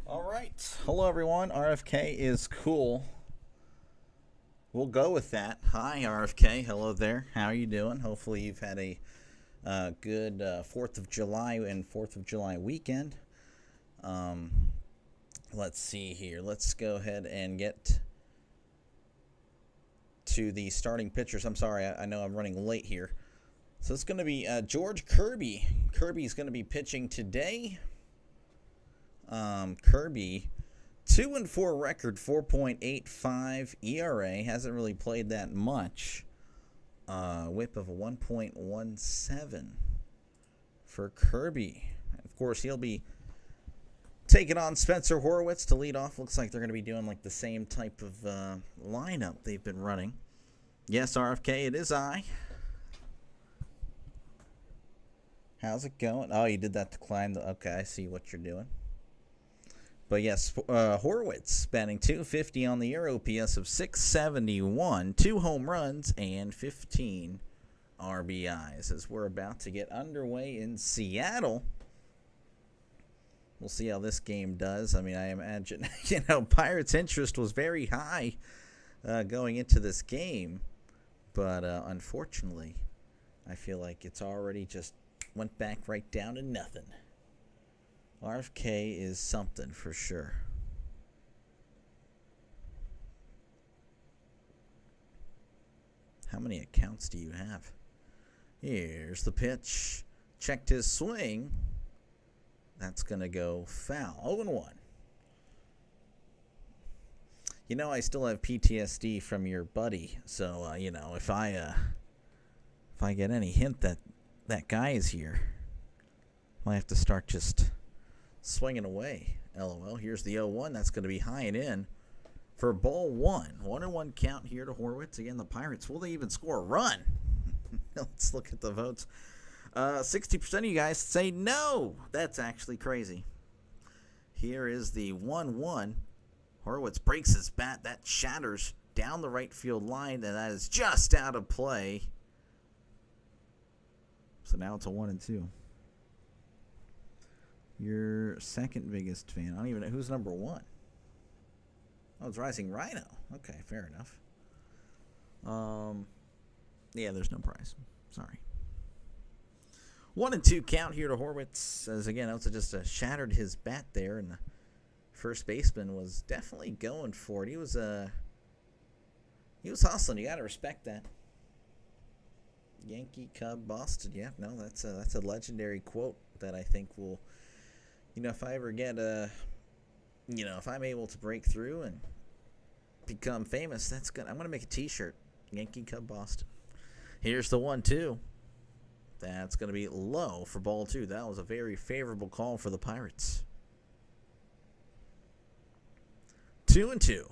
All right. Hello, everyone. RFK is cool. We'll go with that. Hi, RFK. Hello there. How are you doing? Hopefully, you've had a good 4th of July and 4th of July weekend. Um, let's see here. Let's go ahead and get to the starting pitchers. I'm sorry. I know I'm running late here. So it's going to be George Kirby. Kirby's going to be pitching today. Kirby, 2-4 record, 4.85 ERA. Hasn't really played that much. Whip of a 1.17 for Kirby. Of course, he'll be taking on Spencer Horwitz to lead off. Looks like they're going to be doing like the same type of lineup they've been running. Yes, RFK, it is I. How's it going? Oh, you did that to climb the... Okay, I see what you're doing. But yes, Horwitz batting .250 on the year, OPS of 671, 2 home runs, and 15 RBIs as we're about to get underway in Seattle. We'll see how this game does. I mean, I imagine, Pirates' interest was very high going into this game. But unfortunately, I feel like it's already just went back right down to nothing. RFK is something for sure. How many accounts do you have? Here's the pitch. Checked his swing. That's going to go foul. 0-1. I still have PTSD from your buddy. So, if I get any hint that that guy is here, I might have to start just swinging away. LOL. Here's the 0-1. That's going to be high and in for ball one. 1-1 count here to Horwitz. Again, the Pirates. Will they even score a run? Let's look at the votes. 60% of you guys say no. That's actually crazy. Here is the 1-1. Horwitz breaks his bat. That shatters down the right field line, and that is just out of play. So now it's a 1-2. Your second biggest fan. I don't even know who's number one. Oh, it's Rising Rhino. Okay, fair enough. Yeah, there's no prize. Sorry. 1-2 count here to Horwitz. As again, also just shattered his bat there, and the first baseman was definitely going for it. He was hustling. You got to respect that. Yankee, Cub, Boston. Yeah, no, that's a legendary quote that I think will. If I ever get if I'm able to break through and become famous, that's good. I'm going to make a t-shirt. Yankee, Cub, Boston. Here's the 1-2. That's going to be low for ball two. That was a very favorable call for the Pirates. 2-2.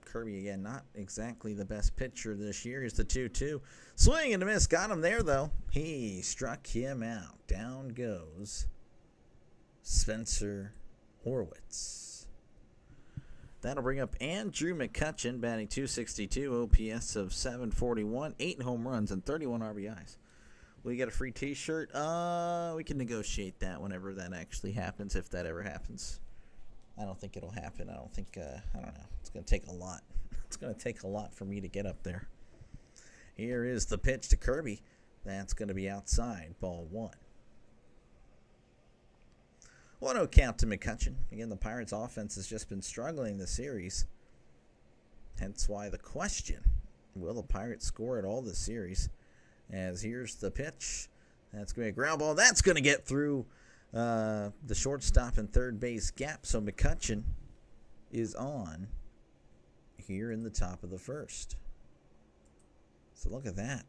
Kirby again, not exactly the best pitcher this year. Here's the 2-2. Swing and a miss. Got him there, though. He struck him out. Down goes Spencer Horwitz. That'll bring up Andrew McCutchen, batting .262, OPS of 741, 8 home runs, and 31 RBIs. Will you get a free t-shirt? We can negotiate that whenever that actually happens, if that ever happens. I don't think it'll happen. I don't know. It's going to take a lot. It's going to take a lot for me to get up there. Here is the pitch to Kirby. That's going to be outside. Ball one. 1-0 count to McCutchen. Again, the Pirates' offense has just been struggling this series. Hence why the question, will the Pirates score at all this series? As here's the pitch. That's going to be a ground ball. That's going to get through the shortstop and third base gap. So McCutchen is on here in the top of the first. So look at that.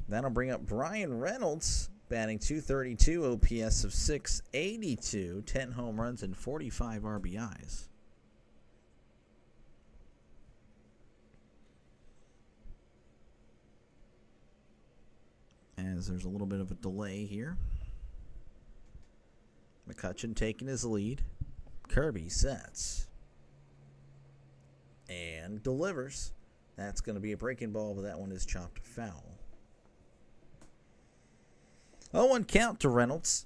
That'll bring up Brian Reynolds, batting .232, OPS of 682, 10 home runs, and 45 RBIs. As there's a little bit of a delay here. McCutchen taking his lead. Kirby sets. And delivers. That's going to be a breaking ball, but that one is chopped foul. 0-1 count to Reynolds.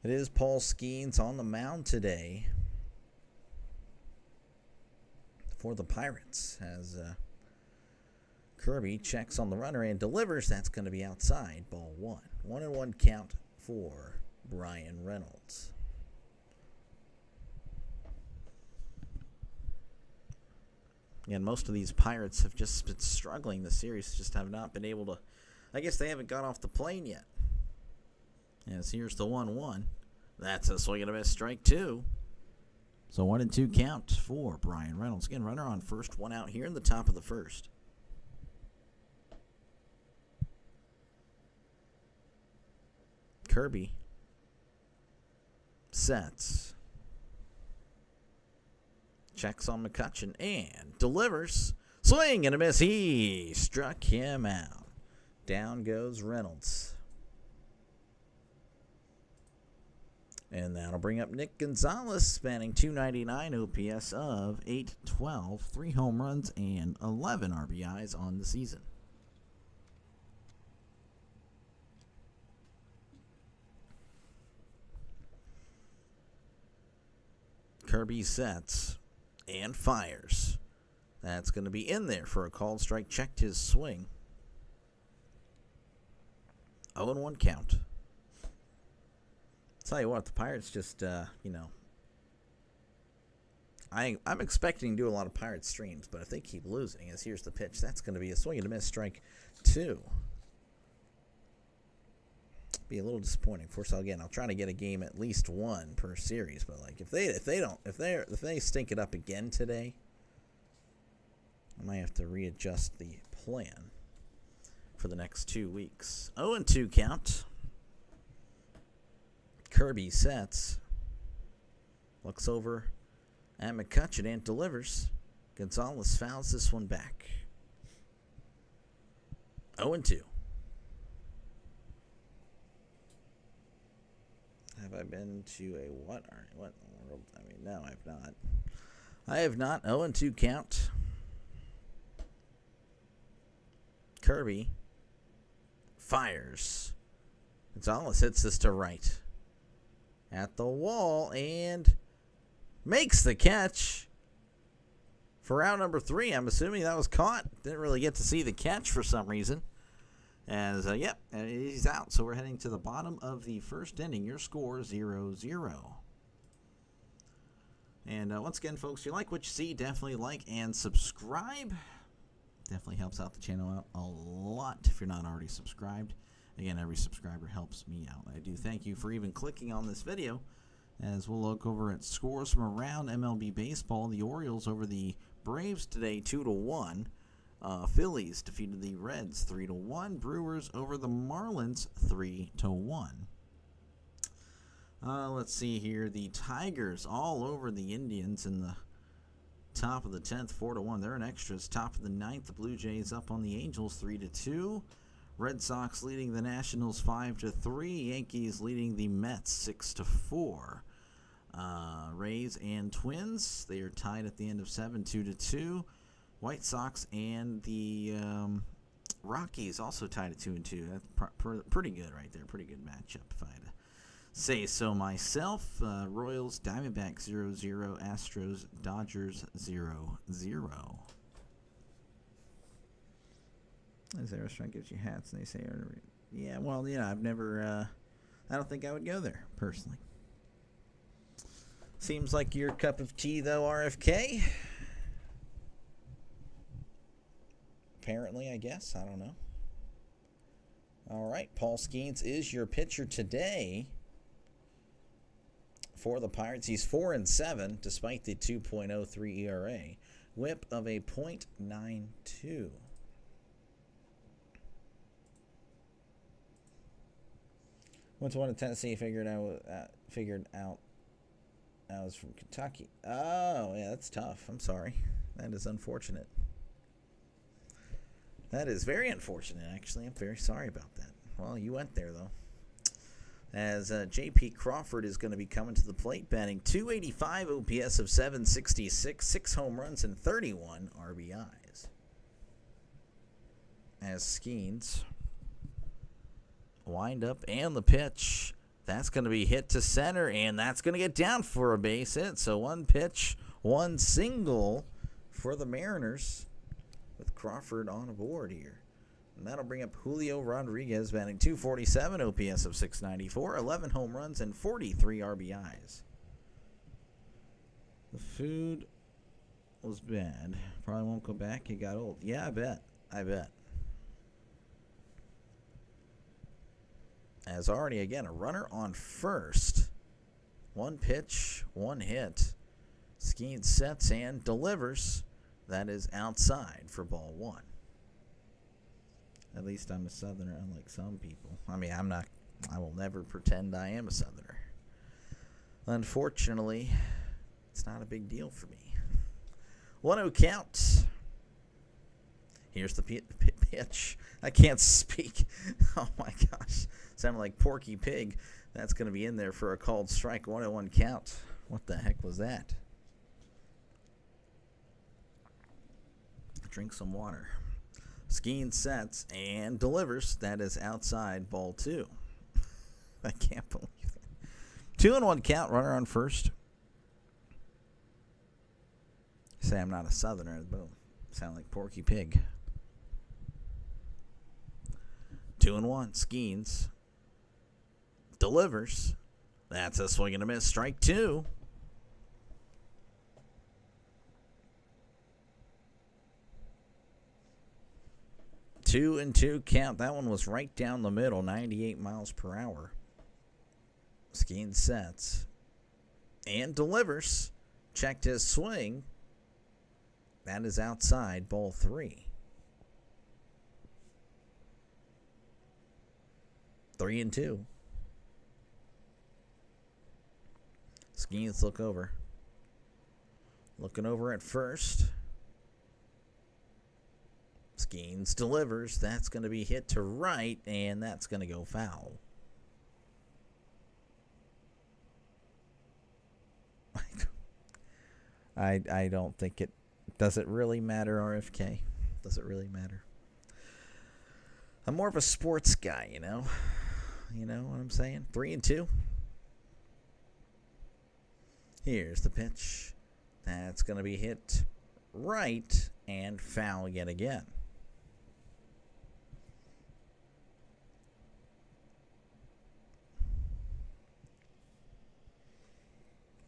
It is Paul Skeens on the mound today for the Pirates as Kirby checks on the runner and delivers. That's going to be outside. Ball 1. 1-1 count for Brian Reynolds. And most of these Pirates have just been struggling. The series just have not been able to. I guess they haven't got off the plane yet. As here's the 1-1. That's a swing and a miss, strike 2. So 1-2 count for Brian Reynolds. Again, runner on first, 1 out here in the top of the first. Kirby sets. Checks on McCutchen and delivers. Swing and a miss. He struck him out. Down goes Reynolds. And that'll bring up Nick Gonzalez, spanning 299 OPS of 812, 3 home runs, and 11 RBIs on the season. Kirby sets and fires. That's going to be in there for a called strike. Checked his swing. 0-1 count. Tell you what, the Pirates just, I'm expecting to do a lot of Pirates streams, but if they keep losing, as here's the pitch, that's going to be a swing and a miss, strike 2. Be a little disappointing. Of course, I'll try to get a game at least 1 per series, but like if they stink it up again today, I might have to readjust the plan for the next 2 weeks. 0-2 count. Kirby sets, looks over at McCutchen and delivers. Gonzalez fouls this one back. 0-2. Have I been to a what? What in the world? I mean, no, I have not. I have not. 0-2 count. Kirby fires. Gonzalez hits this to right. At the wall and makes the catch for out number 3. I'm assuming that was caught. Didn't really get to see the catch for some reason. As, he's out. So we're heading to the bottom of the first inning. Your score 0-0. And once again, folks, if you like what you see, definitely like and subscribe. Definitely helps out the channel out a lot if you're not already subscribed. Again, every subscriber helps me out. I do thank you for even clicking on this video as we'll look over at scores from around MLB baseball. The Orioles over the Braves today 2-1. Phillies defeated the Reds 3-1. Brewers over the Marlins 3-1. Let's see here. The Tigers all over the Indians in the top of the 10th 4-1. They're in extras. Top of the 9th. The Blue Jays up on the Angels 3-2. Red Sox leading the Nationals 5-3. Yankees leading the Mets 6-4. Rays and Twins, they are tied at the end of 7, 2-2. White Sox and the Rockies also tied at 2-2. That's pretty good right there. Pretty good matchup, if I had to say so myself. Royals, Diamondbacks 0-0. Astros, Dodgers 0-0. As a restaurant gives you hats and they say, yeah, well, I've never, I don't think I would go there, personally. Seems like your cup of tea, though, RFK. Apparently, I guess. I don't know. All right, Paul Skeens is your pitcher today for the Pirates. He's 4-7, despite the 2.03 ERA. Whip of a .92. Went to one in Tennessee. Figured out I was from Kentucky. Oh, yeah, that's tough. I'm sorry. That is unfortunate. That is very unfortunate, actually. I'm very sorry about that. Well, you went there, though. As J.P. Crawford is going to be coming to the plate, batting .285, OPS of .766, 6 home runs, and 31 RBIs. as Skeens wind up and the pitch. That's going to be hit to center, and that's going to get down for a base hit. So one pitch, one single for the Mariners with Crawford on board here. And that'll bring up Julio Rodriguez, batting .247, OPS of .694, 11 home runs, and 43 RBIs. The food was bad. Probably won't go back. It got old. Yeah, I bet. As already, again, a runner on first. One pitch, one hit. Skeens sets and delivers. That is outside for ball one. At least I'm a Southerner, unlike some people. I mean, I will never pretend I am a Southerner. Unfortunately, it's not a big deal for me. 1-0 count. Here's the pitch. I can't speak. Oh my gosh. Sounded like Porky Pig. That's going to be in there for a called strike. 1-1 count. What the heck was that? Drink some water. Skeen sets and delivers. That is outside, ball two. I can't believe it. 2-1 count. Runner on first. Say I'm not a Southerner. Boom. Sound like Porky Pig. 2-1. Skeens delivers. That's a swing and a miss. Strike two. Two and two count. That one was right down the middle, 98 miles per hour. Skeens sets and delivers. Checked his swing. That is outside, ball three. 3-2. Skeens look over. Looking over at first. Skeens delivers. That's going to be hit to right, and that's going to go foul. I don't think it... Does it really matter, RFK? Does it really matter? I'm more of a sports guy, you know? You know what I'm saying? 3-2. Here's the pitch. That's going to be hit right and foul yet again.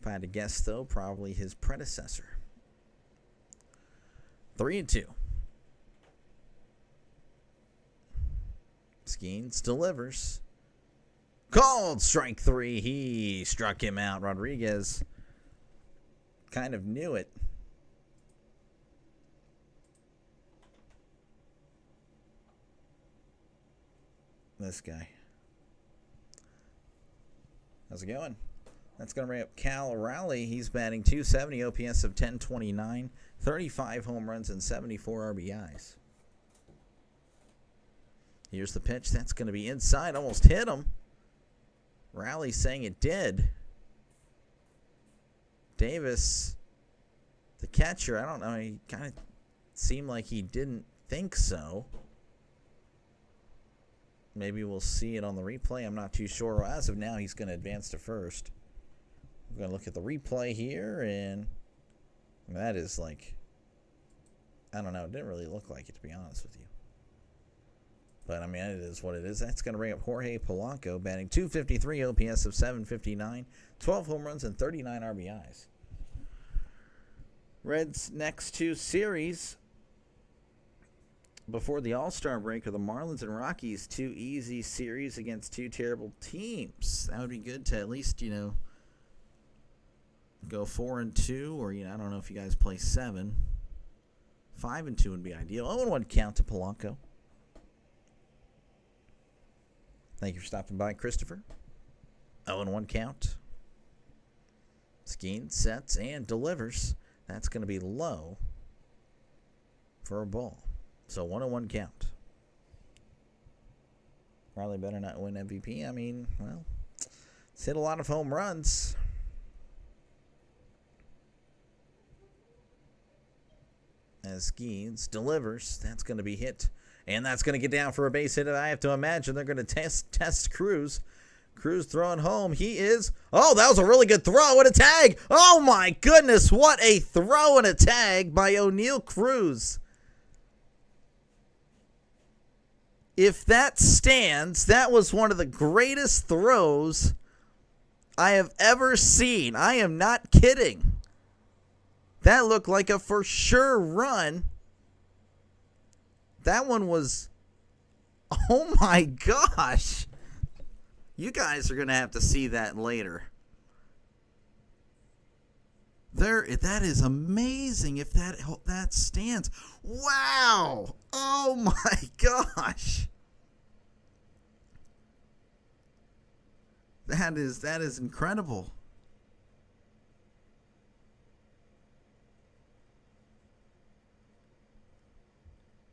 If I had to guess, though, probably his predecessor. 3-2. Skeens delivers. Called strike three. He struck him out. Rodriguez kind of knew it. This guy. How's it going? That's going to bring up Cal Rowley. He's batting .270, OPS of .1029, 35 home runs, and 74 RBIs. Here's the pitch. That's going to be inside. Almost hit him. Rowley saying it did. Davis, the catcher, I don't know. He kind of seemed like he didn't think so. Maybe we'll see it on the replay. I'm not too sure. As of now, he's going to advance to first. We're going to look at the replay here, and that is like, I don't know. It didn't really look like it, to be honest with you. But, I mean, it is what it is. That's going to bring up Jorge Polanco, batting .253, OPS of .759, 12 home runs, and 39 RBIs. Reds' next two series before the All-Star break are the Marlins and Rockies. Two easy series against two terrible teams. That would be good to at least, you know, go 4-2, or, you know, I don't know if you guys play 7. 5-2 would be ideal. 0-1 count to Polanco. Thank you for stopping by, Christopher. 0-1 count. Skeen sets and delivers. That's going to be low for a ball. So 1-1 count. Probably better not win MVP. I mean, well, it's hit a lot of home runs. As Skeens delivers, that's going to be hit And that's going to get down for a base hit. I have to imagine they're going to test Cruz. Cruz throwing home. He is. Oh, that was a really good throw and a tag. Oh, my goodness. What a throw and a tag by Oneil Cruz. If that stands, that was one of the greatest throws I have ever seen. I am not kidding. That looked like a for sure run. That one was. Oh, my gosh. You guys are going to have to see that later. That is amazing if that stands. Wow. Oh my gosh. That is incredible.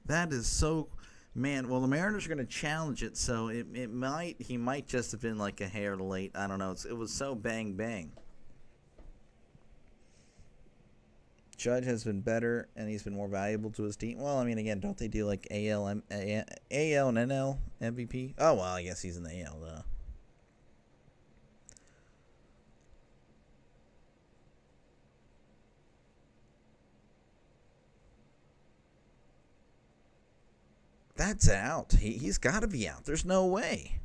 That is so. Man, well, the Mariners are going to challenge it, so he might just have been like a hair late. I don't know. It was so bang bang. Judge has been better, and he's been more valuable to his team. Well, I mean, again, don't they do like AL and NL MVP? Oh, well, I guess he's in the AL, though. That's out. He's got to be out. There's no way.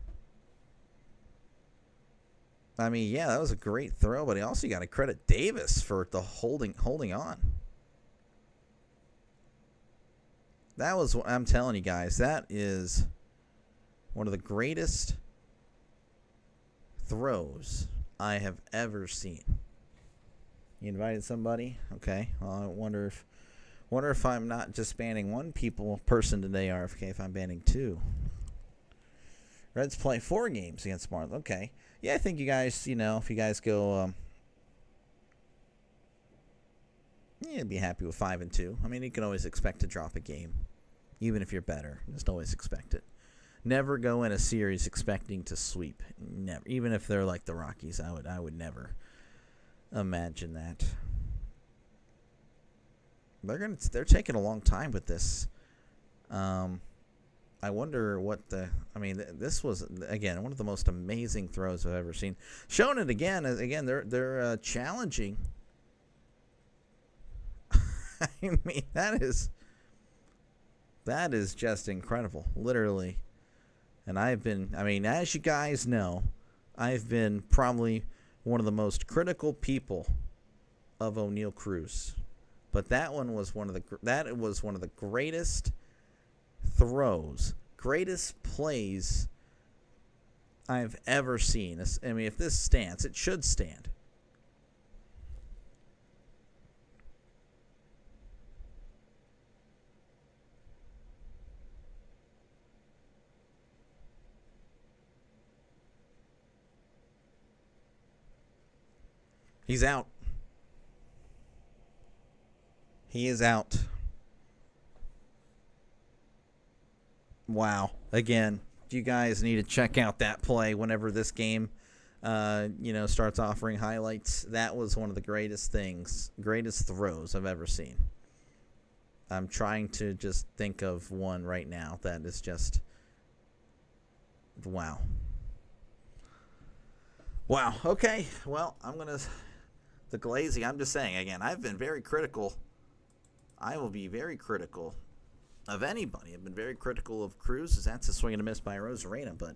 I mean, yeah, that was a great throw, but he also got to credit Davis for the holding on. That was, I'm telling you guys, that is one of the greatest throws I have ever seen. You invited somebody? Okay. Well, I wonder if I'm not just banning one person today, RFK, if I'm banning two. Reds play 4 games against Marlins. Okay. Yeah, I think you guys, if you guys go, be happy with 5-2. I mean, you can always expect to drop a game, even if you're better. Just always expect it. Never go in a series expecting to sweep. Never. Even if they're like the Rockies, I would never imagine that. They're taking a long time with this. I wonder this was, again, one of the most amazing throws I've ever seen. Showing it again, they're challenging. I mean, that is just incredible, literally. And as you guys know, I've been probably one of the most critical people of Oneil Cruz. But that was one of the greatest throws, greatest plays I've ever seen. I mean, if this stands, it should stand. He's out. He is out. Wow. Again, you guys need to check out that play whenever this game, starts offering highlights. That was one of the greatest throws I've ever seen. I'm trying to just think of one right now that is just, wow. Wow. Okay. Well, the glazing, I'm just saying, again, I've been very critical. I will be very critical of anybody. I've been very critical of Cruz, as that's a swing and a miss by Rosarena, but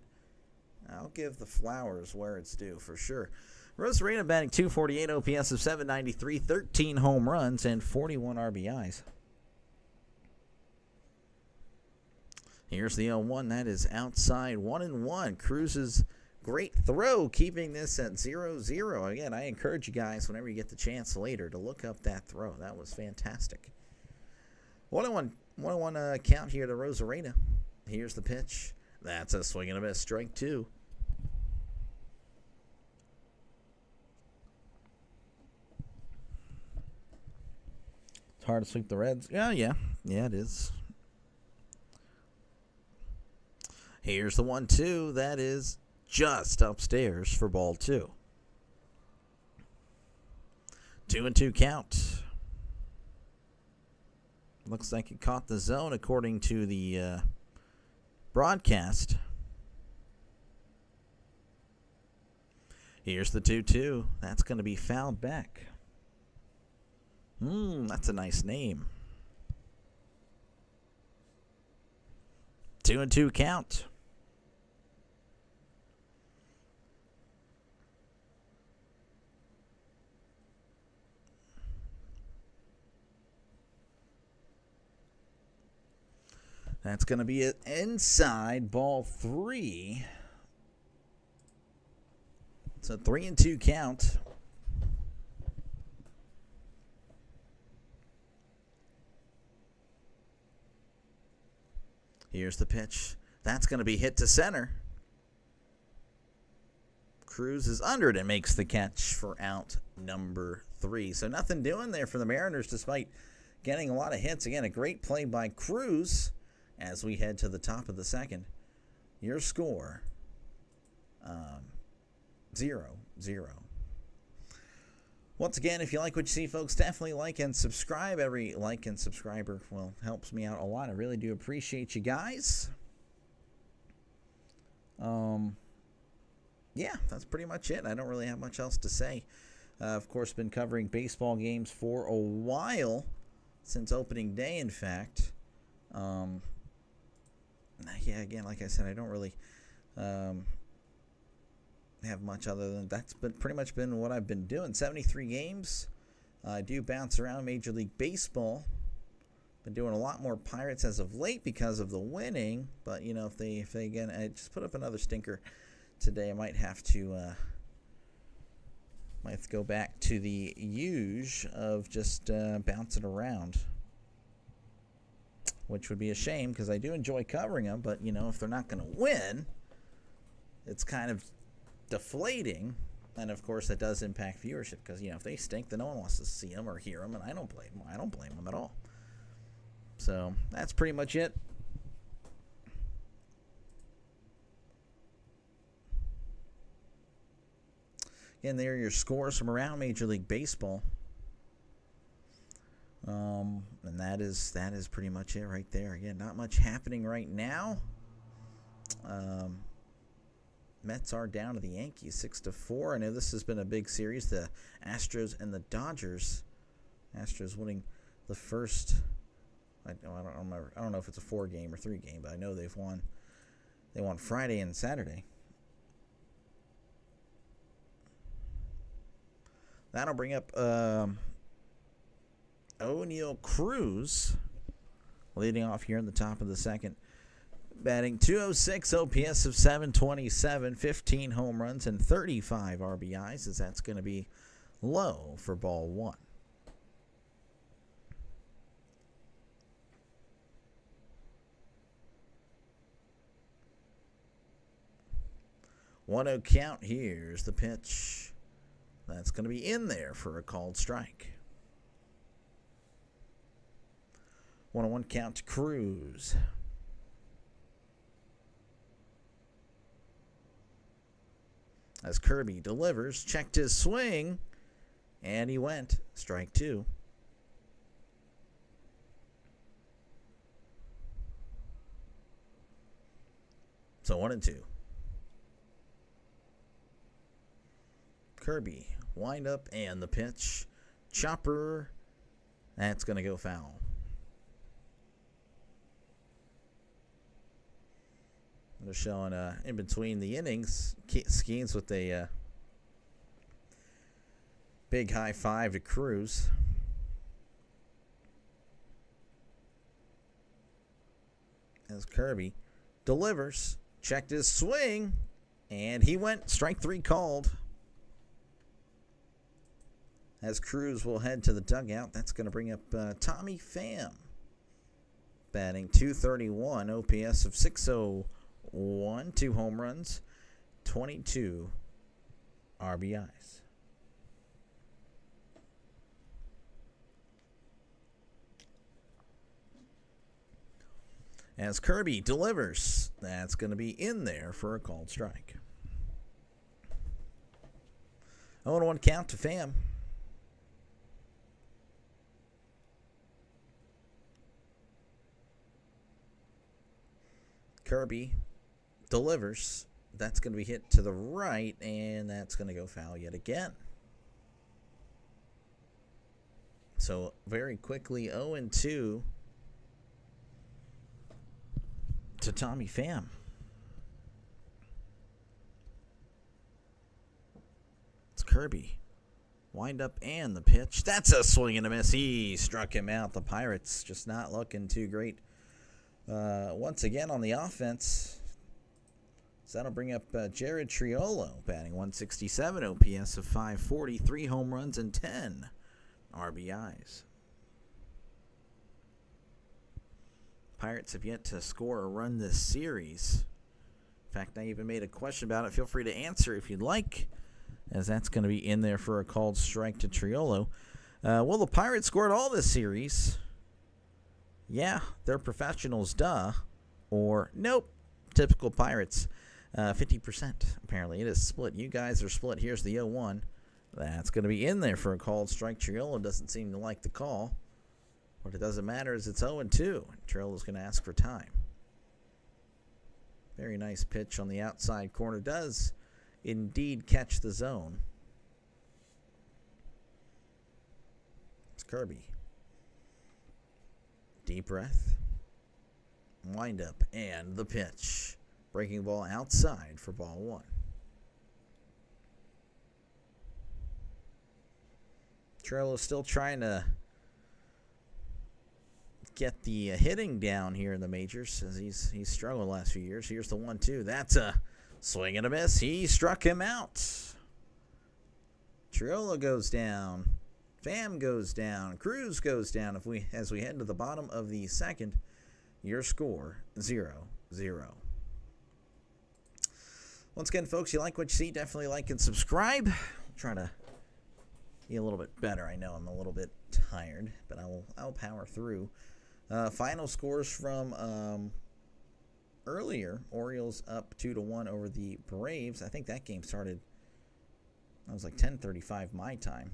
I'll give the flowers where it's due for sure. Rosarena batting .248, OPS of .793, 13 home runs, and 41 RBIs. Here's the 0-1. That is outside 1-1. Cruz's great throw, keeping this at 0-0. Again, I encourage you guys, whenever you get the chance later, to look up that throw. That was fantastic. 1-1 count here to Rosarena. Here's the pitch. That's a swing and a miss. Strike 2. It's hard to sweep the Reds. Yeah, it is. Here's the 1-2. That is just upstairs for ball 2. 2-2 count. Looks like it caught the zone according to the broadcast. Here's the 2-2. That's going to be fouled back. That's a nice name. 2-2 count. That's going to be an inside ball 3. It's a 3-2 count. Here's the pitch. That's going to be hit to center. Cruz is under it and makes the catch for out number 3. So nothing doing there for the Mariners despite getting a lot of hits. Again, a great play by Cruz as we head to the top of the second. Your score, 0-0. Once again, if you like what you see, folks, definitely like and subscribe. Every like and subscriber, well, helps me out a lot. I really do appreciate you guys. Yeah, that's pretty much it. I don't really have much else to say. Of course, been covering baseball games for a while, since opening day, in fact. Yeah, again, like I said, I don't really have much other than that's been pretty much been what I've been doing. 73 games. I do bounce around Major League Baseball. Been doing a lot more Pirates as of late because of the winning. But you know, if they again, I just put up another stinker today. I might have to go back to the usual of just bouncing around, which would be a shame because I do enjoy covering them. But you know, if they're not going to win, it's kind of deflating, and of course that does impact viewership because you know if they stink, then no one wants to see them or hear them, and I don't blame them at all. So that's pretty much it. Again, there are your scores from around Major League Baseball, and that is pretty much it right there. Again, not much happening right now. Mets are down to the Yankees 6-4. I know this has been a big series. The Astros and the Dodgers. Astros winning the first. I don't remember. I don't know if it's a 4-game or 3-game, but I know they've won. They won Friday and Saturday. That'll bring up O'Neal Cruz leading off here in the top of the second. Batting .206, OPS of 727, 15 home runs, and 35 RBIs, as that's going to be low for ball 1. One-oh count. Here's the pitch. That's going to be in there for a called strike. 1-1 count to Cruz. As Kirby delivers, checked his swing, and he went. Strike 2. So 1-2. Kirby, wind up, and the pitch. Chopper, that's going to go foul. They're showing in between the innings, Skeens with a big high five to Cruz. As Kirby delivers, checked his swing, and he went. Strike 3 called. As Cruz will head to the dugout, that's going to bring up Tommy Pham. Batting .231, OPS of 601, 2 home runs, 22 RBIs. As Kirby delivers, that's going to be in there for a called strike. 0-1 count to Pham. Kirby delivers. That's going to be hit to the right, and that's going to go foul yet again. So very quickly 0-2 to Tommy Pham. It's Kirby. Wind up and the pitch. That's a swing and a miss. He struck him out. The Pirates just not looking too great once again on the offense. So that'll bring up Jared Triolo, batting 167, OPS of 540, 3 home runs and 10 RBIs. Pirates have yet to score a run this series. In fact, I even made a question about it. Feel free to answer if you'd like, as that's going to be in there for a called strike to Triolo. Well, the Pirates scored all this series. Yeah, they're professionals, duh. Or, nope, typical Pirates. 50%, apparently. It is split. You guys are split. Here's the 0-1. That's going to be in there for a called strike. Triolo doesn't seem to like the call. What it doesn't matter is it's 0-2. Triolo's going to ask for time. Very nice pitch on the outside corner. Does indeed catch the zone. It's Kirby. Deep breath. Wind up and the pitch. Breaking ball outside for ball 1. Triolo's still trying to get the hitting down here in the majors, as he's struggled the last few years. Here's the 1-2. That's a swing and a miss. He struck him out. Triolo goes down. Pham goes down. Cruz goes down. As we head to the bottom of the second, your score 0-0. Once again, folks, you like what you see, definitely like and subscribe. I'll try to be a little bit better. I know I'm a little bit tired, but I'll power through. Final scores from earlier. Orioles up 2-1 over the Braves. I think that game started, that was like 10:35 my time.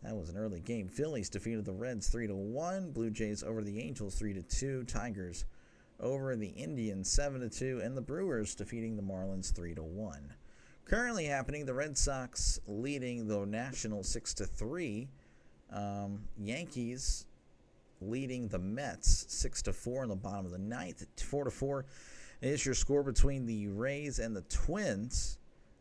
That was an early game. Phillies defeated the Reds 3-1. Blue Jays over the Angels 3-2. Tigers over the Indians 7-2, and the Brewers defeating the Marlins 3-1. Currently happening, the Red Sox leading the Nationals 6-3. Yankees leading the Mets 6-4 in the bottom of the ninth. 4-4 is your score between the Rays and the Twins.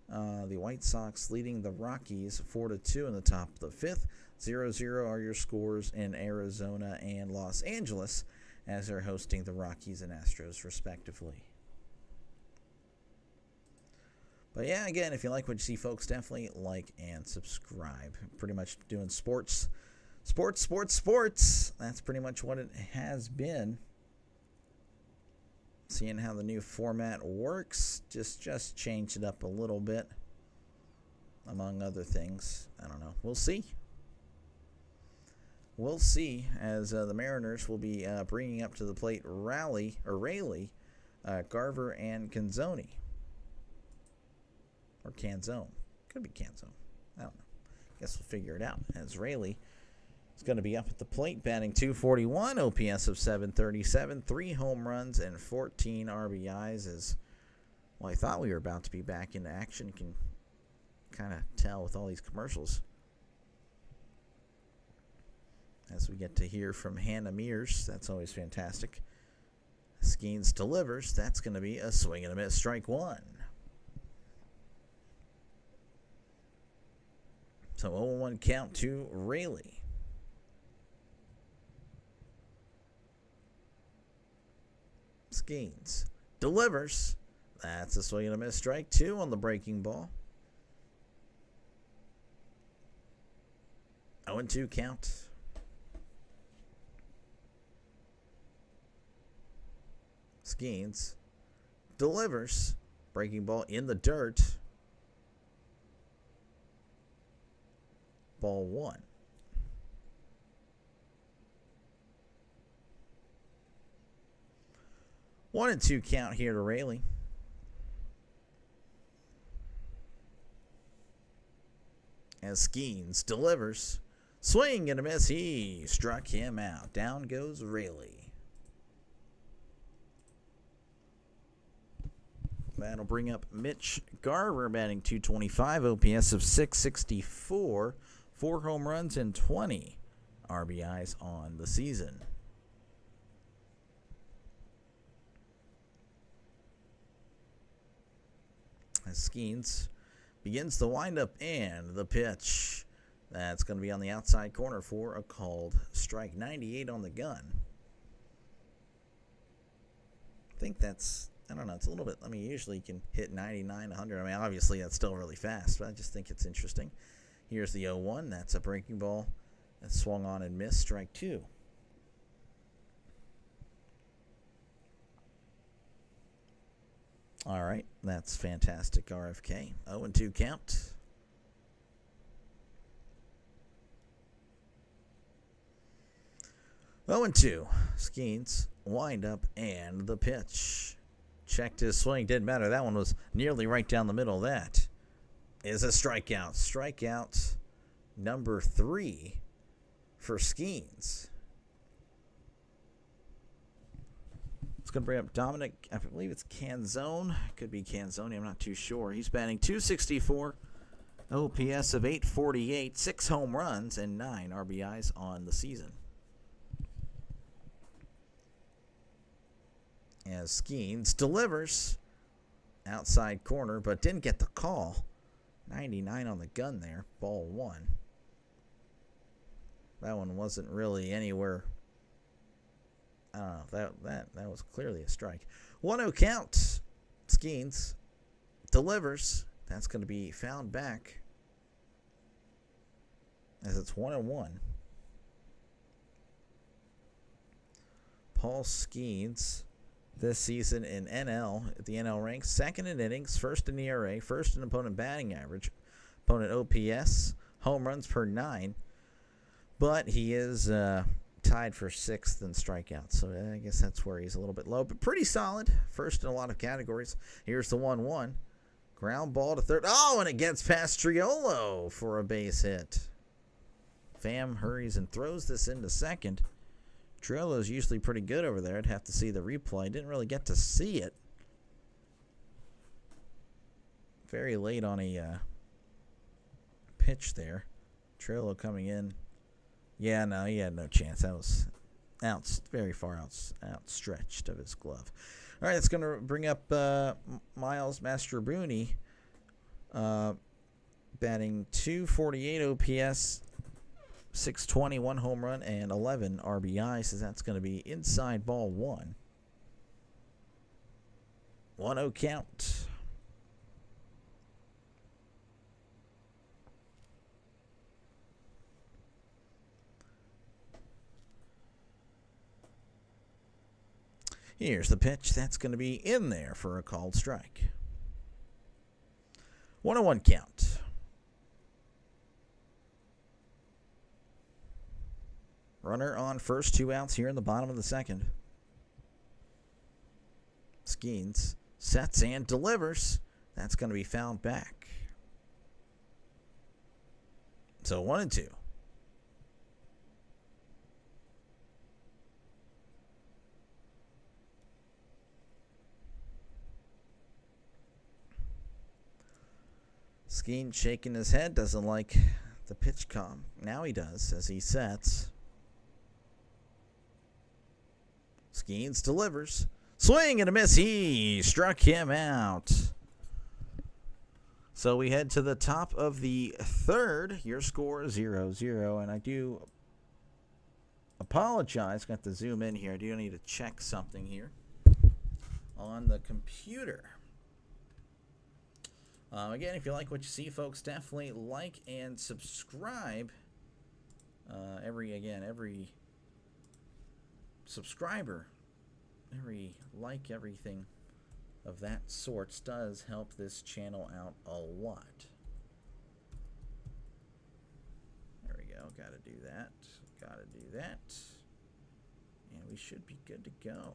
The White Sox leading the Rockies 4-2 in the top of the fifth. 0-0 are your scores in Arizona and Los Angeles, as they're hosting the Rockies and Astros, respectively. But yeah, again, if you like what you see, folks, definitely like and subscribe. Pretty much doing sports. That's pretty much what it has been. Seeing how the new format works. Just changed it up a little bit, among other things. I don't know. We'll see. We'll see, as the Mariners will be bringing up to the plate Raleigh, Garver, and Canzone. Or Canzone. Could be Canzone. I don't know. Guess we'll figure it out. As Raleigh is going to be up at the plate, batting .241, OPS of 737, 3 home runs, and 14 RBIs. As well, I thought we were about to be back into action. You can kind of tell with all these commercials. As we get to hear from Hannah Mears, that's always fantastic. Skeens delivers. That's going to be a swing and a miss. Strike 1. So 0-1 count to Raleigh. Skeens delivers. That's a swing and a miss. Strike 2 on the breaking ball. 0-2 count. Skeens delivers. Breaking ball in the dirt. Ball 1. One and 2 count here to Raleigh. As Skeens delivers. Swing and a miss. He struck him out. Down goes Raleigh. That'll bring up Mitch Garver batting .225, OPS of .664, 4 home runs and 20 RBIs on the season. As Skeens begins the windup and the pitch. That's going to be on the outside corner for a called strike. 98 on the gun. I think that's, I don't know, it's a little bit, I mean, usually you can hit 99, 100. I mean, obviously that's still really fast, but I just think it's interesting. Here's the 0-1. That's a breaking ball that swung on and missed. Strike 2. All right, that's fantastic, RFK. 0-2 count. Oh, and 2. Skeens, wind up, and the pitch. Checked his swing. Didn't matter. That one was nearly right down the middle. That is a strikeout. Strikeout number 3 for Skeens. It's going to bring up Dominic, I believe it's Canzone. Could be Canzone, I'm not too sure. He's batting .264, OPS of .848, 6 home runs, and 9 RBIs on the season. As Skeens delivers outside corner, but didn't get the call. 99 on the gun there, ball 1. That one wasn't really anywhere. I don't know. That was clearly a strike. 1-0 count. Skeens delivers. That's going to be fouled back as it's 1-1. Paul Skeens this season in NL, at the NL ranks, second in innings, first in ERA, first in opponent batting average, opponent OPS, home runs per 9. But he is tied for 6th in strikeouts, so I guess that's where he's a little bit low, but pretty solid. First in a lot of categories. Here's the 1-1. Ground ball to third. Oh, and it gets past Triolo for a base hit. Pham hurries and throws this into second. Triolo's usually pretty good over there. I'd have to see the replay. Didn't really get to see it. Very late on a pitch there. Triolo coming in. Yeah, no, he had no chance. That was very far outstretched of his glove. All right, that's going to bring up Miles Mastrobuoni, batting .248 OPS, 620, 1 home run, and 11 RBI. So that's going to be inside ball 1. 1-0 count. Here's the pitch. That's going to be in there for a called strike. 1-1 count. Runner on first, 2 outs here in the bottom of the second. Skeens sets and delivers. That's going to be fouled back. So 1-2. Skeens shaking his head, doesn't like the pitch calm. Now he does as he sets. Skeens delivers. Swing and a miss. He struck him out. So we head to the top of the third. Your score 0-0. And I do apologize. Got to zoom in here. I do need to check something here on the computer. Again, if you like what you see, folks, definitely like and subscribe. Every subscriber, everything of that sorts does help this channel out a lot. There we go. Got to do that. Got to do that. And we should be good to go.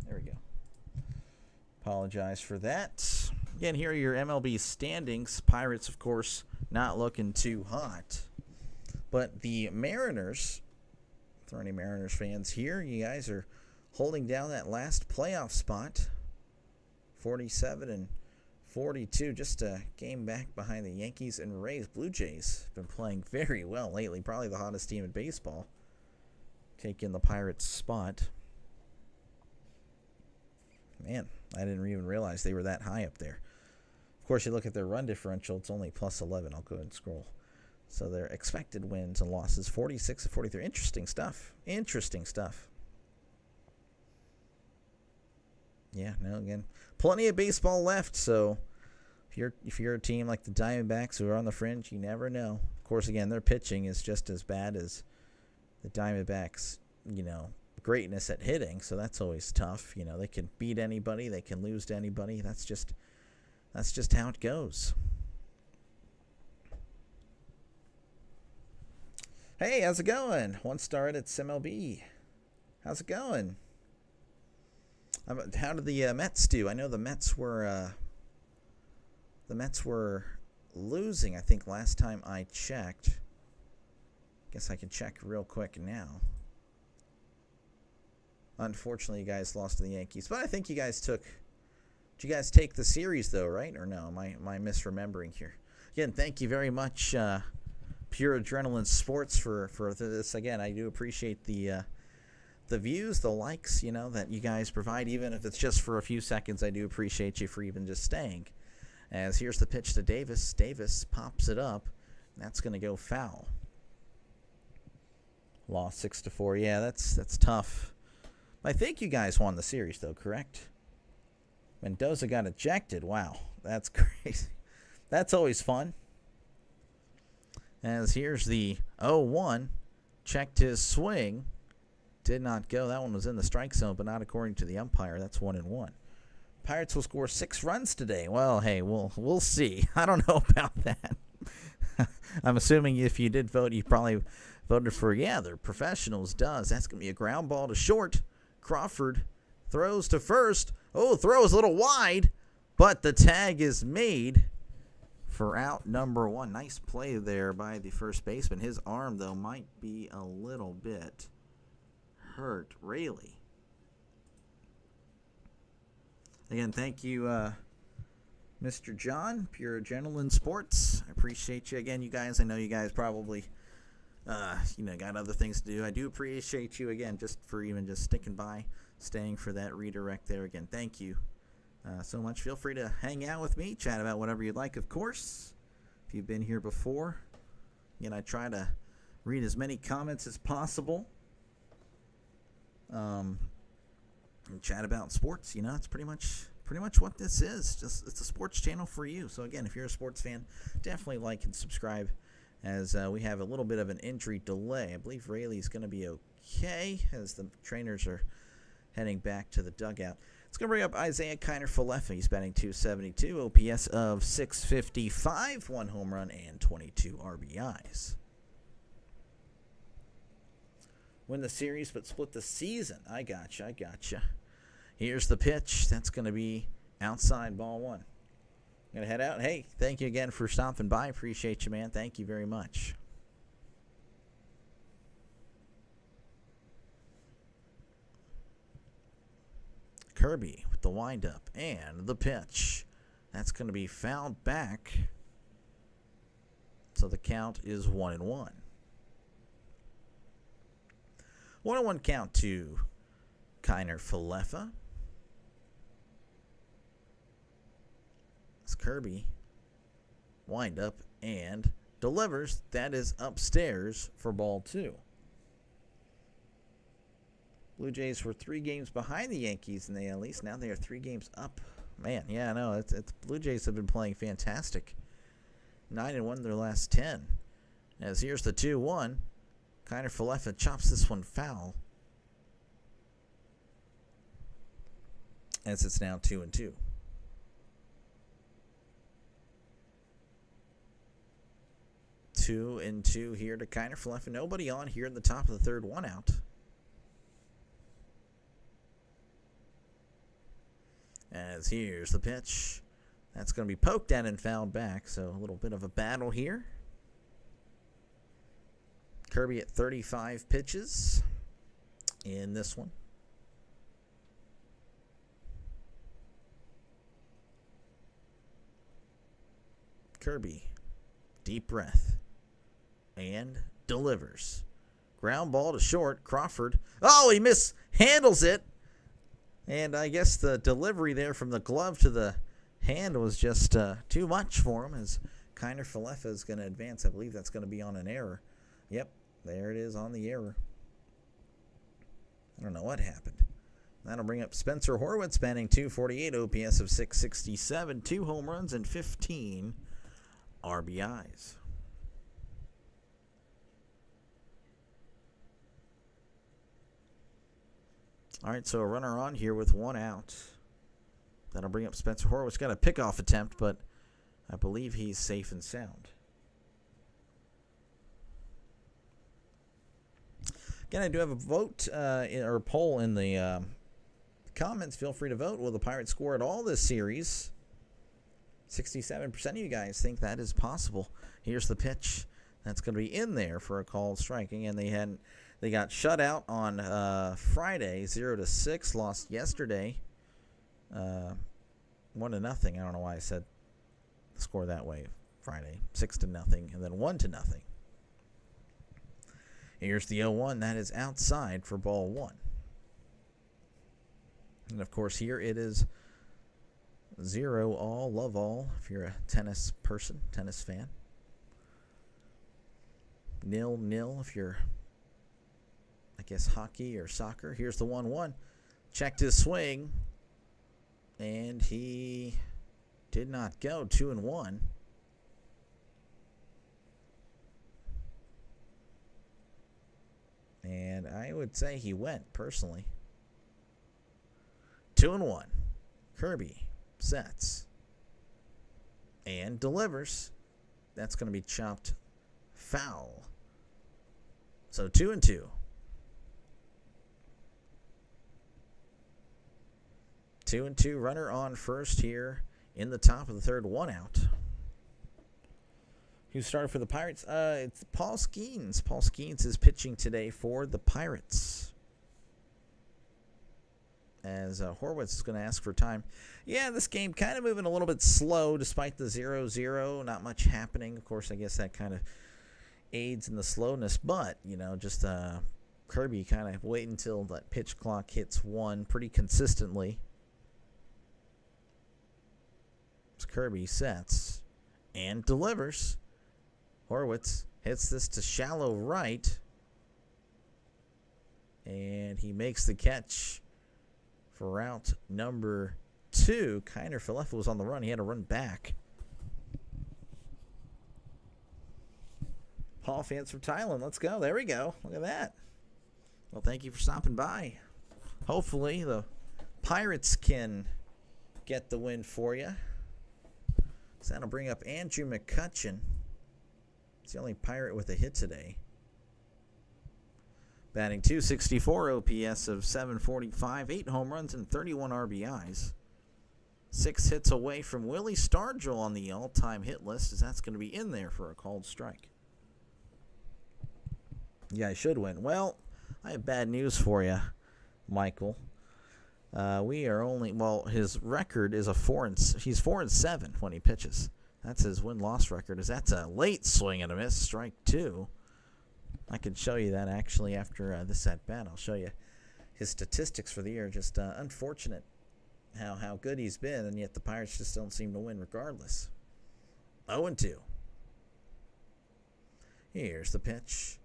There we go. Apologize for that. Again, here are your MLB standings. Pirates, of course, not looking too hot. But the Mariners, if there are any Mariners fans here, you guys are holding down that last playoff spot 47 and 42, just a game back behind the Yankees and Rays. Blue Jays have been playing very well lately, probably the hottest team in baseball, taking the Pirates' spot. Man, I didn't even realize they were that high up there. Of course, you look at their run differential, it's only plus 11. I'll go ahead and scroll. So their expected wins and losses, 46 to 43. Interesting stuff. Interesting stuff. Yeah, no, again, plenty of baseball left. So if you're a team like the Diamondbacks who are on the fringe, you never know. Of course, again, their pitching is just as bad as the Diamondbacks, greatness at hitting. So that's always tough. They can beat anybody, they can lose to anybody. That's just how it goes. Hey, how's it going? One star at MLB. How's it going? How did the Mets do? I know the Mets were losing, I think, last time I checked. Guess I can check real quick now. Unfortunately, you guys lost to the Yankees, but I think you guys took. Did you guys take the series though, right? Or no? Am I misremembering here? Again, thank you very much, Pure Adrenaline Sports, for this. Again, I do appreciate the views, the likes, that you guys provide, even if it's just for a few seconds. I do appreciate you for even just staying. As here's the pitch to Davis. Davis pops it up. And that's going to go foul. Lost 6-4. Yeah, that's tough. I think you guys won the series, though, correct? Mendoza got ejected. Wow, that's crazy. That's always fun. As here's the 0-1. Checked his swing. Did not go. That one was in the strike zone, but not according to the umpire. That's 1-1. Pirates will score 6 runs today. Well, hey, we'll see. I don't know about that. I'm assuming if you did vote, you probably voted for, they're professionals. That's going to be a ground ball to short. Crawford throws to first. Oh, throws a little wide, but the tag is made for out number 1. Nice play there by the first baseman. His arm, though, might be a little bit hurt. Really. Again, thank you, Mr. John, Pure Adrenaline Sports. I appreciate you. Again, you guys, I know you guys probably, got other things to do. I do appreciate you, again, just for even just sticking by, staying for that redirect there. Again, thank you so much. Feel free to hang out with me, chat about whatever you'd like, of course. If you've been here before, I try to read as many comments as possible. And chat about sports. It's pretty much what this is. It's a sports channel for you. So again, if you're a sports fan, definitely like and subscribe, as we have a little bit of an injury delay. I believe Rayleigh's going to be okay as the trainers are heading back to the dugout. It's going to bring up Isaiah Kiner-Falefa. He's batting .272, OPS of .655, 1 home run and 22 RBIs. Win the series, but split the season. I gotcha. Here's the pitch. That's going to be outside, ball 1. Going to head out. Hey, thank you again for stopping by. Appreciate you, man. Thank you very much. Kirby with the windup and the pitch. That's going to be fouled back. So the count is 1-1. 1-1 count to Kiner-Falefa. It's Kirby. Wind up and delivers. That is upstairs for ball 2. Blue Jays were 3 games behind the Yankees in the AL East. Now they are 3 games up. Man, yeah, I know. It's Blue Jays have been playing fantastic. 9-1 their last 10. As here's the 2-1. Kiner-Falefa chops this one foul. As it's now 2-2. 2-2 here to Kiner-Falefa. Nobody on here in the top of the third, 1 out. As here's the pitch. That's going to be poked at and fouled back, so a little bit of a battle here. Kirby at 35 pitches in this one. Kirby, deep breath, and delivers. Ground ball to short. Crawford. Oh, he mishandles it. And I guess the delivery there from the glove to the hand was just too much for him, as Kiner Falefa is going to advance. I believe that's going to be on an error. Yep, there it is on the error. I don't know what happened. That'll bring up Spencer Horwitz, batting .248, OPS of 667, 2 home runs and 15 RBIs. All right, so a runner on here with 1 out. That'll bring up Spencer Horwitz. Got a pickoff attempt, but I believe he's safe and sound. Again, I do have a vote or poll in the comments. Feel free to vote. Will the Pirates score at all this series? 67% of you guys think that is possible. Here's the pitch. That's going to be in there for a called strike. Again, they got shut out on Friday, 0-6. Lost yesterday, 1-0. I don't know why I said the score that way. Friday, 6-0, and then 1-0. Here's the 0-1. That is outside for ball 1. And of course, here it is 0-all, love all. If you're a tennis person, tennis fan. 0-0 if you're, I guess, hockey or soccer. Here's the 1-1. Checked his swing, and he did not go. 2-1. And I would say he went, personally. 2-1. Kirby sets and delivers. That's going to be chopped foul. So 2-2. 2-2, runner on first here in the top of the third, 1 out. Who started for the Pirates? It's Paul Skeens. Paul Skeens is pitching today for the Pirates. As Horwitz is going to ask for time. Yeah, this game kind of moving a little bit slow despite the 0-0. Not much happening. Of course, I guess that kind of aids in the slowness. But, just Kirby kind of wait until that pitch clock hits 1 pretty consistently. As Kirby sets and delivers. Horwitz hits this to shallow right. And he makes the catch for route number 2. Kiner Falefa was on the run. He had to run back. Paul, fans from Thailand. Let's go. There we go. Look at that. Well, thank you for stopping by. Hopefully the Pirates can get the win for you. So that'll bring up Andrew McCutchen. It's the only Pirate with a hit today. Batting .264, OPS of 745, 8 home runs and 31 RBIs. 6 hits away from Willie Stargell on the all-time hit list, as that's going to be in there for a called strike. Yeah, I should win. Well, I have bad news for you, Michael. We are only, his record is he's 4-7 when he pitches. That's his win-loss record. That's a late swing and a miss, strike 2. I could show you that actually after this at-bat. I'll show you his statistics for the year. Just unfortunate how good he's been, and yet the Pirates just don't seem to win regardless. 0-2. Here's the pitch.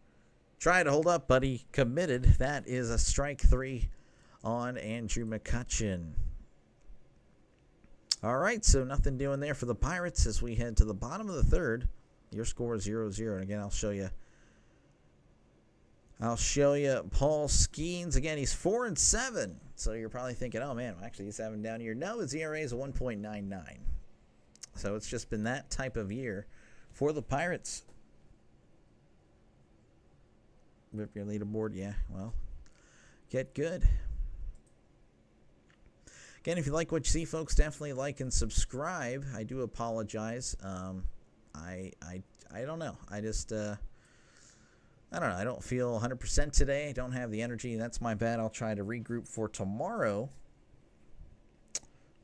Try to hold up, but he committed. That is a strike 3 on Andrew McCutchen. All right, so nothing doing there for the Pirates as we head to the bottom of the third. Your score is 0-0, and again, I'll show you Paul Skeens. Again, he's 4-7. So you're probably thinking, oh, man, actually he's having down here. No, his ERA is 1.99. So it's just been that type of year for the Pirates. Rip your leaderboard. Yeah, well, get good. Again, if you like what you see, folks, definitely like and subscribe. I do apologize. I don't know. I just... I don't know. I don't feel 100% today. I don't have the energy. That's my bad. I'll try to regroup for tomorrow.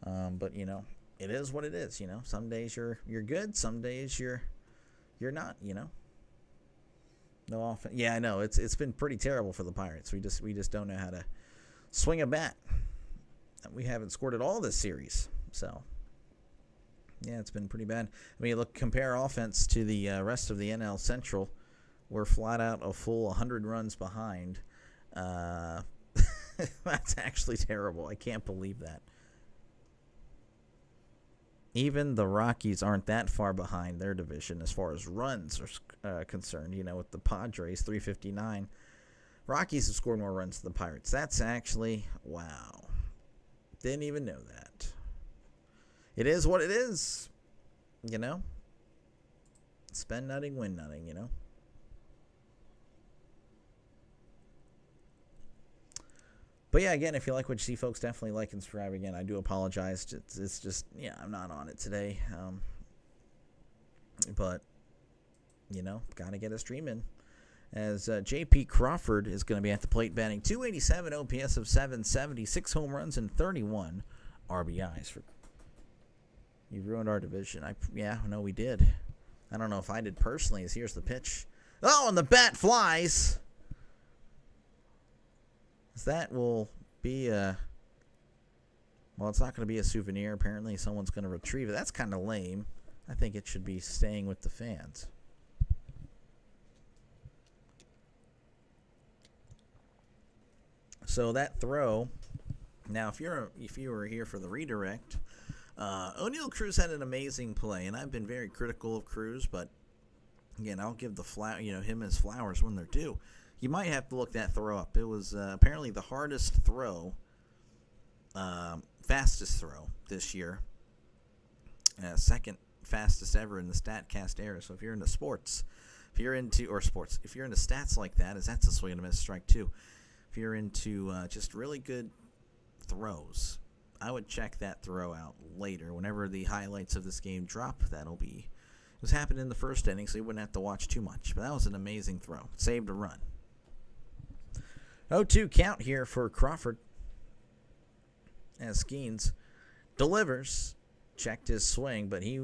But, it is what it is. Some days you're good, some days you're not. No offense. Yeah, I know it's been pretty terrible for the Pirates. We just don't know how to swing a bat. We haven't scored at all this series, so yeah, it's been pretty bad. I mean, compare offense to the rest of the NL Central. We're flat out a full 100 runs behind. That's actually terrible. I can't believe that. Even the Rockies aren't that far behind their division as far as runs are concerned. With the Padres, 359. Rockies have scored more runs than the Pirates. That's actually, wow. Didn't even know that. It is what it is. Spend nothing, win nothing, But yeah, again, if you like what you see, folks, definitely like and subscribe. Again, I do apologize. It's just, I'm not on it today. But, got to get a stream in. As J.P. Crawford is going to be at the plate batting .287, OPS of 770, 6 home runs, and 31 RBIs. You ruined our division. No, we did. I don't know if I did personally, as here's the pitch. Oh, and the bat flies. That will be it's not going to be a souvenir. Apparently, someone's going to retrieve it. That's kind of lame. I think it should be staying with the fans. So that throw. Now, if you were here for the redirect, O'Neal Cruz had an amazing play, and I've been very critical of Cruz, but again, I'll give him his flowers when they're due. You might have to look that throw up. It was apparently the hardest throw, fastest throw this year. Second fastest ever in the StatCast era. So if you're into sports, if you're into stats like that, that's a swing and a miss strike too. If you're into just really good throws, I would check that throw out later. Whenever the highlights of this game drop, it was happening in the first inning, so you wouldn't have to watch too much. But that was an amazing throw. Saved a run. 0-2 count here for Crawford. As Skeens delivers. Checked his swing, but he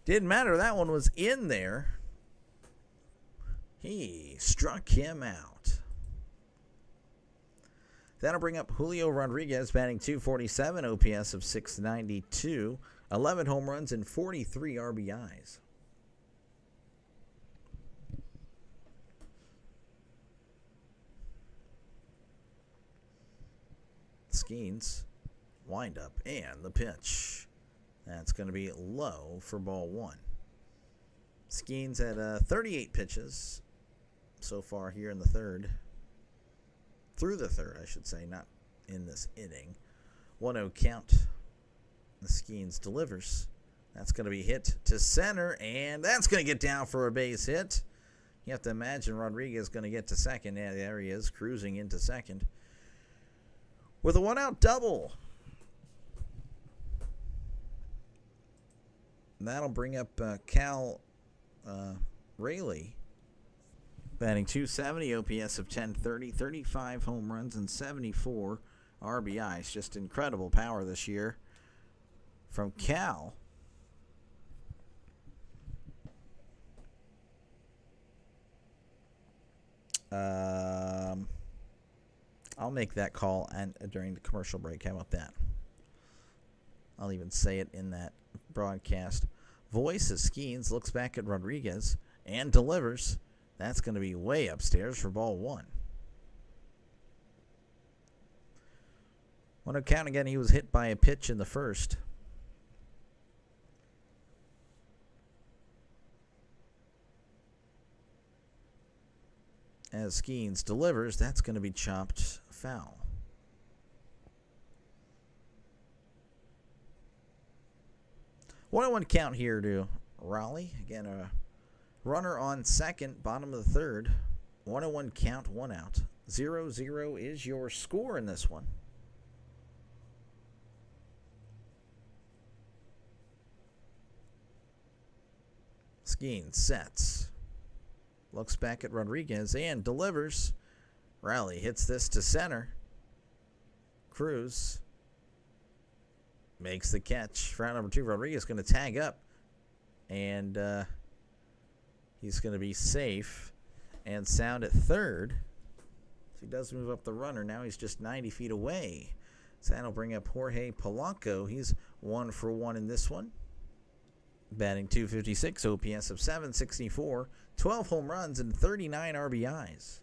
didn't matter. That one was in there. He struck him out. That'll bring up Julio Rodriguez batting .247, OPS of 692, 11 home runs, and 43 RBIs. Skeens, wind up, and the pitch. That's going to be low for ball one. Skeens had 38 pitches so far here in the third. Through the third, I should say, not in this inning. 1-0 count. The Skeens delivers. That's going to be hit to center, and that's going to get down for a base hit. You have to imagine Rodriguez is going to get to second. Yeah, there he is, cruising into second. With a one-out double. That'll bring up Cal Rayleigh. Batting .270, OPS of 1030, 35 home runs, and 74 RBIs. Just incredible power this year from Cal. I'll make that call during the commercial break. How about that? I'll even say it in that broadcast. Voice of Skeens looks back at Rodriguez and delivers. That's going to be way upstairs for ball one. 1-0 count again. He was hit by a pitch in the first. As Skeens delivers, that's going to be chopped foul. One count here to Raleigh. Again, a runner on second, bottom of the third. 1-1 count, 1 out. 0-0 is your score in this one. Skeens sets. Looks back at Rodriguez and delivers. Raleigh hits this to center. Cruz makes the catch. For out number 2, Rodriguez going to tag up. And he's going to be safe and sound at third. So he does move up the runner. Now he's just 90 feet away. So that'll bring up Jorge Polanco. He's 1 for 1 in this one. Batting .256, OPS of .764, 12 home runs, and 39 RBIs.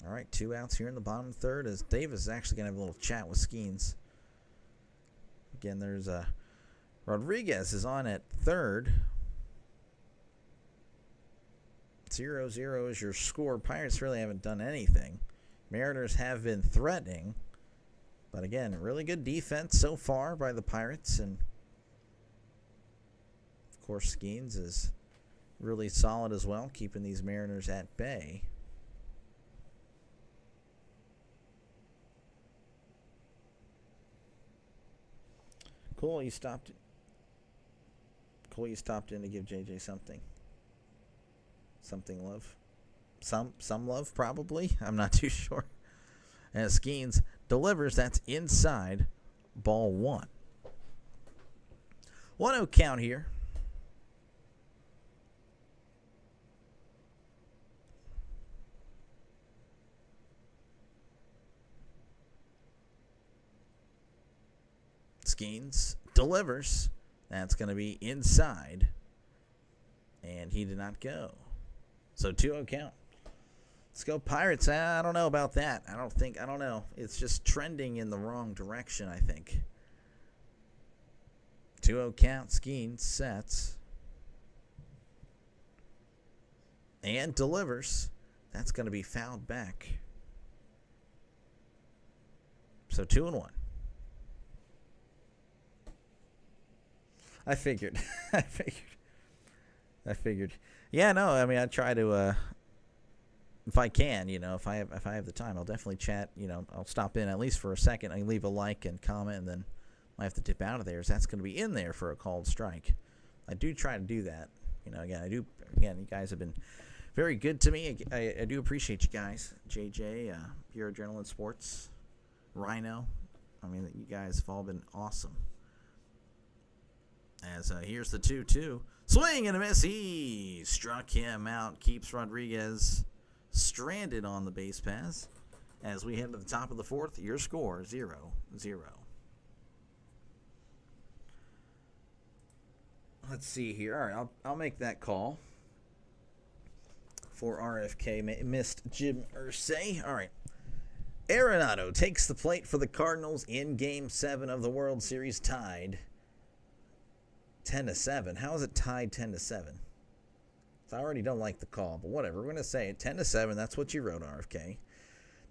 All right, 2 outs here in the bottom third as Davis is actually going to have a little chat with Skeens. Again, there's Rodriguez is on at third. 0-0 is your score. Pirates really haven't done anything. Mariners have been threatening. But again, really good defense so far by the Pirates. And, of course, Skeens is really solid as well, keeping these Mariners at bay. Cool, you stopped in to give JJ something. Something love. Some love, probably. I'm not too sure. As Skeens delivers, that's inside, ball 1. 1-0 count here. Skeens delivers. That's going to be inside. And he did not go. So 2-0 count. Let's go Pirates. I don't know about that. I don't know. It's just trending in the wrong direction, I think. 2-0 count. Skeens sets. And delivers. That's going to be fouled back. So 2-1. I figured. Yeah, no, I mean, I try to, if I can, if I have the time, I'll definitely chat. I'll stop in at least for a second. I leave a like and comment, and then I have to dip out of there. So that's going to be in there for a called strike. I do try to do that. Again, you guys have been very good to me. I do appreciate you guys. JJ, Pure Adrenaline Sports, Rhino. I mean, you guys have all been awesome. As here's the 2-2. Swing and a miss. He struck him out. Keeps Rodriguez stranded on the base pass. As we head to the top of the 4th, your score 0-0. Let's see here. All right, I'll make that call for RFK. Missed Jim Irsay. All right. Arenado takes the plate for the Cardinals in Game 7 of the World Series, tied 10-7. How is it tied 10-7? I already don't like the call, but whatever. We're going to say it 10-7. That's what you wrote, RFK.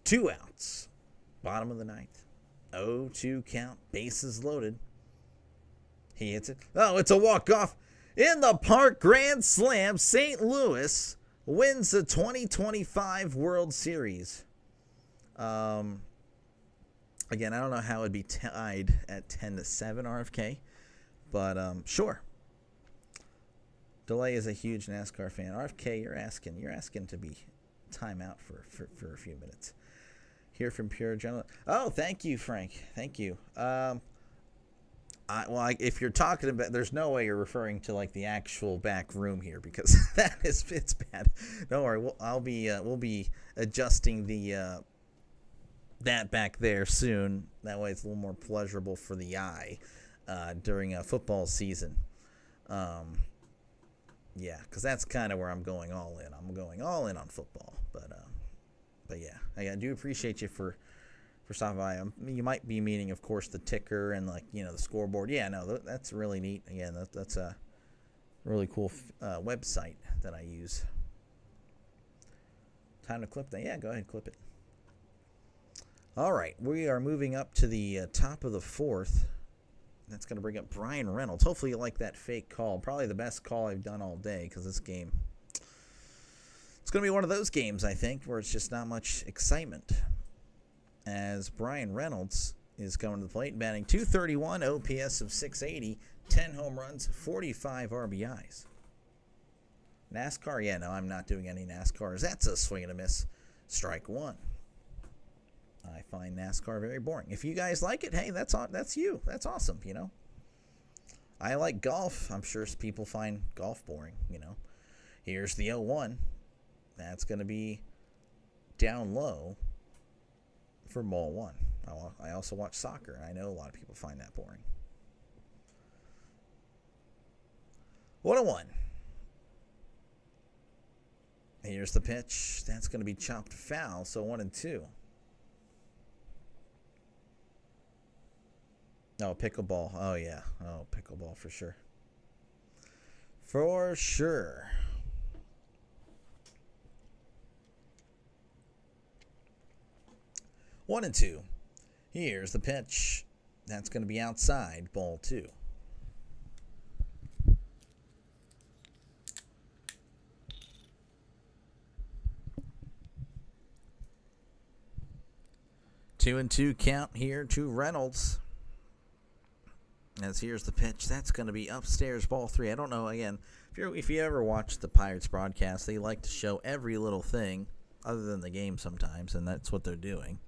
2 outs. Bottom of the 9th. 0-2 count. Bases loaded. He hits it. Oh, it's a walk-off. In the park, grand slam. St. Louis wins the 2025 World Series. Again, I don't know how it would be tied at 10-7, RFK. But, sure. Delay is a huge NASCAR fan. RFK, you're asking to be timeout for a few minutes. Here from Pure Adrenaline. Oh, thank you, Frank. Thank you. If you're talking about, there's no way you're referring to like the actual back room here, because it's bad. Don't worry. We'll be adjusting the that back there soon. That way it's a little more pleasurable for the eye. During a football season. Yeah, because that's kind of where I'm going all in. I'm going all in on football. But yeah, I do appreciate you for stopping by. You might be meaning, of course, the ticker and the scoreboard. Yeah, no, that's really neat. Again, that's a really cool website that I use. Time to clip that. Yeah, go ahead, clip it. All right, we are moving up to the top of the 4th. That's going to bring up Brian Reynolds. Hopefully you like that fake call. Probably the best call I've done all day, because this game, it's going to be one of those games, I think, where it's just not much excitement. As Brian Reynolds is going to the plate, batting .231, OPS of .680, 10 home runs, 45 RBIs. NASCAR? Yeah, no, I'm not doing any NASCARs. That's a swing and a miss. Strike one. I find NASCAR very boring. If you guys like it, hey, that's you. That's awesome, you know. I like golf. I'm sure people find golf boring, you know. Here's the 0-1. That's going to be down low for ball one. I also watch soccer, and I know a lot of people find that boring. 1-1. Here's the pitch. That's going to be chopped foul, so 1-2. Oh, pickleball. Oh, yeah. Oh, pickleball for sure. For sure. One and two. Here's the pitch. That's going to be outside, ball two. Two and two count here to Reynolds. As here's the pitch. That's going to be upstairs, ball three. I don't know, again, if you ever watch the Pirates broadcast, they like to show every little thing other than the game sometimes, and that's what they're doing.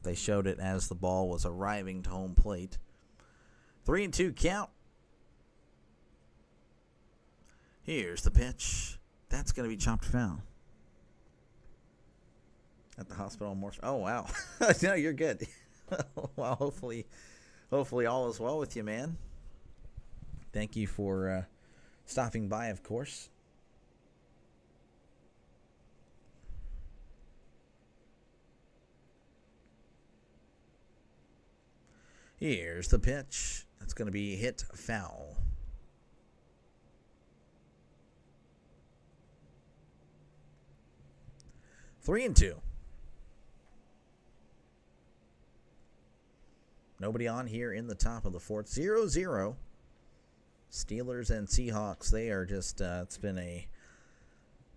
They showed it as the ball was arriving to home plate. 3-2 count. Here's the pitch. That's going to be chopped foul. At the hospital in Morse. Oh, wow. No, you're good. Well, hopefully all is well with you, man. Thank you for stopping by, of course. Here's the pitch. That's going to be hit foul. Three and two. Nobody on here in the top of the fourth. 0-0. Steelers and Seahawks, they are just, it's been a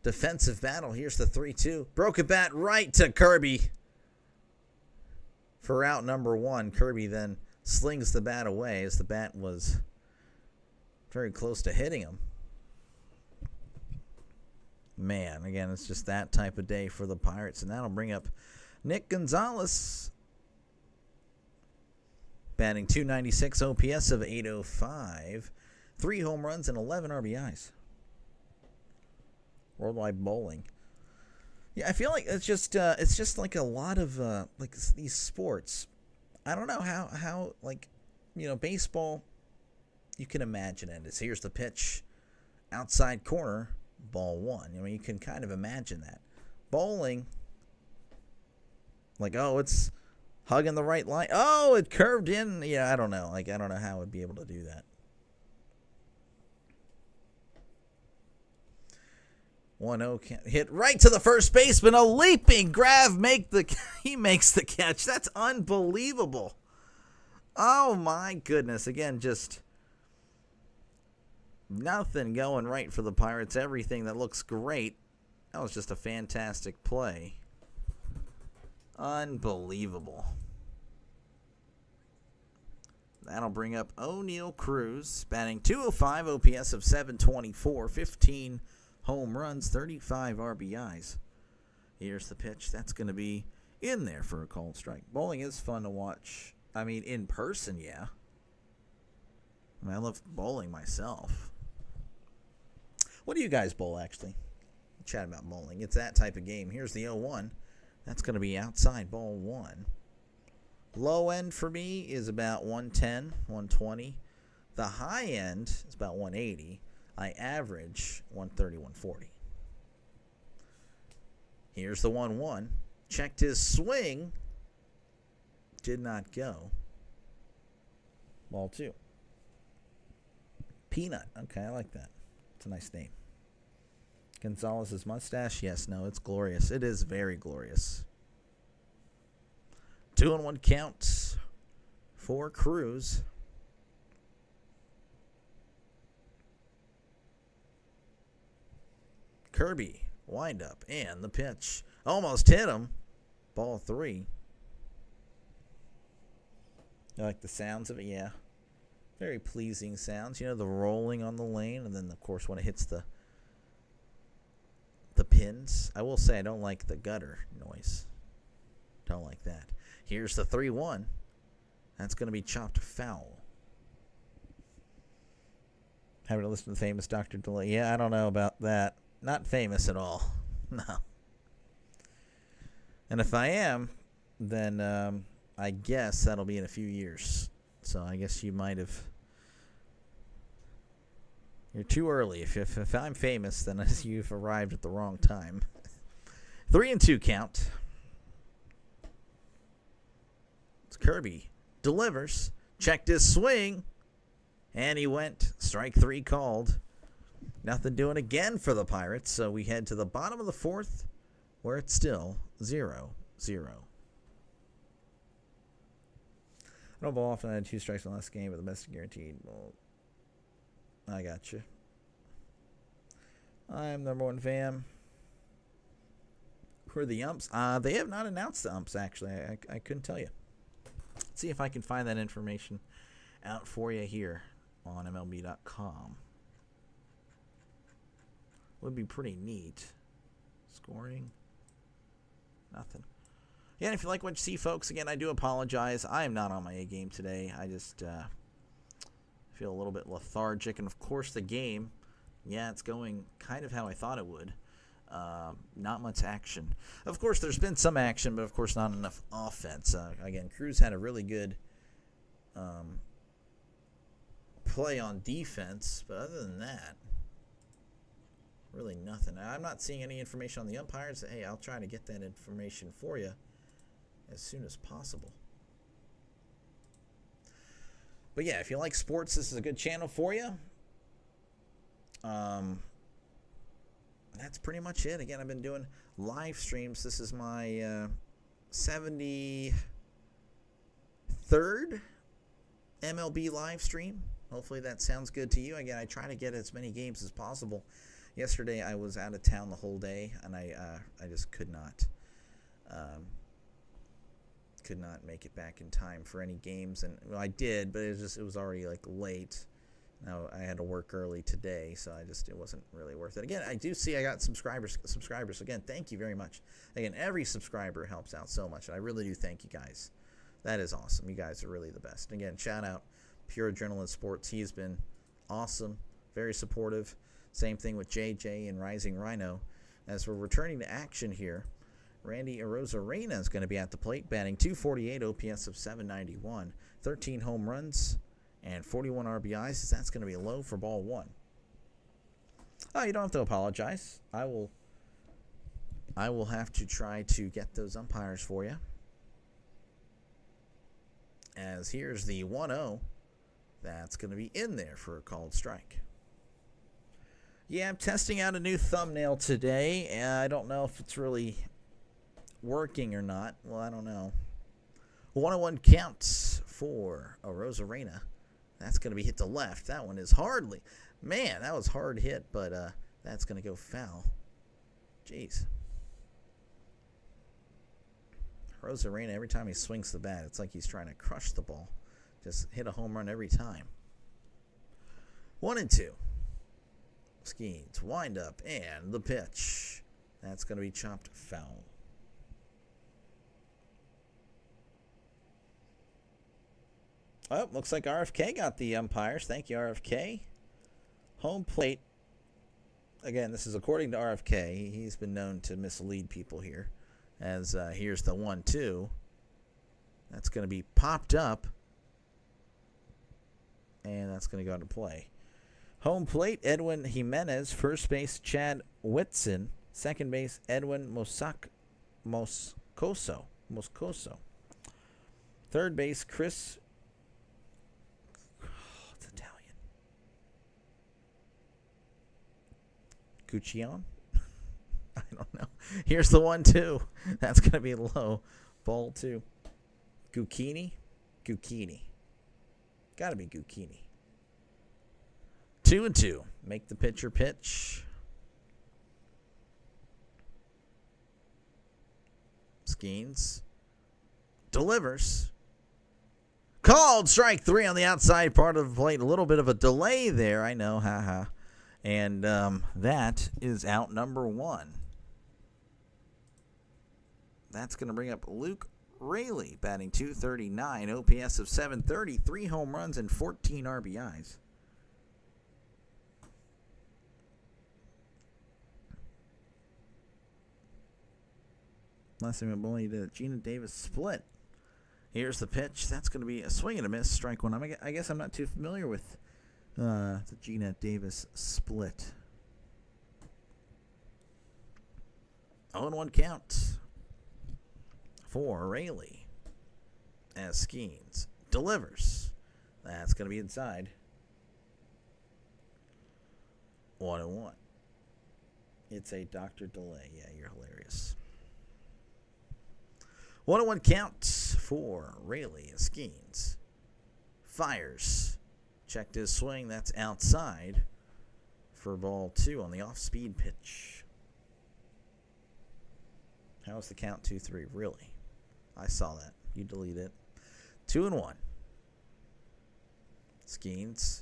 defensive battle. Here's the 3-2. Broke a bat right to Kirby for out number one. Kirby then slings the bat away as the bat was very close to hitting him. Man, again, it's just that type of day for the Pirates, and that'll bring up Nick Gonzalez. Batting .296, OPS of .805, 3 home runs and 11 RBIs. Worldwide Bowling. Yeah, I feel like it's just like a lot of like these sports. I don't know how like, you know, baseball, you can imagine it. Here's the pitch, outside corner, ball one. I mean, you can kind of imagine that. Bowling, like, oh, it's hugging the right line. Oh, it curved in. Yeah, I don't know. Like, I don't know how it would be able to do that. 1-0 hit right to the first baseman. A leaping grab. He makes the catch. That's unbelievable. Oh, my goodness. Again, just nothing going right for the Pirates. Everything that looks great. That was just a fantastic play. Unbelievable. That'll bring up O'Neal Cruz, batting .205, OPS of .724, 15 home runs, 35 RBIs. Here's the pitch. That's going to be in there for a called strike. Bowling is fun to watch. I mean, in person, yeah. I mean, I love bowling myself. What do you guys bowl, actually? Chat about bowling. It's that type of game. Here's the 0-1. That's going to be outside, ball one. Low end for me is about 110, 120. The high end is about 180. I average 130, 140. Here's the 1-1. Checked his swing. Did not go. Ball two. Peanut. Okay, I like that. It's a nice name. Gonzalez's mustache? Yes, no, it's glorious. It is very glorious. 2-1 count for Cruz. Kirby, wind up, and the pitch. Almost hit him. Ball three. You like the sounds of it? Yeah. Very pleasing sounds. You know, the rolling on the lane, and then, of course, when it hits the pins. I will say I don't like the gutter noise. Don't like that. Here's the 3-1. That's going to be chopped foul. Having to listen to the famous Dr. DeLay. Yeah, I don't know about that. Not famous at all. No. And if I am, then I guess that'll be in a few years. So I guess you might have... You're too early. If I'm famous, then you've arrived at the wrong time. 3-2 count. It's Kirby. Delivers. Checked his swing. And he went. Strike 3 called. Nothing doing again for the Pirates. So we head to the bottom of the 4th, where it's still 0-0. I don't bowl often. I had 2 strikes in the last game, but the best guaranteed. Well, I got you. I'm number 1 fam. Who are the umps? They have not announced the umps, actually. I couldn't tell you. Let's see if I can find that information out for you here on MLB.com. Would be pretty neat. Scoring. Nothing. Yeah, and if you like what you see, folks, again, I do apologize. I am not on my A game today. I just feel a little bit lethargic. And, of course, the game, yeah, it's going kind of how I thought it would. Not much action. Of course, there's been some action, but, of course, not enough offense. Again, Cruz had a really good play on defense, but other than that, really nothing. I'm not seeing any information on the umpires. Hey, I'll try to get that information for you as soon as possible. But yeah, if you like sports, this is a good channel for you. That's pretty much it. Again, I've been doing live streams. This is my 73rd MLB live stream. Hopefully that sounds good to you. Again, I try to get as many games as possible. Yesterday I was out of town the whole day, and I just could not make it back in time for any games. And well, I did, but it was already like late. Now I had to work early today, so it wasn't really worth it. Again, I do see I got subscribers. Again, thank you very much. Again, every subscriber helps out so much, and I really do thank you guys. That is awesome. You guys are really the best. Again, shout out Pure Adrenaline Sports. He's been awesome, very supportive. Same thing with JJ and Rising Rhino. As we're returning to action here, Randy Arozarena is going to be at the plate, batting .248, OPS of .791, 13 home runs, and 41 RBIs. That's going to be low for ball 1. Oh, you don't have to apologize. I will have to try to get those umpires for you. As here's the 1-0. That's going to be in there for a called strike. Yeah, I'm testing out a new thumbnail today. I don't know if it's really working or not. Well, I don't know. 1-1 counts for Arozarena. That's going to be hit to left. That one is hardly. Man, that was hard hit, but that's going to go foul. Jeez. Arozarena, every time he swings the bat, it's like he's trying to crush the ball. Just hit a home run every time. 1-2. Skeens, wind up, and the pitch. That's going to be chopped foul. Oh, looks like RFK got the umpires. Thank you, RFK. Home plate. Again, this is according to RFK. He's been known to mislead people here. As here's the 1-2. That's going to be popped up. And that's going to go into play. Home plate, Edwin Jimenez. First base, Chad Whitson. Second base, Edwin Moscoso. Third base, Chris. Oh, it's Italian. Guccione? I don't know. Here's the 1-2. That's going to be low. Ball 2. Gucchini. Got to be Gucchini. 2-2. Make the pitcher pitch. Skeens delivers. Called strike 3 on the outside part of the plate. A little bit of a delay there, I know, haha. And that is out number 1. That's going to bring up Luke Raley, batting .239, OPS of .730, 3 home runs and 14 RBIs. Last time I did a Gina Davis split. Here's the pitch. That's going to be a swing and a miss, strike 1. I guess I'm not too familiar with the Gina Davis split. 0-1 count for Raley as Skeens delivers. That's going to be inside. 1-1. It's a doctor delay. Yeah, you're hilarious. 1-1 count for Raley as Skeens fires. Checked his swing. That's outside for ball 2 on the off-speed pitch. How's the count? 2-3. Really? I saw that. You delete it. 2-1. Skeens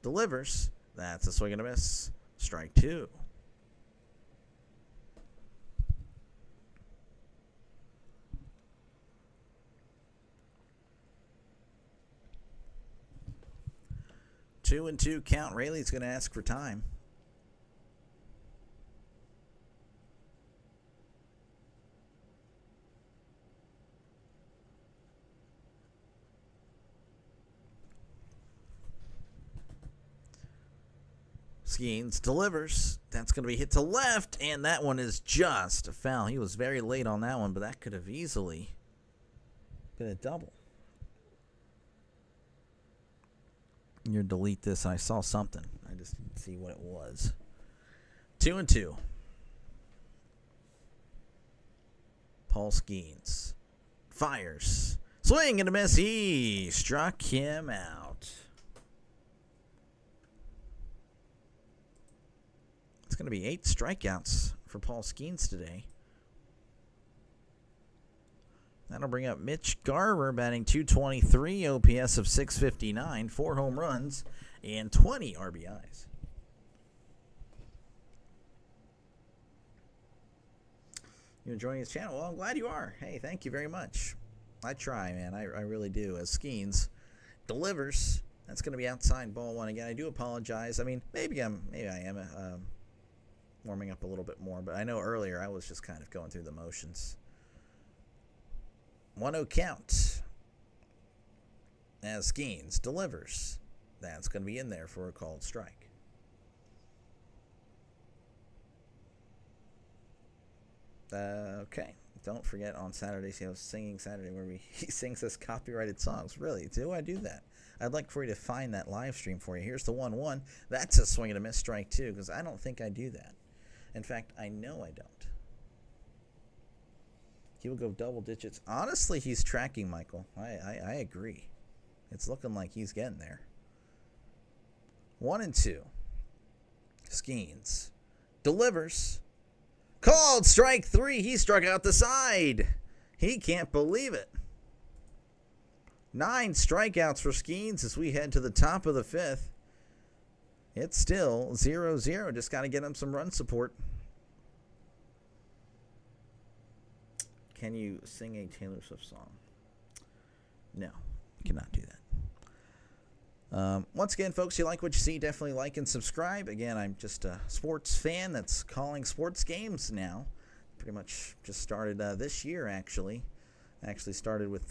delivers. That's a swing and a miss. Strike 2. Two and 2 count. Raley's going to ask for time. Skeens delivers. That's going to be hit to left, and that one is just a foul. He was very late on that one, but that could have easily been a double. You delete this. I saw something. I just didn't see what it was. 2 and 2. Paul Skeens fires. Swing and a miss. He struck him out. It's going to be 8 strikeouts for Paul Skeens today. That'll bring up Mitch Garver, batting .223, OPS of .659, 4 home runs, and 20 RBIs. You enjoying his channel? Well, I'm glad you are. Hey, thank you very much. I try, man. I really do. As Skeens delivers, that's going to be outside ball 1 again. I do apologize. I mean, maybe I am warming up a little bit more, but I know earlier I was just kind of going through the motions. 1-0 count as Skeens delivers. That's going to be in there for a called strike. Okay. Don't forget on Saturdays, he was singing Saturday where he sings us copyrighted songs. Really? Do I do that? I'd like for you to find that live stream for you. Here's the 1-1. That's a swing and a miss, strike 2, because I don't think I do that. In fact, I know I don't. He will go double digits. Honestly, he's tracking, Michael. I agree. It's looking like he's getting there. 1 and 2. Skeens delivers. Called strike 3. He struck out the side. He can't believe it. 9 strikeouts for Skeens as we head to the top of the 5th. It's still 0-0. Just got to get him some run support. Can you sing a Taylor Swift song? No, cannot do that. Once again, folks, you like what you see, definitely like and subscribe. Again, I'm just a sports fan that's calling sports games now. Pretty much just started this year, actually. Actually started with,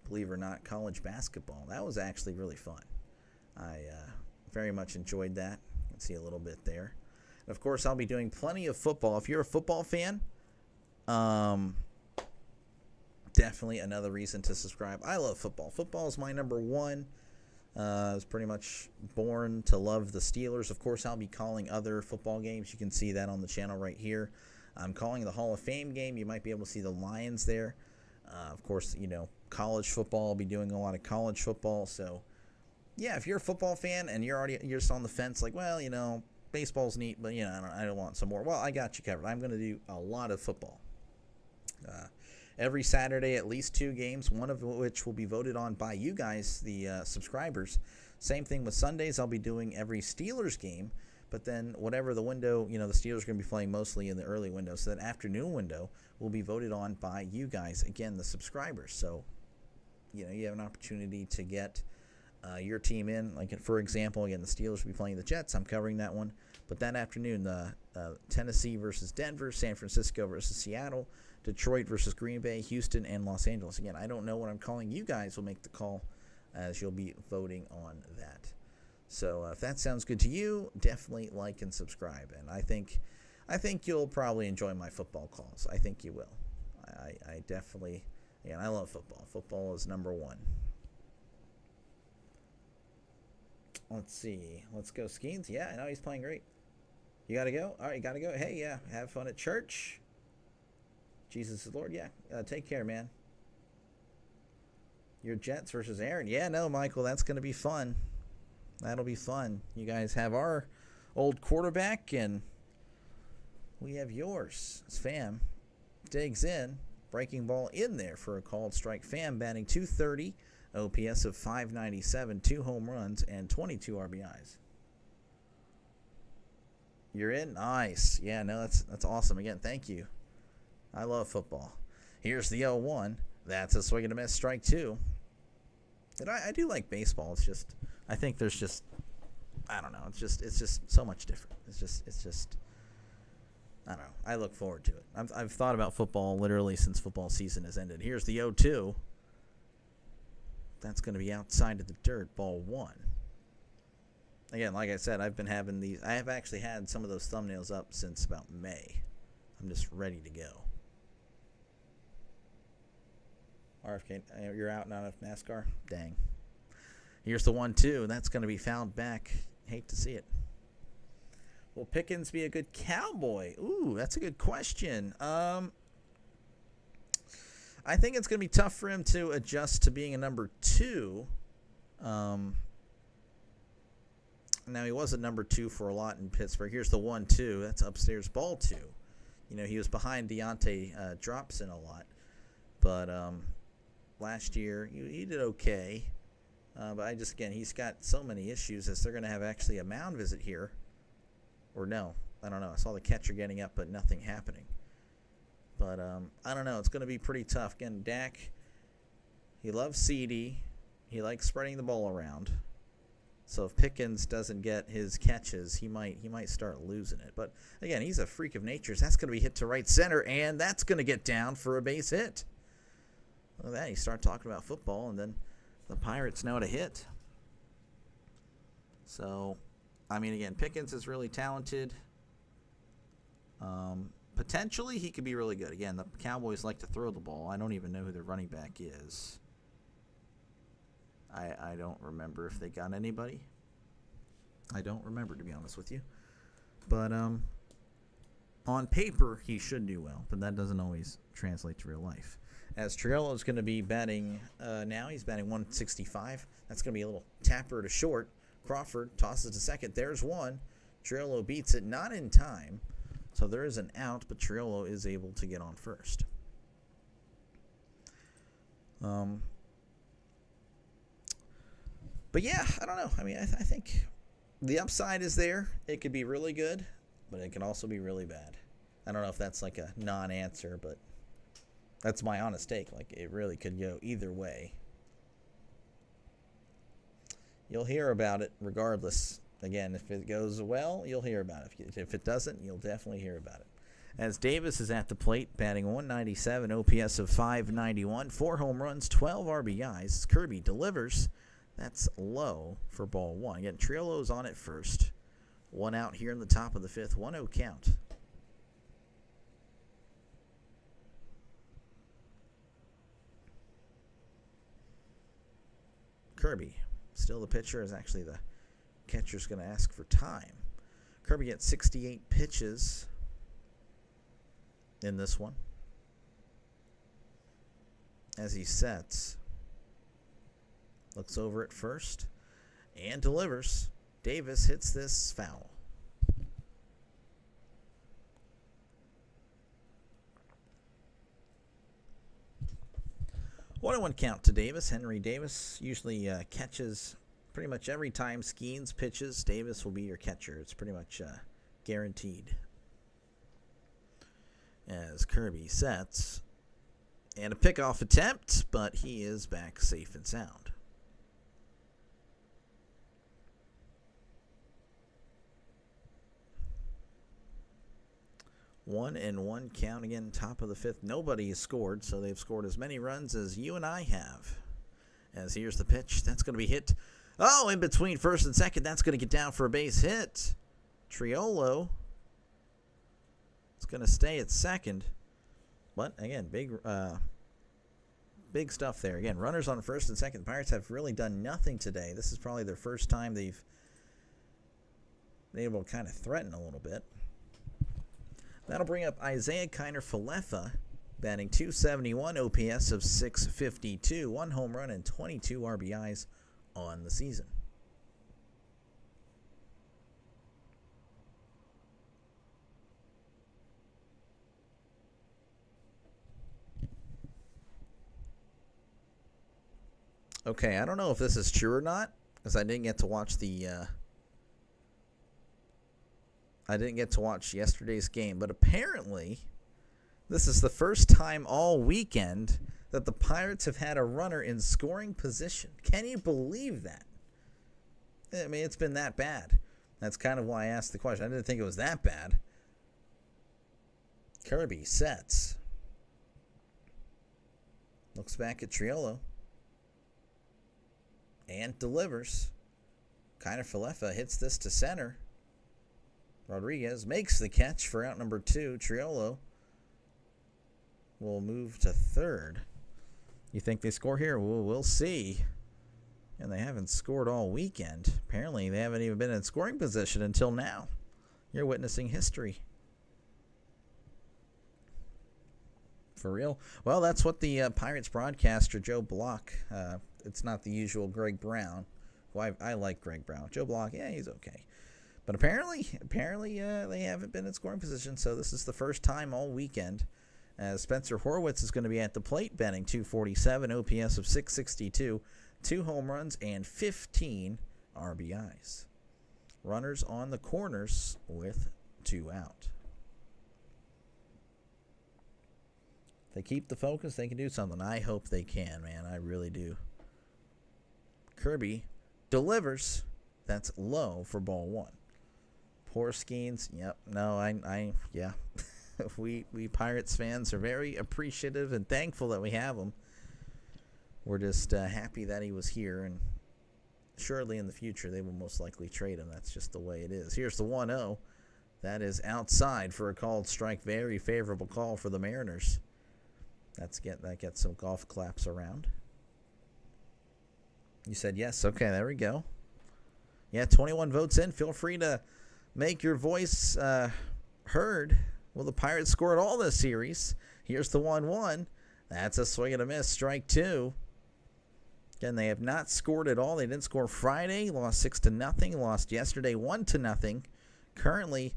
believe it or not, college basketball. That was actually really fun. I very much enjoyed that. You can see a little bit there. And, of course, I'll be doing plenty of football. If you're a football fan, definitely another reason to subscribe. I love football. Football is my number one. I was pretty much born to love the Steelers. Of course, I'll be calling other football games. You can see that on the channel right here. I'm calling the Hall of Fame game. You might be able to see the Lions there. Of course, you know, college football. I'll be doing a lot of college football. So, yeah, if you're a football fan and you're just on the fence, like, well, you know, baseball's neat, but, you know, I don't want some more. Well, I got you covered. I'm going to do a lot of football. every Saturday at least 2 games, one of which will be voted on by you guys, the subscribers. Same thing with Sundays. I'll be doing every Steelers game, but then whatever the window, the Steelers are going to be playing mostly in the early window, so that afternoon window will be voted on by you guys, again, the subscribers. So, you have an opportunity to get your team in. Like, for example, again, the Steelers will be playing the Jets. I'm covering that one. But that afternoon, the Tennessee versus Denver, San Francisco versus Seattle, Detroit versus Green Bay, Houston, and Los Angeles. Again, I don't know what I'm calling. You guys will make the call as you'll be voting on that. So if that sounds good to you, definitely like and subscribe. And I think you'll probably enjoy my football calls. I think you will. I definitely, I love football. Football is number one. Let's see. Let's go, Skeens. Yeah, I know he's playing great. You got to go? All right, you got to go. Hey, yeah, have fun at church. Jesus is Lord. Yeah, take care, man. Your Jets versus Aaron. Yeah, no, Michael, that's going to be fun. That'll be fun. You guys have our old quarterback, and we have yours. Pham digs in. Breaking ball in there for a called strike. Pham batting .230, OPS of .597, 2 home runs, and 22 RBIs. You're in? Nice. Yeah, no, that's awesome. Again, thank you. I love football. Here's the 0-1. That's a swing and a miss, strike 2. And I do like baseball. It's just, I think there's just, I don't know. It's just so much different. It's just, I don't know. I look forward to it. I've thought about football literally since football season has ended. Here's the 0-2. That's going to be outside of the dirt, ball 1. Again, like I said, I've been having these. I have actually had some of those thumbnails up since about May. I'm just ready to go. RFK, you're out, not of NASCAR? Dang. Here's the 1-2. That's going to be fouled back. Hate to see it. Will Pickens be a good Cowboy? Ooh, that's a good question. I think it's going to be tough for him to adjust to being a number 2. Now, he was a number 2 for a lot in Pittsburgh. Here's the 1-2. That's upstairs, ball 2. He was behind Deontay Dropson a lot. But last year, he did okay. But he's got so many issues as they're going to have actually a mound visit here. Or no, I don't know. I saw the catcher getting up, but nothing happening. But I don't know. It's going to be pretty tough. Again, Dak, he loves CD. He likes spreading the ball around. So if Pickens doesn't get his catches, he might start losing it. But again, he's a freak of nature. So that's going to be hit to right center, and that's going to get down for a base hit. Look at that. You start talking about football, and then the Pirates know how to hit. So, again, Pickens is really talented. Potentially, he could be really good. Again, the Cowboys like to throw the ball. I don't even know who their running back is. I don't remember if they got anybody. I don't remember, to be honest with you. But on paper, he should do well, but that doesn't always translate to real life. As Triolo is going to be batting now, he's batting 165. That's going to be a little tapper to short. Crawford tosses to second. There's one. Triolo beats it, not in time. So there is an out, but Triolo is able to get on first. But yeah, I don't know. I think the upside is there. It could be really good, but it can also be really bad. I don't know if that's like a non-answer, but that's my honest take. Like, it really could go either way. You'll hear about it regardless. Again, if it goes well, you'll hear about it. If it doesn't, you'll definitely hear about it. As Davis is at the plate, batting 197, OPS of 591, 4 home runs, 12 RBIs. Kirby delivers. That's low for ball 1. Again, Triolo's on it first. 1 out here in the top of the 5th. 1-0 count. Kirby, still the pitcher, is actually the catcher's going to ask for time. Kirby gets 68 pitches in this one. As he sets, looks over at first and delivers. Davis hits this foul. 1-1 count to Davis. Henry Davis usually catches pretty much every time Skeens pitches. Davis will be your catcher. It's pretty much guaranteed. As Kirby sets. And a pickoff attempt, but he is back safe and sound. One and one count again, top of the fifth. Nobody has scored, so they've scored as many runs as you and I have. As here's the pitch. That's going to be hit. Oh, in between first and second. That's going to get down for a base hit. Triolo. It's going to stay at second. But, again, big stuff there. Again, runners on first and second. The Pirates have really done nothing today. This is probably their first time they've been able to kind of threaten a little bit. That'll bring up Isaiah Kiner-Falefa, batting .271, OPS of .652, 1 home run and 22 RBIs on the season. Okay, I don't know if this is true or not, because I didn't get to watch yesterday's game, but apparently this is the first time all weekend that the Pirates have had a runner in scoring position. Can you believe that? I mean, it's been that bad. That's kind of why I asked the question. I didn't think it was that bad. Kirby sets. Looks back at Triolo. And delivers. Kiner-Falefa hits this to center. Rodriguez makes the catch for out number 2. Triolo will move to third. You think they score here? We'll see. And they haven't scored all weekend. Apparently, they haven't even been in scoring position until now. You're witnessing history. For real? Well, that's what the Pirates broadcaster, Joe Block, it's not the usual Greg Brown. Well, I like Greg Brown. Joe Block, yeah, he's okay. But apparently, they haven't been in scoring position, so this is the first time all weekend. As Spencer Horwitz is going to be at the plate, batting .247, OPS of .662, 2 home runs, and 15 RBIs. Runners on the corners with 2 out. If they keep the focus, they can do something. I hope they can, man. I really do. Kirby delivers. That's low for ball 1. Poor Skeens. Yep. No, yeah. we Pirates fans are very appreciative and thankful that we have him. We're just happy that he was here, and surely in the future they will most likely trade him. That's just the way it is. Here's the 1-0. That is outside for a called strike. Very favorable call for the Mariners. That gets some golf claps around. You said yes. Okay, there we go. Yeah, 21 votes in. Feel free to make your voice heard. Will the Pirates score at all this series? Here's the 1-1. That's a swing and a miss. Strike 2. Again, they have not scored at all. They didn't score Friday. Lost 6-0. Lost yesterday 1-0. Currently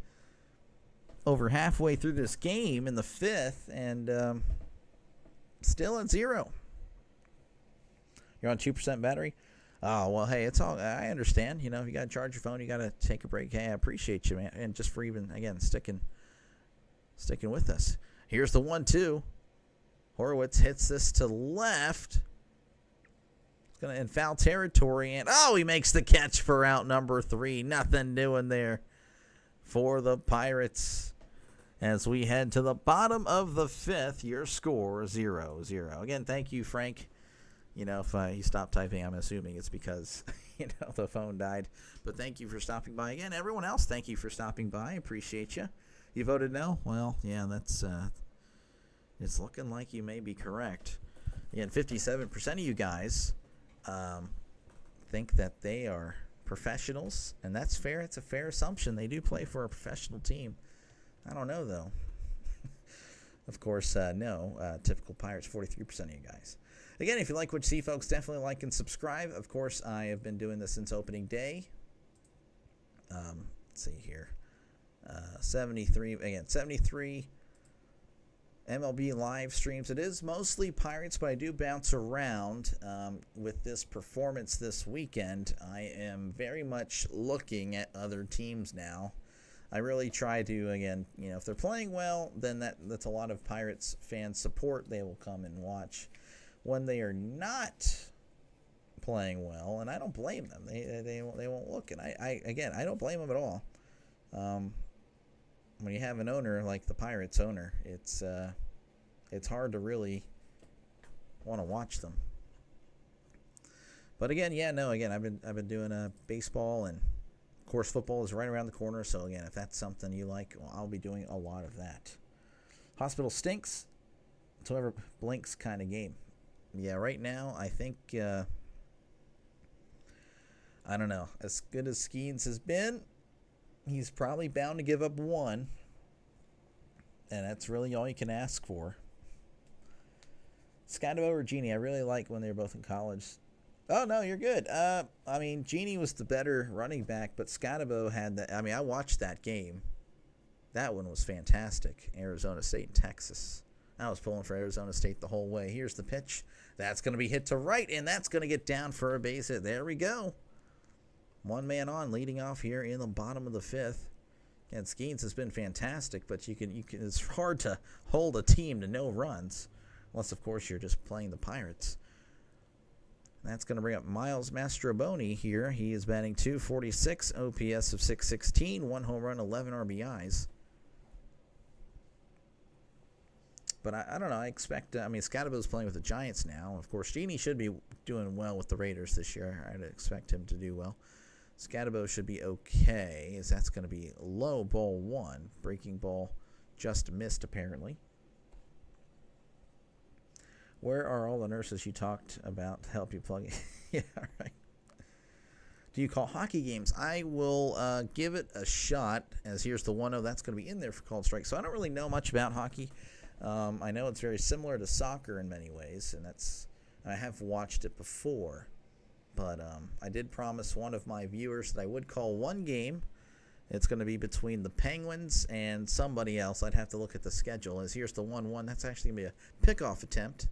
over halfway through this game in the 5th, and still at 0. You're on 2% battery? Oh, well, hey, it's all, I understand. You know, you got to charge your phone. You got to take a break. Hey, I appreciate you, man. And just for even, again, sticking with us. Here's the 1-2. Horwitz hits this to left. It's going to in foul territory. And, he makes the catch for out number 3. Nothing doing there for the Pirates. As we head to the bottom of the 5th, your score 0-0. Again, thank you, Frank. You know, if you stop typing, I'm assuming it's because, the phone died. But thank you for stopping by. Again, everyone else, thank you for stopping by. Appreciate you. You voted no? Well, yeah, that's it's looking like you may be correct. Again, 57% of you guys think that they are professionals, and that's fair. It's a fair assumption. They do play for a professional team. I don't know, though. Of course, no. Typical Pirates, 43% of you guys. Again, if you like what you see, folks, definitely like and subscribe. Of course, I have been doing this since opening day. Let's see here. 73. Again, 73 MLB live streams. It is mostly Pirates, but I do bounce around with this performance this weekend. I am very much looking at other teams now. I really try to, again, if they're playing well, then that's a lot of Pirates fan support. They will come and watch. When they are not playing well, and I don't blame them, they won't look. And I don't blame them at all. When you have an owner like the Pirates owner, it's hard to really want to watch them. But again, I've been doing baseball, and of course football is right around the corner. So again, if that's something you like, well, I'll be doing a lot of that. Hospital stinks. It's whoever blinks kind of game. Yeah, right now I think I don't know. As good as Skeens has been, he's probably bound to give up one. And that's really all you can ask for. Scotto or Genie, I really like when they were both in college. Oh, no, you're good. Genie was the better running back, but Scotto had that. I watched that game. That one was fantastic. Arizona State and Texas. I was pulling for Arizona State the whole way. Here's the pitch. That's going to be hit to right, and that's going to get down for a base hit. There we go. One man on, leading off here in the bottom of the fifth. And Skeens has been fantastic, but you can. It's hard to hold a team to no runs, unless of course you're just playing the Pirates. That's going to bring up Miles Mastroboni here. He is batting .246, OPS of .616, 1 home run, 11 RBIs. But I don't know. I expect. Scotto's playing with the Giants now. Of course, Genie should be doing well with the Raiders this year. I'd expect him to do well. Scotto should be okay, as that's going to be low, ball 1. Breaking ball just missed, apparently. Where are all the nurses you talked about to help you plug in? Yeah, all right. Do you call hockey games? I will give it a shot, as here's the 1-0. That's going to be in there for called strike. So I don't really know much about hockey. I know it's very similar to soccer in many ways, and I have watched it before. But I did promise one of my viewers that I would call one game. It's going to be between the Penguins and somebody else. I'd have to look at the schedule. As here's the 1-1. That's actually going to be a pickoff attempt.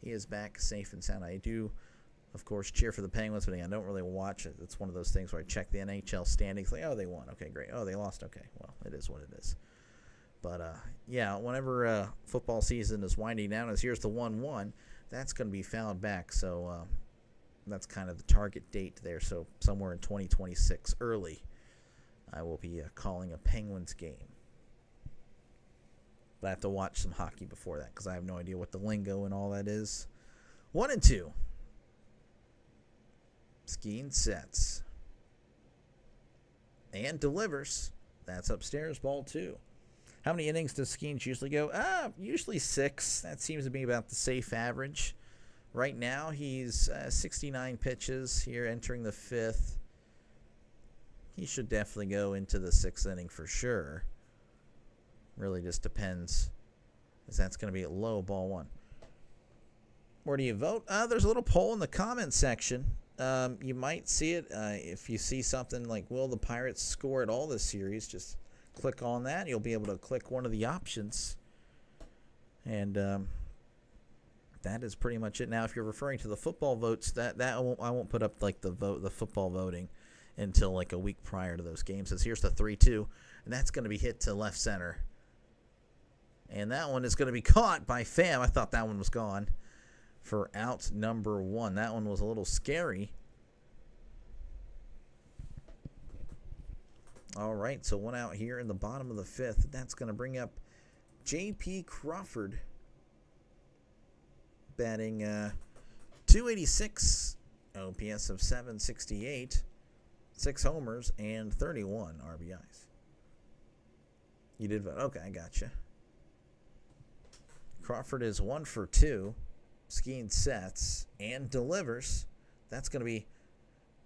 He is back safe and sound. I do, of course, cheer for the Penguins, but I don't really watch it. It's one of those things where I check the NHL standings. Like, oh, they won. Okay, great. Oh, they lost. Okay, well, it is what it is. But, whenever football season is winding down, as here's the 1-1, that's going to be fouled back. So, that's kind of the target date there. So somewhere in 2026, early, I will be calling a Penguins game. But I have to watch some hockey before that because I have no idea what the lingo and all that is. 1-2. Skeen sets. And delivers. That's upstairs, ball 2. How many innings does Skeens usually go? Usually 6. That seems to be about the safe average. Right now, he's 69 pitches here entering the 5th. He should definitely go into the 6th inning for sure. Really just depends, as that's going to be a low, ball 1. Where do you vote? There's a little poll in the comments section. You might see it if you see something like, will the Pirates score at all this series? Just click on that. You'll be able to click one of the options. And that is pretty much it. Now, if you're referring to the football votes, I won't put up like the football voting until like a week prior to those games. So here's the 3-2, and that's going to be hit to left center. And that one is going to be caught by Pham. I thought that one was gone for out number 1. That one was a little scary. All right, so one out here in the bottom of the 5th. That's going to bring up J.P. Crawford, batting .286, OPS of .768, 6 homers, and 31 RBIs. You did vote. Okay, I gotcha. Crawford is 1 for 2. Skeen sets and delivers. That's going to be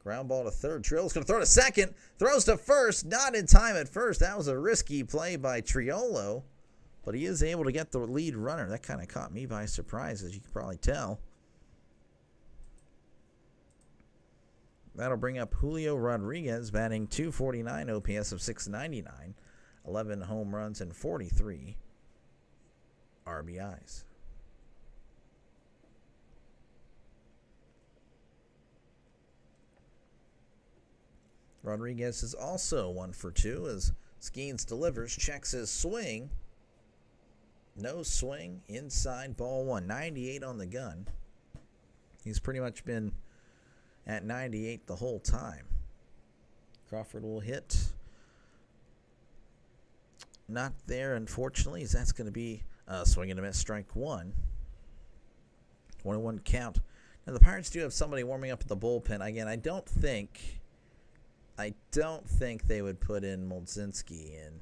ground ball to third. Trill's going to throw to second. Throws to first. Not in time at first. That was a risky play by Triolo. But he is able to get the lead runner. That kind of caught me by surprise, as you can probably tell. That'll bring up Julio Rodriguez, batting .249, OPS of .699, 11 home runs and 43 RBIs. Rodriguez is also 1 for 2 as Skeens delivers, checks his swing. No swing, inside, ball 1. 98 on the gun. He's pretty much been at 98 the whole time. Crawford will hit. Not there, unfortunately, as that's going to be a swing and a miss, strike 1. 1-1 count. Now, the Pirates do have somebody warming up at the bullpen. Again, I don't think they would put in Moldzinski in.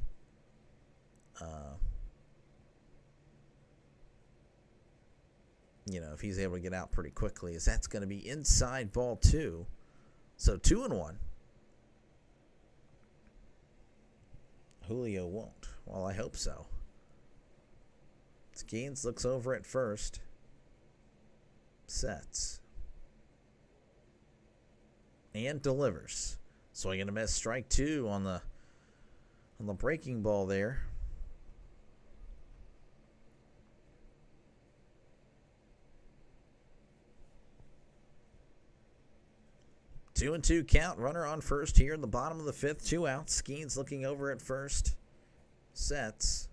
If he's able to get out pretty quickly, as that's going to be inside, ball 2. So 2-1. Julio won't. Well, I hope so. Skeens looks over at first. Sets. And delivers. Swing and a miss, strike 2 on the breaking ball there. Two and 2 count. Runner on first here in the bottom of the 5th. 2 outs. Skeens looking over at first. Sets.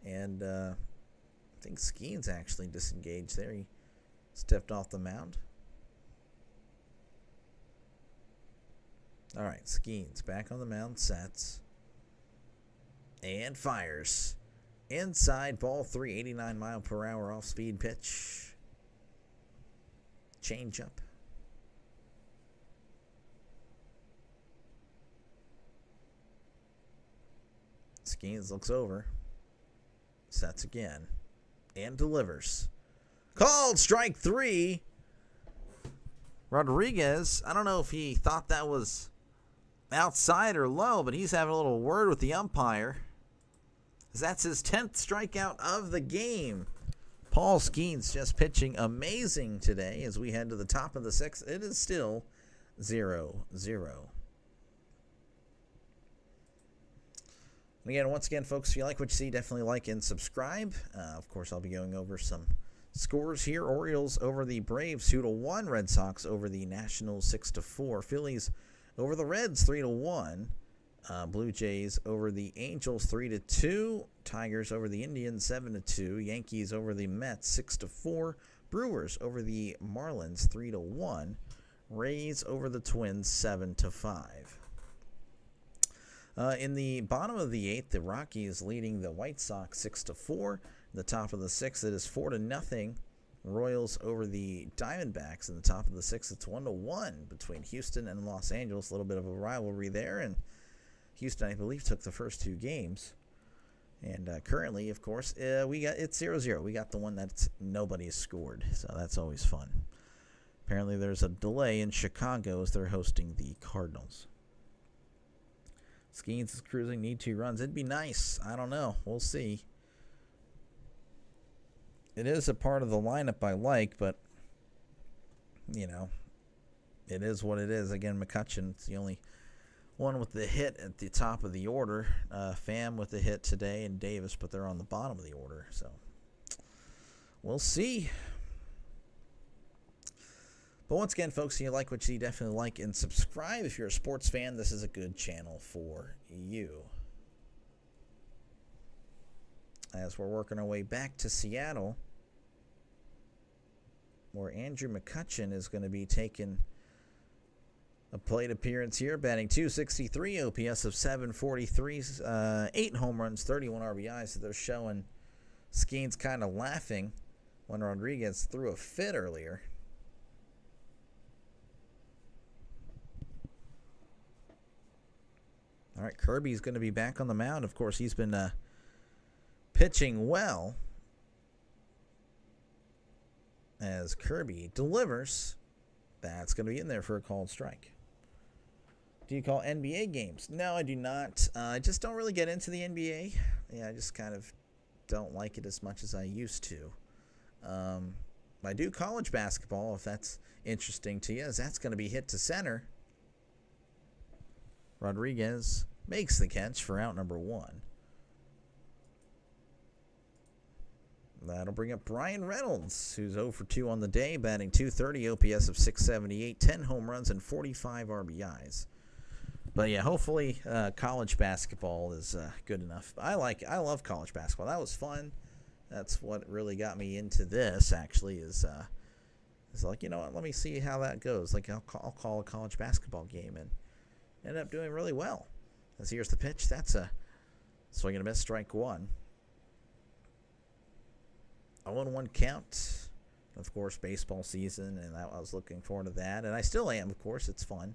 And I think Skeens actually disengaged there. He stepped off the mound. All right, Skeens back on the mound. Sets. And fires. Inside, ball 3. 89 mile per hour off speed pitch. Change up. Skeens looks over. Sets again. And delivers. Called strike 3. Rodriguez, I don't know if he thought that was outside or low, but he's having a little word with the umpire. That's his 10th strikeout of the game. Paul Skeens just pitching amazing today as we head to the top of the 6th. It is still 0-0. And again, once again, folks, if you like what you see, definitely like and subscribe. Of course, I'll be going over some scores here. Orioles over the Braves 2-1. Red Sox over the Nationals 6-4. Phillies over the Reds 3-1. Blue Jays over the Angels 3-2. Tigers over the Indians 7-2. Yankees over the Mets 6-4. Brewers over the Marlins 3-1. Rays over the Twins 7-5. In the bottom of the 8th, the Rockies leading the White Sox 6-4. The top of the 6th, it is 4-0. Royals over the Diamondbacks. In the top of the 6th, it's 1-1 between Houston and Los Angeles. A little bit of a rivalry there, and Houston, I believe, took the first 2 games. And currently, of course, it's 0-0. We got the one that's nobody has scored, so that's always fun. Apparently, there's a delay in Chicago as they're hosting the Cardinals. Skeens is cruising, need 2 runs. It'd be nice. I don't know. We'll see. It is a part of the lineup I like, but, it is what it is. Again, McCutcheon's the only one with the hit at the top of the order. Pham with the hit today, and Davis, but they're on the bottom of the order. So we'll see. But once again, folks, if you like what you see, definitely like and subscribe. If you're a sports fan, this is a good channel for you. As we're working our way back to Seattle, where Andrew McCutcheon is going to be taking a plate appearance here, batting .263, OPS of 743, 8 home runs, 31 RBIs. So they're showing Skeens kind of laughing when Rodriguez threw a fit earlier. All right, Kirby's going to be back on the mound. Of course, he's been pitching well as Kirby delivers. That's going to be in there for a called strike. Do you call NBA games? No, I do not. I just don't really get into the NBA. Yeah, I just kind of don't like it as much as I used to. I do college basketball, if that's interesting to you, as that's going to be hit to center. Rodriguez makes the catch for out number 1. That'll bring up Brian Reynolds, who's 0 for 2 on the day, batting .230, OPS of .678, 10 home runs, and 45 RBIs. But yeah, hopefully college basketball is good enough. I love college basketball. That was fun. That's what really got me into this, actually, is like, you know what, let me see how that goes. Like, I'll call a college basketball game and ended up doing really well. As here's the pitch. That's a swing and a miss, strike one. 0-1 count. Of course, baseball season, and I was looking forward to that. And I still am, of course. It's fun.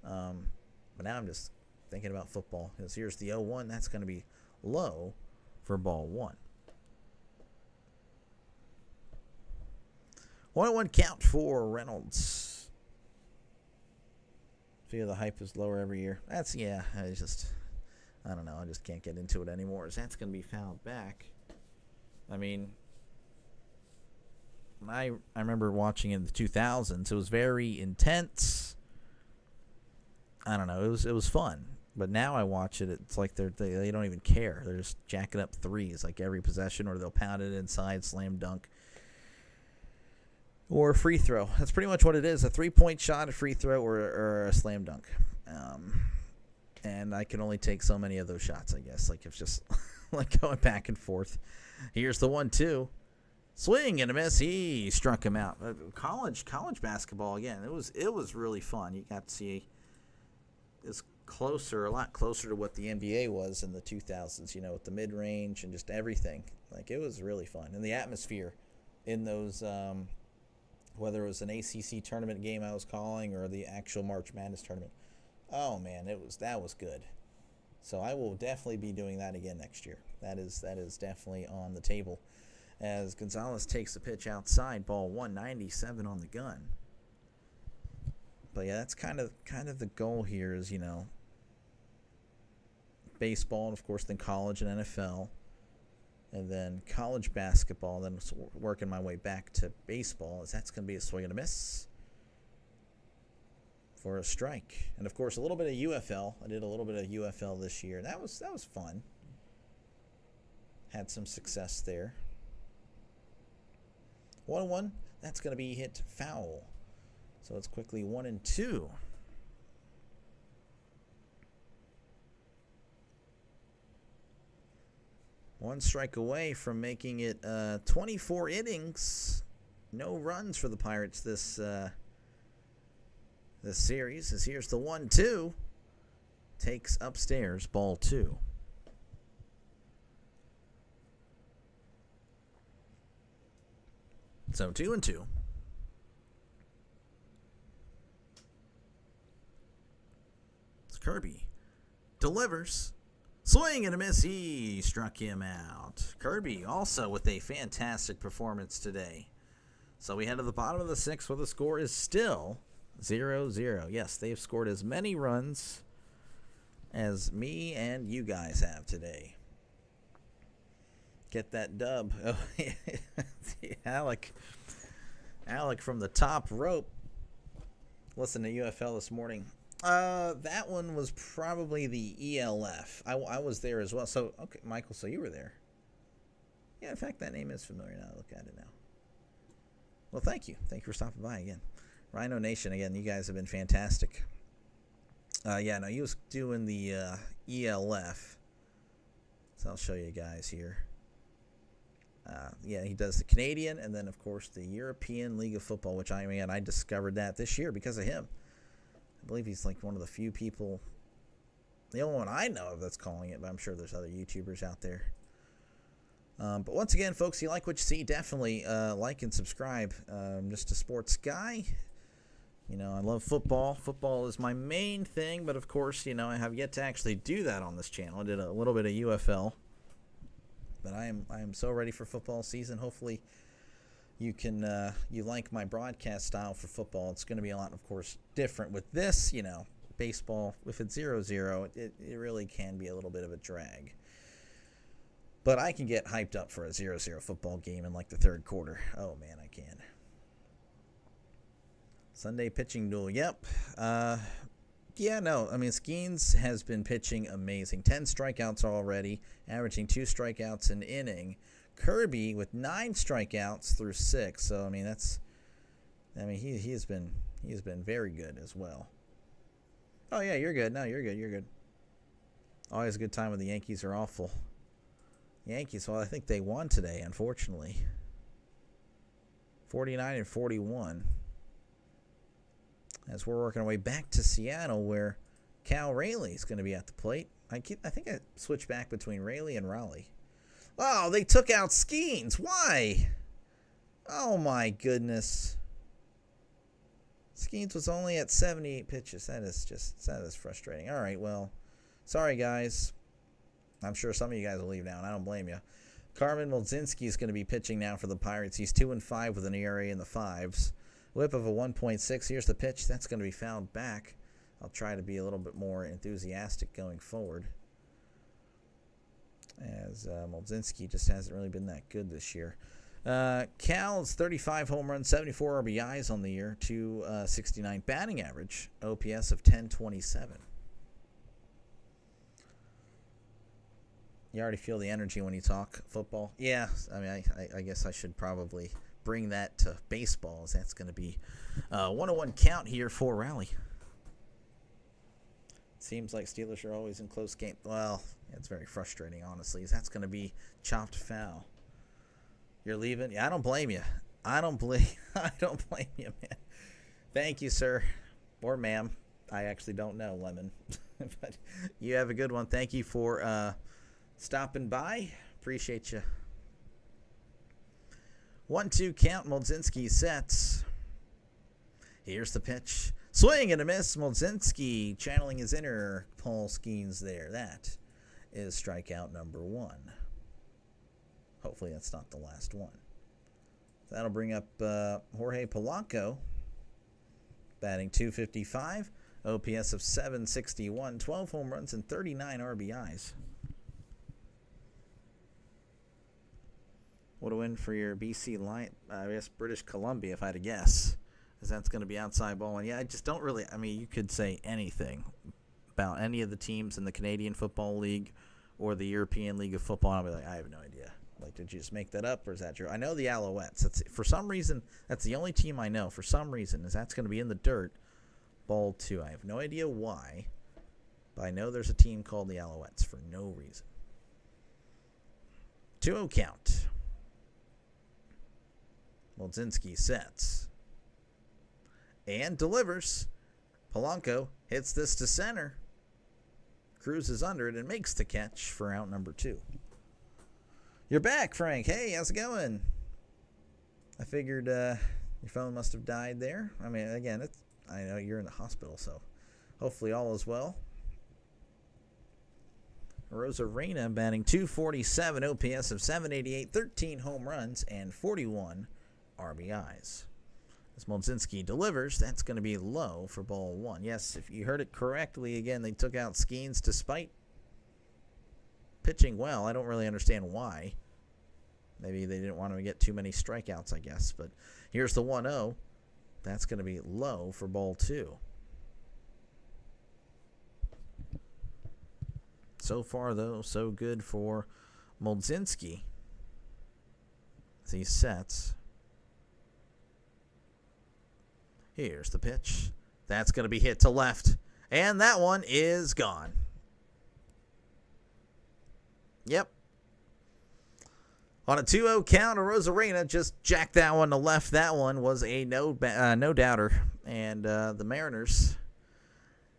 But now I'm just thinking about football. Because here's the 0-1. That's going to be low for ball one. 1-1 count for Reynolds. Feel the hype is lower every year. I don't know. I just can't get into it anymore. That's going to be fouled back. I mean, I remember watching in the 2000s. It was very intense. I don't know. It was fun. But now I watch it. It's like they don't even care. They're just jacking up threes like every possession, or they'll pound it inside, slam dunk, or a free throw. That's pretty much what it is: a 3-point shot, a free throw, or a slam dunk. And I can only take so many of those shots, I guess. Like, it's just like going back and forth. Here's the 1-2. Swing and a miss. He struck him out. College basketball, again, it was really fun. You got to see it's a lot closer to what the NBA was in the 2000s, you know, with the mid-range and just everything. Like, it was really fun. And the atmosphere in those, whether it was an ACC tournament game I was calling or the actual March Madness tournament, oh man, that was good. So I will definitely be doing that again next year. That is definitely on the table. As Gonzalez takes the pitch outside, ball 197 on the gun. But yeah, that's kind of the goal here is, you know, baseball, and of course then college and NFL, and then college basketball, then working my way back to baseball, as that's going to be a swing and a miss for a strike. And of course a little bit of UFL. I did a little bit of UFL this year. That was fun. Had some success there. 1-1. That's going to be hit foul. So it's quickly 1-2. One strike away from making it 24 innings. No runs for the Pirates this series. As here's the 1-2. Takes upstairs, ball 2. So 2-2. Kirby delivers. Swing and a miss. He struck him out. Kirby also with a fantastic performance today. So we head to the bottom of the 6th where the score is still 0-0. Yes, they've scored as many runs as me and you guys have today. Get that dub. Oh, Alec from the top rope. Listen to UFL this morning. That one was probably the ELF. I was there as well. So, okay, Michael, so you were there. Yeah, in fact, that name is familiar now. I look at it now. Well, thank you. Thank you for stopping by again. Rhino Nation, again, you guys have been fantastic. Yeah, no, he was doing the ELF. So I'll show you guys here. Yeah, he does the Canadian and then, of course, the European League of Football, which I discovered that this year because of him. I believe he's like one of the few people, the only one I know of that's calling it, but I'm sure there's other YouTubers out there. But once again, folks, if you like what you see, definitely like and subscribe. I'm just a sports guy. You know, I love football. Football is my main thing, but of course, you know, I have yet to actually do that on this channel. I did a little bit of UFL, but I am so ready for football season. Hopefully, you like my broadcast style for football. It's going to be a lot, of course, different with this. You know, baseball, if it's 0-0, it really can be a little bit of a drag. But I can get hyped up for a 0-0 football game in like the third quarter. Oh man, I can. Sunday pitching duel. Yep. Yeah, no. I mean, Skeens has been pitching amazing. 10 strikeouts already, averaging 2 strikeouts an inning. Kirby with 9 strikeouts through 6. So I mean he has been very good as well. Oh yeah, you're good. No, you're good. You're good. Always a good time when the Yankees are awful. Yankees, well, I think they won today, unfortunately. 49-41. As we're working our way back to Seattle, where Cal Raleigh is going to be at the plate. I think I switched back between Raleigh and Raleigh. Oh, they took out Skeens. Why? Oh my goodness. Skeens was only at 78 pitches. That is frustrating. All right, well, sorry guys. I'm sure some of you guys will leave now, and I don't blame you. Carmen Molzinski is going to be pitching now for the Pirates. He's 2-5 with an ERA in the 5s. Whip of a 1.6. Here's the pitch. That's going to be fouled back. I'll try to be a little bit more enthusiastic going forward, as Molzinski just hasn't really been that good this year. Cal's 35 home runs, 74 RBIs on the year, 269 batting average, OPS of 1027. You already feel the energy when you talk football. Yeah, I mean, I guess I should probably bring that to baseball, as that's going to be 1-1 count here for Raleigh. Seems like Steelers are always in close game. Well, it's very frustrating, honestly, as that's going to be chopped foul. You're leaving? Yeah, I don't blame you. I don't blame you, man. Thank you, sir. Or ma'am. I actually don't know, Lemon. But you have a good one. Thank you for stopping by. Appreciate you. 1-2 count. Molzinski sets. Here's the pitch. Swing and a miss. Molzinski channeling his inner Paul Skeens there. That is strikeout number 1. Hopefully that's not the last one. That'll bring up Jorge Polanco, batting .255, OPS of 761, 12 home runs and 39 RBIs. What a win for your BC Lion, I guess British Columbia, if I had to guess, because that's going to be outside ball. And yeah, I just don't really, I mean, you could say anything about any of the teams in the Canadian Football League or the European League of Football, and I'll be like, I have no idea. Like, did you just make that up, or is that true? I know the Alouettes. For some reason, that's the only team I know. For some reason, is that's going to be in the dirt. Ball 2. I have no idea why, but I know there's a team called the Alouettes for no reason. 2-0 count. Molzinski sets and delivers. Polanco hits this to center, cruises under it, and makes the catch for out number 2. You're back, Frank. Hey, how's it going? I figured your phone must have died there. I mean, again, I know you're in the hospital, so hopefully all is well. Rosarena batting .247, OPS of 788, 13 home runs, and 41 RBIs. As Molzinski delivers, that's going to be low for ball 1. Yes, if you heard it correctly, again, they took out Skeens despite pitching well. I don't really understand why. Maybe they didn't want to get too many strikeouts, I guess. But here's the 1-0. That's going to be low for ball 2. So far, though, so good for Molzinski as he sets. Here's the pitch. That's going to be hit to left. And that one is gone. Yep. On a 2-0 count, Rosarena just jacked that one to left. That one was a no-doubter. And the Mariners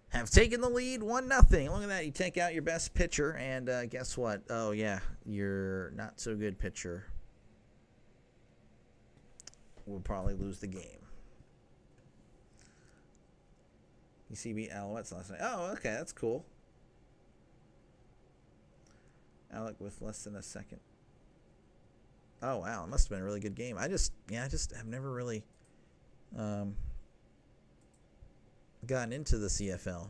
have taken the lead 1-0. Look at that. You take out your best pitcher, and guess what? Oh, yeah, your not-so-good pitcher will probably lose the game. UC beat Alouettes last night. Oh, okay, that's cool. Alec with less than a second. Oh, wow, it must have been a really good game. I just have never really gotten into the CFL.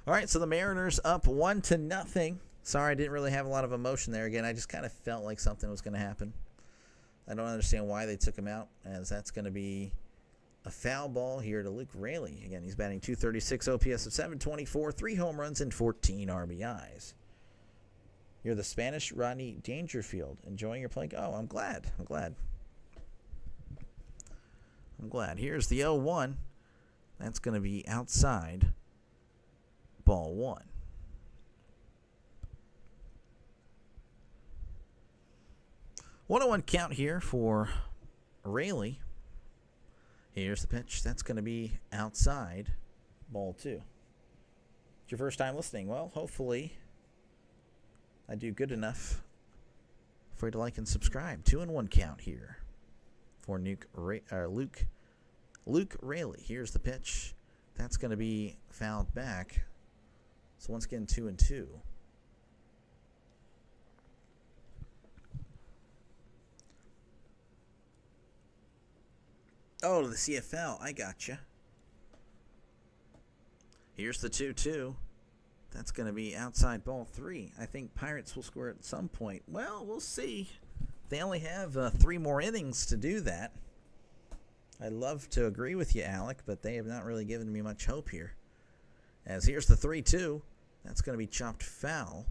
All right, so the Mariners up 1-0. Sorry, I didn't really have a lot of emotion there. Again, I just kind of felt like something was going to happen. I don't understand why they took him out, as that's going to be a foul ball here to Luke Raley. Again, he's batting .236, OPS of 724, 3 home runs, and 14 RBIs. You're the Spanish Rodney Dangerfield. Enjoying your play? Oh, I'm glad. Here's the 0-1. That's going to be outside ball 1. One-on-one count here for Rayleigh. Here's the pitch. That's going to be outside ball 2. It's your first time listening. Well, hopefully I do good enough for you to like and subscribe. 2-1 count here for Luke Rayleigh. Here's the pitch. That's going to be fouled back. So once again, 2-2. Oh, to the CFL. I gotcha. Here's the 2-2. That's going to be outside ball 3. I think Pirates will score at some point. Well, we'll see. They only have 3 more innings to do that. I'd love to agree with you, Alec, but they have not really given me much hope here. As here's the 3-2. That's going to be chopped foul.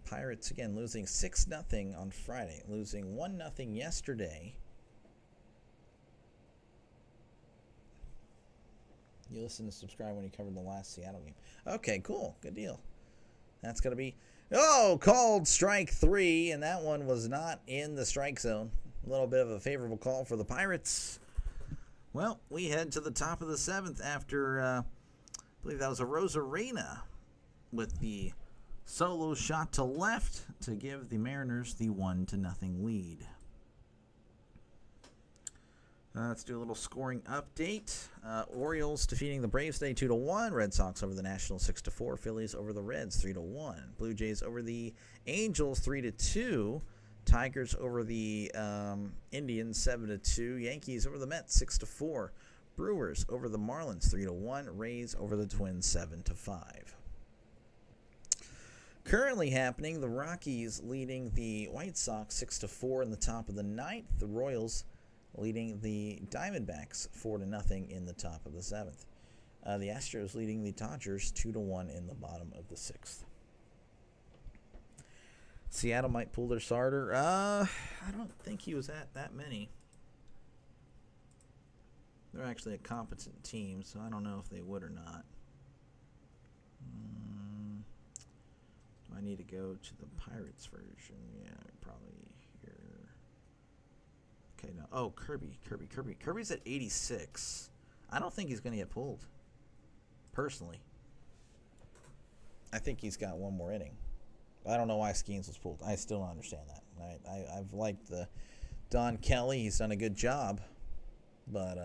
Pirates, again, losing 6-0 on Friday. Losing 1-0 yesterday. You listen to subscribe when you covered the last Seattle game. Okay, cool. Good deal. That's going to be... Oh, called strike 3, and that one was not in the strike zone. A little bit of a favorable call for the Pirates. Well, we head to the top of the 7th after, I believe that was a Rosarena with the solo shot to left to give the Mariners the 1-0 lead. Let's do a little scoring update. Orioles defeating the Braves today 2-1. Red Sox over the Nationals 6-4. Phillies over the Reds 3-1. Blue Jays over the Angels 3-2. Tigers over the Indians 7-2. Yankees over the Mets 6-4. Brewers over the Marlins 3-1. Rays over the Twins 7-5. Currently happening, the Rockies leading the White Sox 6-4 in the top of the 9th. The Royals leading the Diamondbacks 4-0 in the top of the 7th. The Astros leading the Dodgers 2-1 in the bottom of the 6th. Seattle might pull their starter. I don't think he was at that many. They're actually a competent team, so I don't know if they would or not. Do I need to go to the Pirates version? Yeah, probably here. Okay, no. Oh, Kirby. Kirby's at 86. I don't think he's going to get pulled. Personally. I think he's got one more inning. I don't know why Skeens was pulled. I still don't understand that. I've liked the Don Kelly. He's done a good job. But,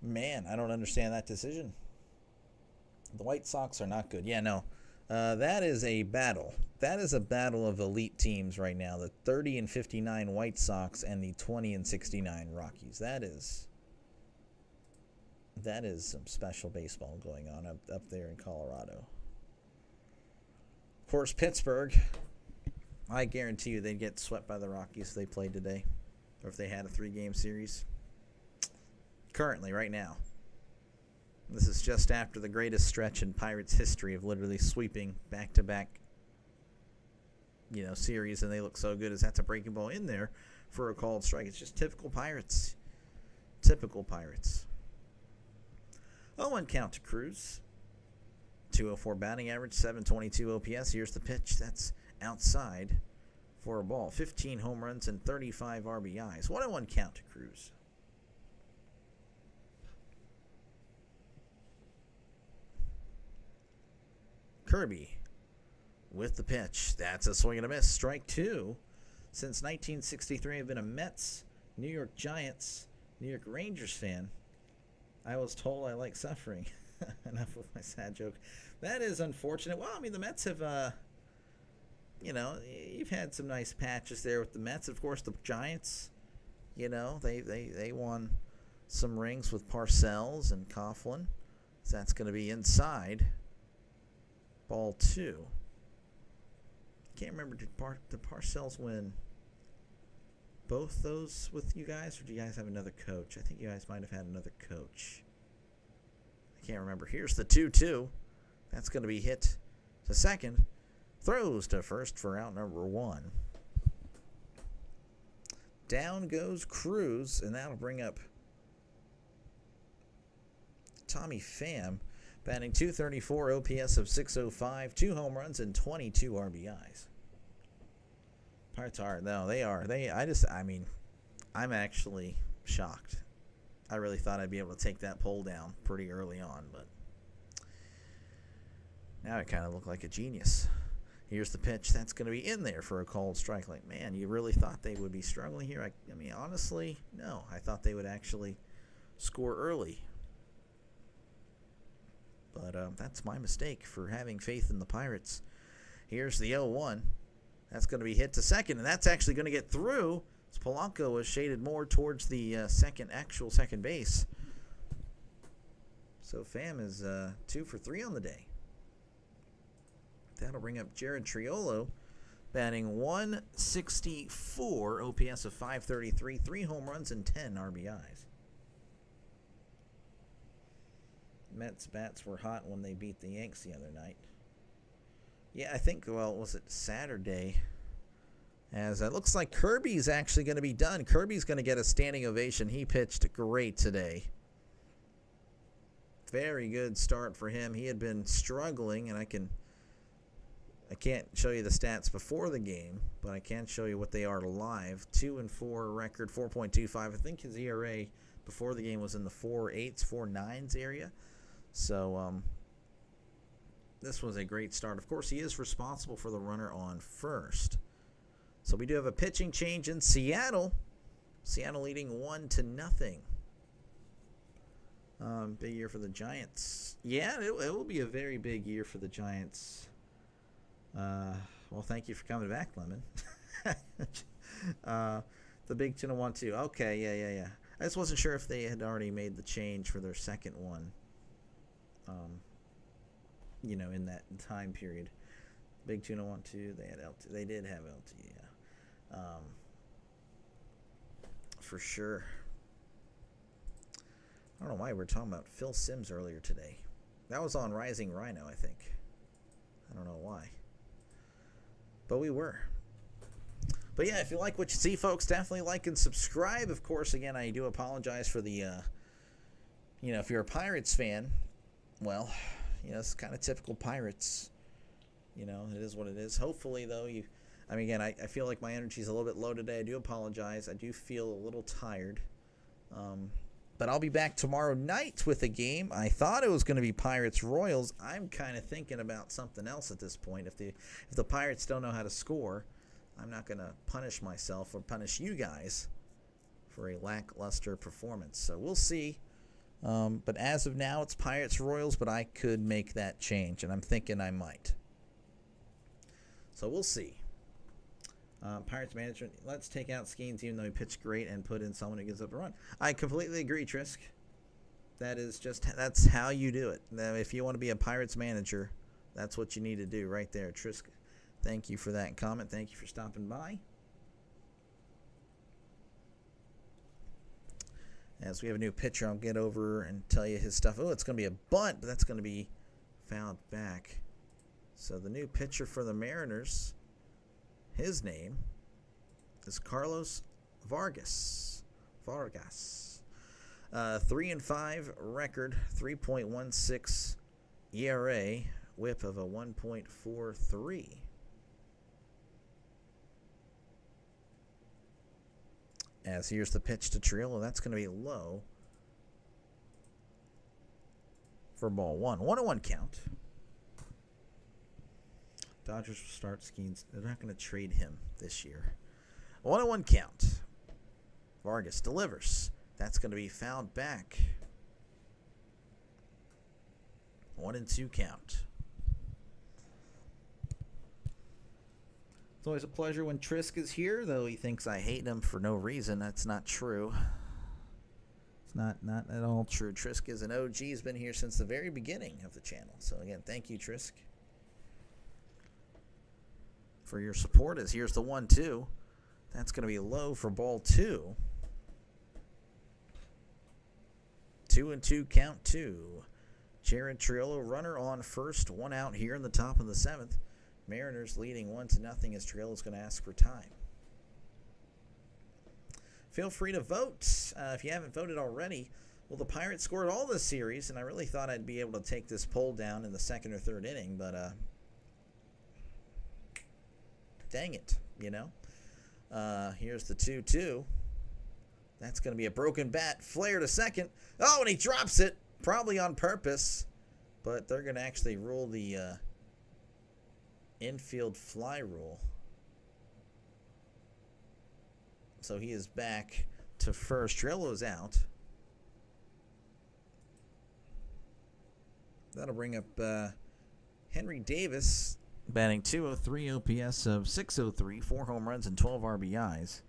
man, I don't understand that decision. The White Sox are not good. Yeah, no. That is a battle. That is a battle of elite teams right now. The 30-59 White Sox and the 20-69 Rockies. That is some special baseball going on up there in Colorado. Of course, Pittsburgh. I guarantee you they'd get swept by the Rockies if they played today, or if they had a 3-game series. Currently, right now. This is just after the greatest stretch in Pirates history of literally sweeping back-to-back, series, and they look so good as that's a breaking ball in there for a called strike. It's just typical Pirates. Typical Pirates. 0-1 count to Cruz. 204 batting average, 722 OPS. Here's the pitch. That's outside for a ball. 15 home runs and 35 RBIs. 1-1 count to Cruz. Kirby with the pitch. That's a swing and a miss. Strike 2. Since 1963, I've been a Mets, New York Giants, New York Rangers fan. I was told I like suffering. Enough with my sad joke. That is unfortunate. Well, I mean, the Mets have, you've had some nice patches there with the Mets. Of course, the Giants, they won some rings with Parcells and Coughlin. So that's going to be inside. Ball 2. Can't remember, did Parcells win both those with you guys, or do you guys have another coach? I think you guys might have had another coach. I Can't remember. Here's the 2-2. That's going to be hit to second. Throws to first for out number 1. Down goes Cruz, and that'll bring up Tommy Pham, batting .234, OPS of .605, 2 home runs, and 22 RBIs. Pirates are, no, they are. I'm actually shocked. I really thought I'd be able to take that poll down pretty early on, but now I kind of look like a genius. Here's the pitch. That's going to be in there for a called strike. Like, man, you really thought they would be struggling here? I mean, honestly, no. I thought they would actually score early. But that's my mistake for having faith in the Pirates. Here's the 0-1. That's going to be hit to second, and that's actually going to get through. As Polanco was shaded more towards the second base. So Pham is 2 for 3 on the day. That'll bring up Jared Triolo, batting .164, OPS of .533, 3 home runs and 10 RBIs. Mets bats were hot when they beat the Yanks the other night. Yeah, I think, well, was it Saturday? As it looks like Kirby's actually going to be done. Kirby's going to get a standing ovation. He pitched great today. Very good start for him. He had been struggling, and I can't show you the stats before the game, but I can show you what they are live. 2-4 record, 4.25. I think his ERA before the game was in the 4.8s, 4.9s area. So this was a great start. Of course, he is responsible for the runner on first. So we do have a pitching change in Seattle. Seattle leading 1-0. Big year for the Giants. Yeah, it will be a very big year for the Giants. Well, thank you for coming back, Lemon. The Big 2-1-2. Okay, yeah. I just wasn't sure if they had already made the change for their second one. In that time period. Big 2-1-2. They had LT. They did have LT. Yeah. For sure. I don't know why we were talking about Phil Simms earlier today. That was on Rising Rhino, I think. I don't know why. But we were. But yeah, if you like what you see, folks, definitely like and subscribe. Of course, again, I do apologize for the, if you're a Pirates fan, well, it's kind of typical Pirates. It is what it is. Hopefully, though, I feel like my energy is a little bit low today. I do apologize. I do feel a little tired. But I'll be back tomorrow night with a game. I thought it was going to be Pirates-Royals. I'm kind of thinking about something else at this point. If the Pirates don't know how to score, I'm not going to punish myself or punish you guys for a lackluster performance. So we'll see. But as of now, it's Pirates-Royals, but I could make that change, and I'm thinking I might. So we'll see. Pirates management, let's take out Skeens even though he pitched great and put in someone who gives up a run. I completely agree, Trisk. That's how you do it. Now, if you want to be a Pirates manager, that's what you need to do right there. Trisk, thank you for that comment. Thank you for stopping by. As we have a new pitcher, I'll get over and tell you his stuff. Oh, it's going to be a bunt, but that's going to be fouled back. So the new pitcher for the Mariners, his name is Carlos Vargas. 3-5 record, 3.16 ERA, whip of a 1.43. As here's the pitch to Triolo. That's going to be low for ball 1. 1-1 count. Dodgers will start Skeens. They're not going to trade him this year. 1-1 count. Vargas delivers. That's going to be fouled back. 1-2 count. It's always a pleasure when Trisk is here, though he thinks I hate him for no reason. That's not true. It's not at all true. Trisk is an OG. He's been here since the very beginning of the channel. So, again, thank you, Trisk, for your support. As here's the 1-2. That's going to be low for ball 2. 2-2 count 2. Jared Triolo, runner on first, one out here in the top of the 7th. Mariners leading 1-0 as Triolo's going to ask for time. Feel free to vote if you haven't voted already. Well, the Pirates scored all this series, and I really thought I'd be able to take this poll down in the 2nd or 3rd inning, but dang it, you know. Here's the 2-2. That's going to be a broken bat. Flare to second. Oh, and he drops it, probably on purpose, but they're going to actually rule the infield fly rule. So he is back to first. Triolo's out. That'll bring up Henry Davis, batting .203, OPS of .603, 4 home runs and 12 RBIs.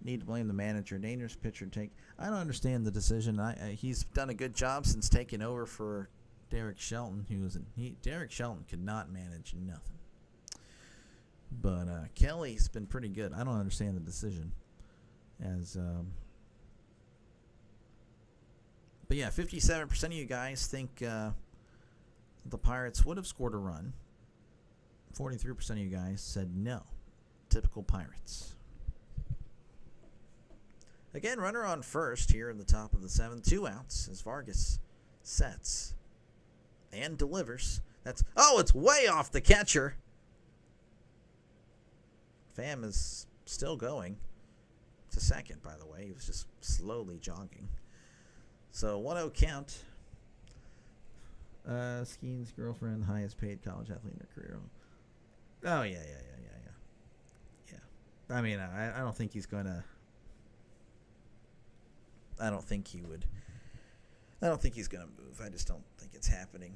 Need to blame the manager. Dangerous pitcher take. I don't understand the decision. He's done a good job since taking over for Derek Shelton. Derek Shelton could not manage nothing. But Kelly's been pretty good. I don't understand the decision. But yeah, 57% of you guys think the Pirates would have scored a run. 43% of you guys said no. Typical Pirates. Again, runner on first here in the top of the 7th. 2 outs as Vargas sets and delivers. It's way off the catcher. Pham is still going to second, by the way. He was just slowly jogging. So 1-0 count. Skeen's girlfriend, highest paid college athlete in her career. Oh, yeah. I mean, I don't think he's going to. I don't think he would. I don't think he's going to move. I just don't think it's happening.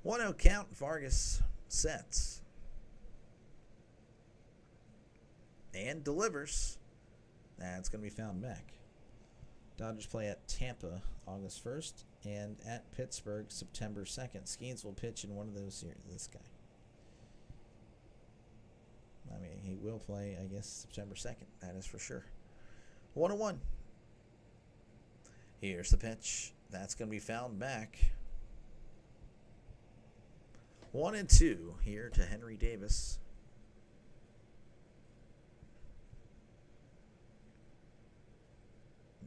1-0 count. Vargas sets. And delivers. That's going to be found back. Dodgers play at Tampa August 1st and at Pittsburgh September 2nd. Skeens will pitch in one of those series. This guy. I mean, he will play, I guess, September 2nd. That is for sure. 1-1. Here's the pitch. That's going to be found back. 1-2 here to Henry Davis.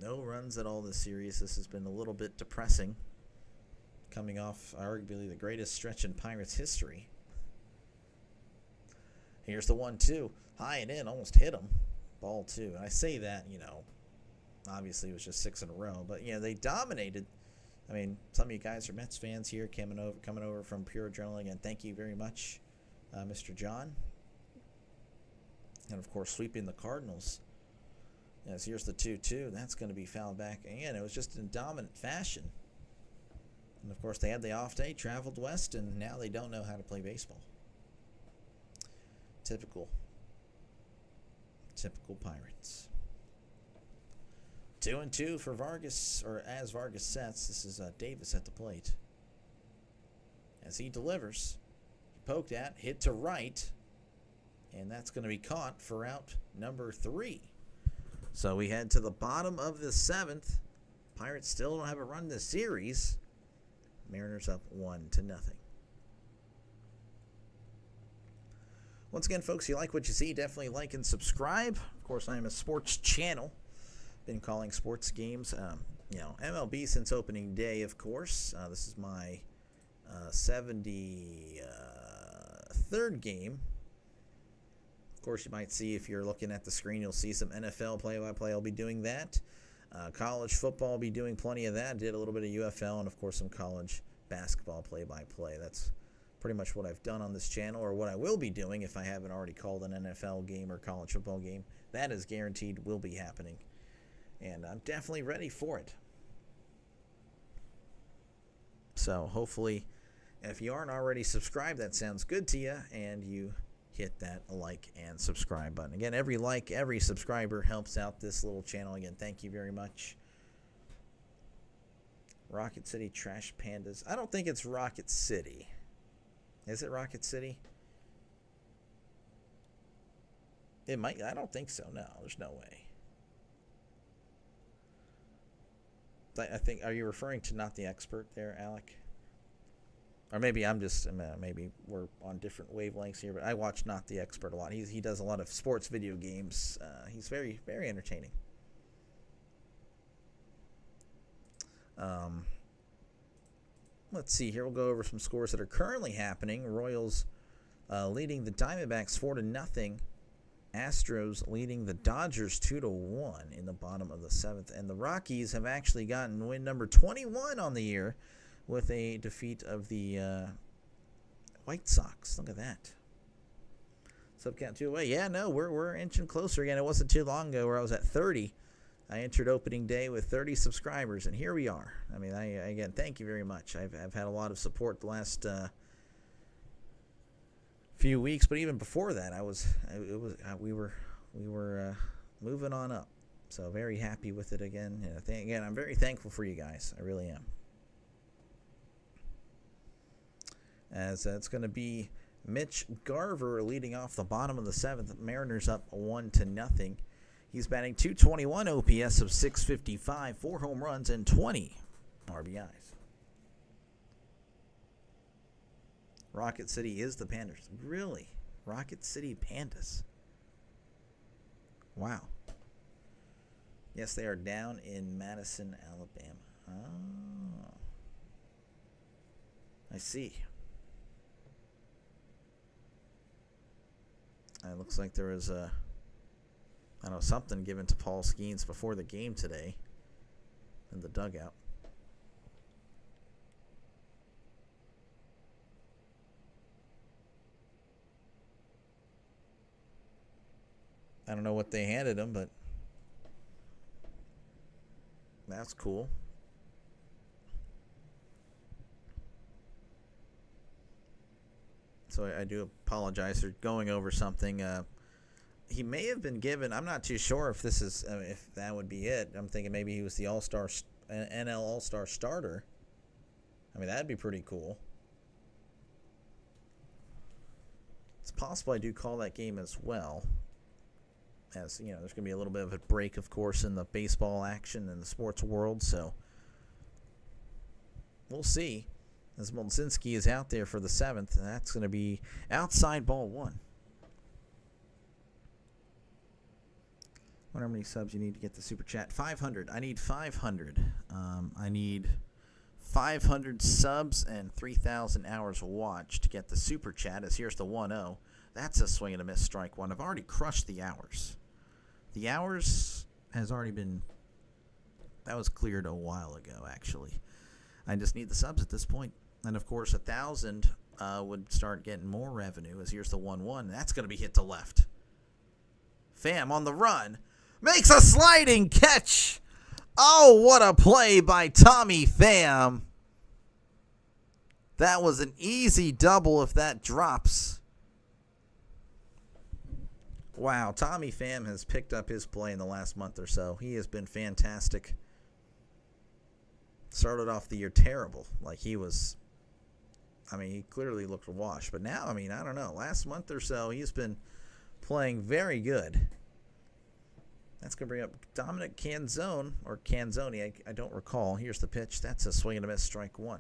No runs at all this series. This has been a little bit depressing. Coming off arguably the greatest stretch in Pirates history. Here's the 1-2. High and in. Almost hit him. Ball 2. And I say that, obviously it was just 6 in a row. But, they dominated. I mean, some of you guys are Mets fans here coming over from Pure Adrenaline. And thank you very much, Mr. John. And, of course, sweeping the Cardinals. Yes, here's the 2-2. That's going to be fouled back. Again, it was just in dominant fashion. And, of course, they had the off day, traveled west, and now they don't know how to play baseball. Typical Pirates. 2-2 for Vargas, or as Vargas sets. This is Davis at the plate. As he delivers, he poked at, hit to right, and that's going to be caught for out number 3. So we head to the bottom of the 7th. Pirates still don't have a run this series. Mariners up 1-0. Once again, folks, if you like what you see, definitely like and subscribe. Of course, I am a sports channel. Been calling sports games, MLB since opening day, of course. This is my 73rd game. Of course, you might see, if you're looking at the screen, you'll see some NFL play-by-play. I'll be doing that. College football, I'll be doing plenty of that. Did a little bit of UFL and, of course, some college basketball play-by-play. That's pretty much what I've done on this channel, or what I will be doing if I haven't already called an NFL game or college football game. That is guaranteed will be happening. And I'm definitely ready for it. So hopefully, if you aren't already subscribed, that sounds good to you, and you hit that like and subscribe button. Again, every like, every subscriber helps out this little channel. Again, thank you very much. Rocket City Trash Pandas. I don't think it's Rocket City. Is it Rocket City? It might. I don't think so. No, there's no way. I think, are you referring to Not the Expert there, Alec? Or maybe I'm just, maybe we're on different wavelengths here, but I watch Not the Expert a lot. He does a lot of sports video games. He's very, very entertaining. Let's see here. We'll go over some scores that are currently happening. Royals leading the Diamondbacks 4-0. Astros leading the Dodgers 2-1 in the bottom of the 7th. And the Rockies have actually gotten win number 21 on the year with a defeat of the White Sox. Look at that. Subcount 2 away. Yeah, no, we're inching closer again. It wasn't too long ago where I was at 30. I entered opening day with 30 subscribers, and here we are. I mean, again, thank you very much. I've had a lot of support the last few weeks, but even before that, we were moving on up. So very happy with it again. Again, I'm very thankful for you guys. I really am. As it's going to be Mitch Garver leading off the bottom of the 7th. Mariners up 1-0. He's batting .221 OPS of .655, 4 home runs, and 20 RBIs. Rocket City is the Pandas. Really? Rocket City Pandas. Wow. Yes, they are down in Madison, Alabama. Oh. I see. It looks like there was something given to Paul Skeens before the game today in the dugout. I don't know what they handed him, but that's cool. So I do apologize for going over something. He may have been given, I'm not too sure if this is, if that would be it. I'm thinking maybe he was the All-Star, NL All-Star starter. I mean, that'd be pretty cool. It's possible I do call that game as well. As, you know, there's going to be a little bit of a break, of course, in the baseball action and the sports world. So we'll see. As Molzinski is out there for the 7th, that's going to be outside ball 1. Wonder how many subs you need to get the super chat. 500. I need 500. I need 500 subs and 3,000 hours watched to get the super chat. As here's the 1-0. That's a swing and a miss strike one. I've already crushed the hours. The hours has already been, that was cleared a while ago, actually. I just need the subs at this point. And, of course, 1,000 would start getting more revenue. As here's the 1-1. That's going to be hit to left. Pham on the run. Makes a sliding catch. Oh, what a play by Tommy Pham. That was an easy double if that drops. Wow, Tommy Pham has picked up his play in the last month or so. He has been fantastic. Started off the year terrible. Like he was, he clearly looked washed. But now, I don't know. Last month or so, he's been playing very good. That's going to bring up Dominic Canzone, or Canzoni, I don't recall. Here's the pitch. That's a swing and a miss, strike 1.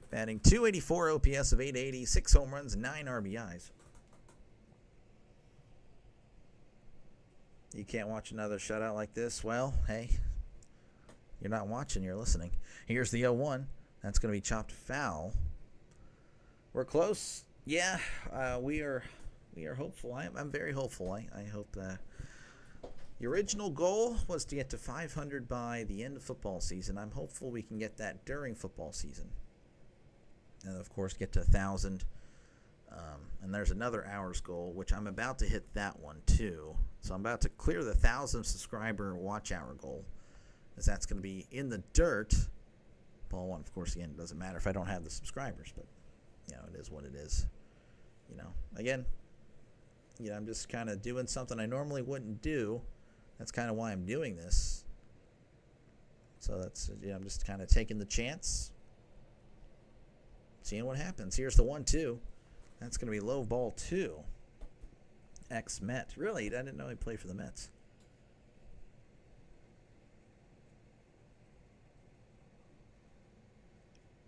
Batting .284 OPS of .880, 6 home runs, 9 RBIs. You can't watch another shutout like this? Well, hey, you're not watching, you're listening. Here's the 0-1. That's going to be chopped foul. We're close. Yeah, we are hopeful. I'm very hopeful. I hope that the original goal was to get to 500 by the end of football season. I'm hopeful we can get that during football season. And, of course, get to 1,000. And there's another hours goal, which I'm about to hit that one, too. So I'm about to clear the 1,000 subscriber watch hour goal, as that's going to be in the dirt. Ball 1, of course, again, it doesn't matter if I don't have the subscribers, but, it is what it is. Again, I'm just kind of doing something I normally wouldn't do. That's kind of why I'm doing this. So that's, I'm just kind of taking the chance, seeing what happens. Here's the 1-2. That's going to be low ball 2. Ex-Met. Really? I didn't know he played for the Mets.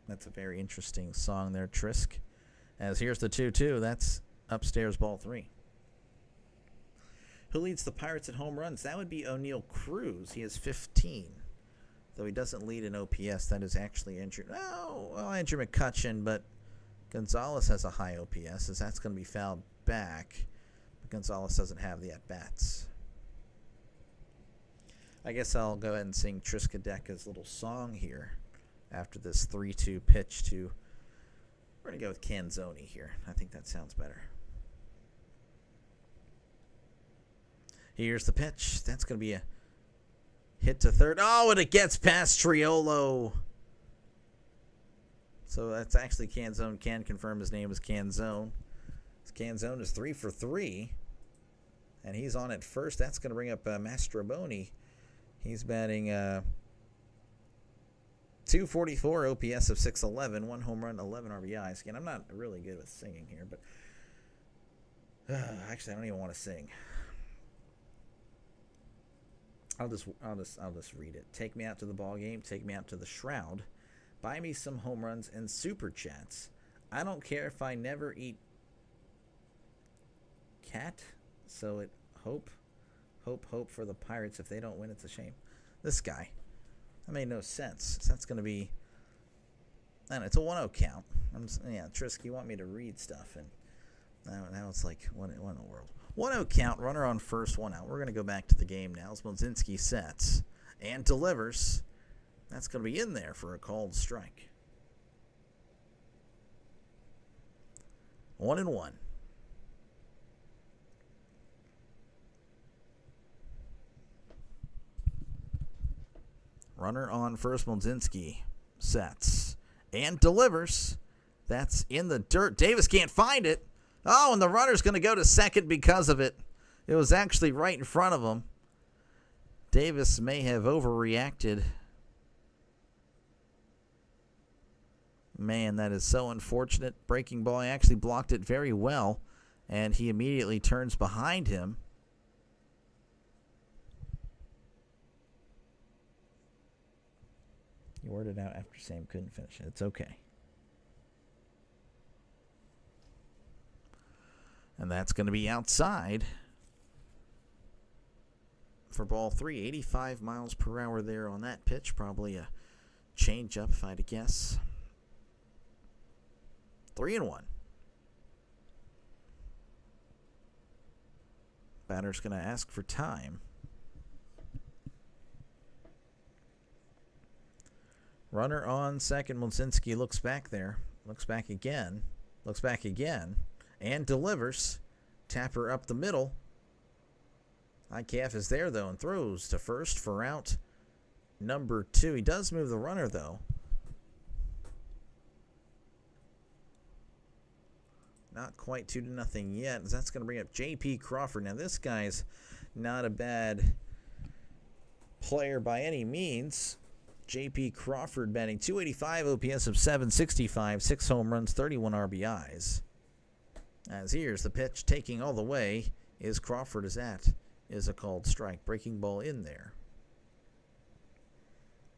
That's a very interesting song there, Trisk. As here's the 2-2. That's upstairs ball 3. Who leads the Pirates at home runs? That would be O'Neal Cruz. He has 15. Though he doesn't lead in OPS, that is actually Andrew. Oh, well, Andrew McCutchen, but Gonzalez has a high OPS, as that's going to be fouled back. But Gonzalez doesn't have the at-bats. I guess I'll go ahead and sing Triskaideka's little song here after this 3-2 pitch to. We're going to go with Canzoni here. I think that sounds better. Here's the pitch. That's going to be a hit to third. Oh, and it gets past Triolo. So that's actually Canzone. Can confirm his name is Canzone. Canzone is 3 for 3. And he's on at first. That's going to bring up Mastroboni. He's batting 244 OPS of 611. 1 home run, 11 RBIs. Again, I'm not really good with singing here, but actually I don't even want to sing. I'll just read it. Take me out to the ball game. Take me out to the Shroud. Buy me some home runs and super chats. I don't care if I never eat cat. So it hope for the Pirates. If they don't win, it's a shame. This guy. That made no sense. So that's going to be. I don't know, it's a 1-0 count. Trisk, you want me to read stuff, and now it's like what in the world? 1-0 count, runner on first, 1 out. We're going to go back to the game now. Smolinski sets and delivers. That's going to be in there for a called strike. 1-1. Runner on first, Smolinski sets and delivers. That's in the dirt. Davis can't find it. Oh, and the runner's going to go to second because of it. It was actually right in front of him. Davis may have overreacted. Man, that is so unfortunate. Breaking ball. He actually blocked it very well, and he immediately turns behind him. He worded out after Sam couldn't finish it. It's okay. And that's going to be outside for ball 3. 85 miles per hour there on that pitch. Probably a change-up, if I had to guess. 3-1. Batter's going to ask for time. Runner on second. Smolinski looks back there. Looks back again. Looks back again. And delivers. Tapper up the middle. IKF is there, though, and throws to first for out number 2. He does move the runner, though. Not quite 2-0 yet. That's going to bring up J.P. Crawford. Now, this guy's not a bad player by any means. J.P. Crawford batting .285, OPS of .765, 6 home runs, 31 RBIs. As here's the pitch, taking all the way is Crawford. Is a called strike. Breaking ball in there.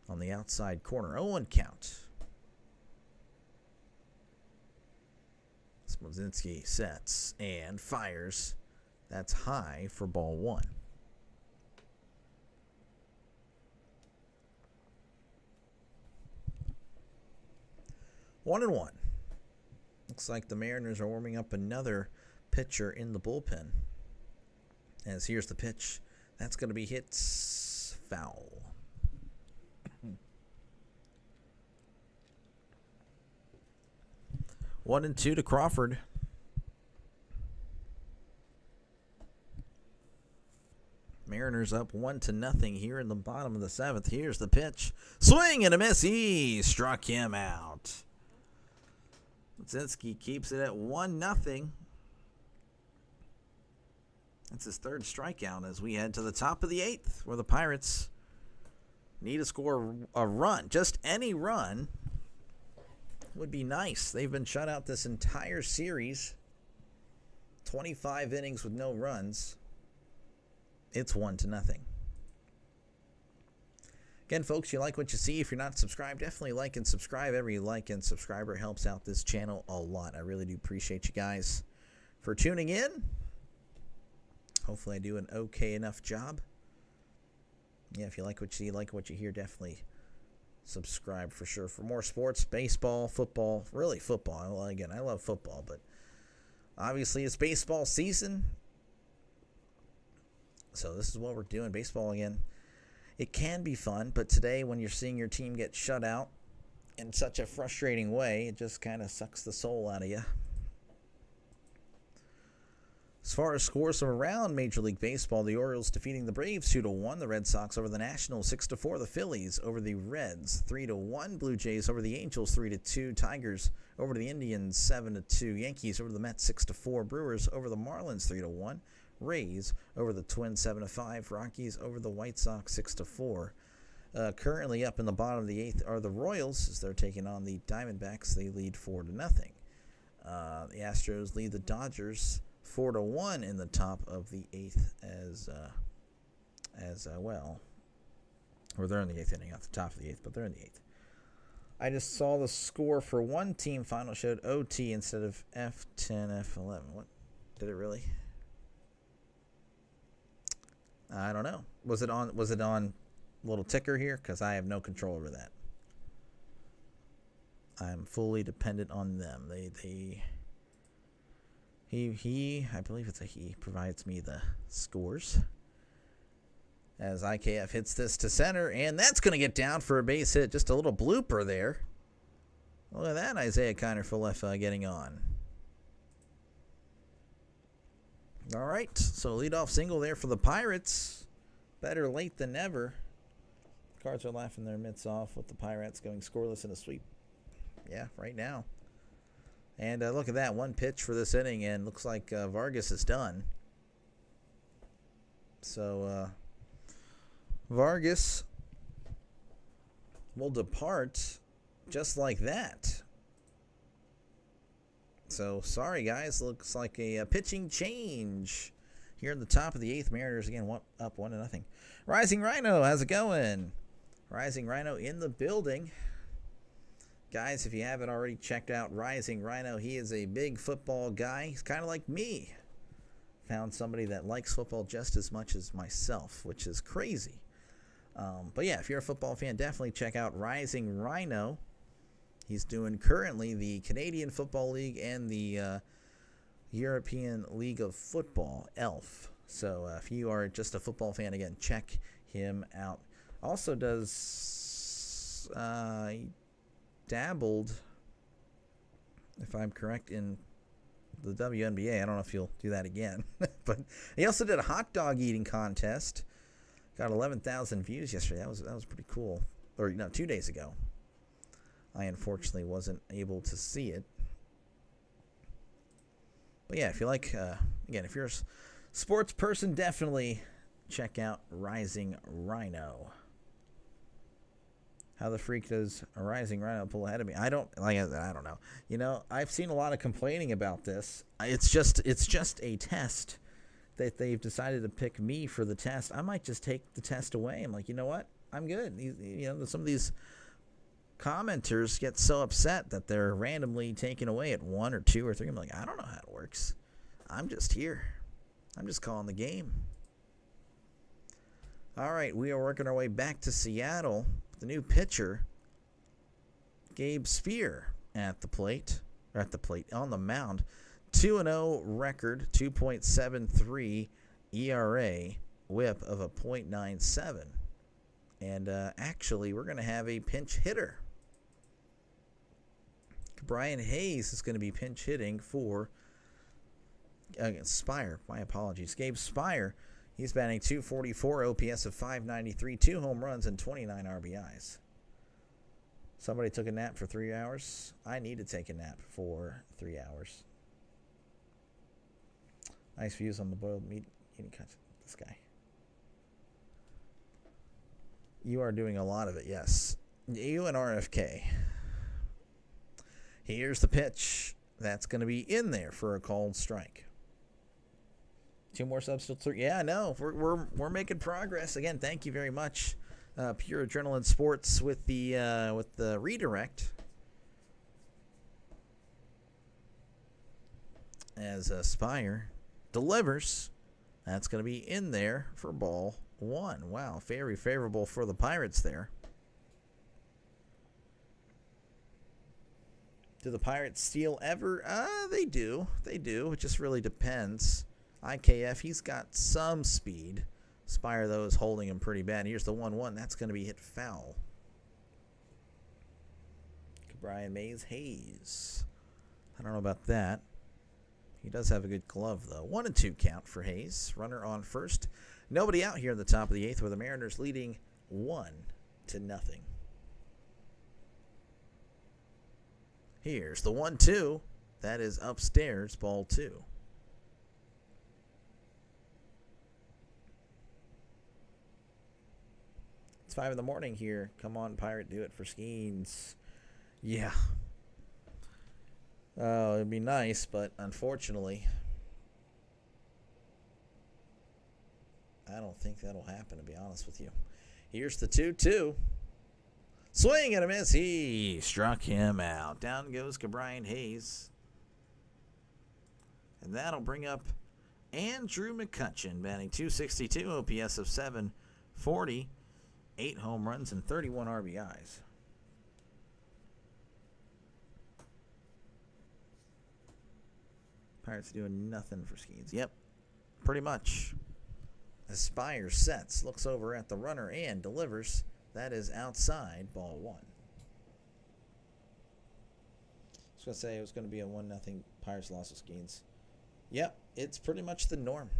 On the outside corner. 0-1 count. Smolinski sets and fires. That's high for ball 1. One and one. Looks like the Mariners are warming up another pitcher in the bullpen. As here's the pitch. That's going to be hit foul. 1-2 to Crawford. Mariners up 1-0 here in the bottom of the 7th. Here's the pitch. Swing and a miss. He struck him out. Smolinski keeps it at 1-0. That's his 3rd strikeout as we head to the top of the 8th, where the Pirates need to score a run. Just any run would be nice. They've been shut out this entire series. 25 innings with no runs. It's 1-0. Again, folks, you like what you see. If you're not subscribed, definitely like and subscribe. Every like and subscriber helps out this channel a lot. I really do appreciate you guys for tuning in. Hopefully I do an okay enough job. Yeah, if you like what you see, like what you hear, definitely subscribe for sure. For more sports, baseball, football, really football. Well, again, I love football, but obviously it's baseball season. So this is what we're doing. Baseball again. It can be fun, but today when you're seeing your team get shut out in such a frustrating way, it just kind of sucks the soul out of you. As far as scores from around Major League Baseball, the Orioles defeating the Braves 2-1, the Red Sox over the Nationals 6-4, the Phillies over the Reds 3-1, Blue Jays over the Angels 3-2, Tigers over the Indians 7-2, Yankees over the Mets 6-4, Brewers over the Marlins 3-1, Rays over the Twins 7-5, Rockies over the White Sox 6-4. Currently up in the bottom of the 8th are the Royals as they're taking on the Diamondbacks. They lead 4-0. The Astros lead the Dodgers 4-1 in the top of the 8th as well. Or they're in the 8th inning, not the top of the 8th, but they're in the 8th. I just saw the score for one team final showed OT instead of F10, F11. What? Did it really? I don't know. Was it on a little ticker here? Because I have no control over that. I'm fully dependent on them. He, I believe it's a he, provides me the scores. As IKF hits this to center, and that's going to get down for a base hit. Just a little blooper there. Look at that, Isaiah Kiner-Falefa getting on. All right, so leadoff single there for the Pirates. Better late than never. Cards are laughing their mitts off with the Pirates going scoreless in a sweep. Yeah, right now. And look at that, one pitch for this inning, and looks like Vargas is done. So Vargas will depart just like that. So, sorry, guys. Looks like a pitching change here at the top of the 8th. Mariners, again, up 1-0. Rising Rhino, how's it going? Rising Rhino in the building. Guys, if you haven't already checked out Rising Rhino, he is a big football guy. He's kind of like me. Found somebody that likes football just as much as myself, which is crazy. But, yeah, if you're a football fan, definitely check out Rising Rhino. He's doing currently the Canadian Football League and the European League of Football, ELF. So if you are just a football fan, again, check him out. Also does, he dabbled, if I'm correct, in the WNBA. I don't know if he'll do that again. But he also did a hot dog eating contest. Got 11,000 views yesterday. That was pretty cool. Or, 2 days ago. I unfortunately wasn't able to see it. But yeah, if you like, again, if you're a sports person, definitely check out Rising Rhino. How the freak does a Rising Rhino pull ahead of me? I don't know. I've seen a lot of complaining about this. It's just a test that they've decided to pick me for the test. I might just take the test away. I'm like, you know what? I'm good. Some of these commenters get so upset that they're randomly taken away at 1 or 2 or 3. I'm like, I don't know how it works. I'm just here. I'm just calling the game. All right, we are working our way back to Seattle. The new pitcher, Gabe Spear, on the mound. 2-0 record, 2.73 ERA, whip of a .97. And actually, we're going to have a pinch hitter. Brian Hayes is going to be pinch hitting for Spire. My apologies. Gabe Spire. He's batting .244, OPS of .593, 2 home runs, and 29 RBIs. Somebody took a nap for 3 hours. I need to take a nap for 3 hours. Nice views on the boiled meat eating content. This guy. You are doing a lot of it, yes. You and RFK. Here's the pitch. That's going to be in there for a called strike. 2 more subs till 3. Yeah, I know. We're making progress. Again, thank you very much Pure Adrenaline Sports with the redirect. As Spire delivers. That's going to be in there for ball 1. Wow, very favorable for the Pirates there. Do the Pirates steal ever? They do. They do. It just really depends. IKF, he's got some speed. Spire, though, is holding him pretty bad. Here's the 1-1. That's going to be hit foul. Brian Mays Hayes. I don't know about that. He does have a good glove, though. 1-2 count for Hayes. Runner on first. Nobody out here in the top of the 8th, with the Mariners leading 1-0. Here's the 1-2. That is upstairs, ball 2. It's 5 in the morning here. Come on, Pirate, do it for Skeens. Yeah. Oh, it'd be nice, but unfortunately, I don't think that'll happen, to be honest with you. Here's the 2-2. Swing and a miss. He struck him out. Down goes Brian Hayes. And that'll bring up Andrew McCutchen, batting .262, OPS of .740, 8 home runs and 31 RBIs. Pirates doing nothing for Skeens. Yep, pretty much. Aspire sets, looks over at the runner and delivers. That is outside, ball 1. I was going to say it was going to be a 1-0 Pirates loss of Skeens. Yep, it's pretty much the norm.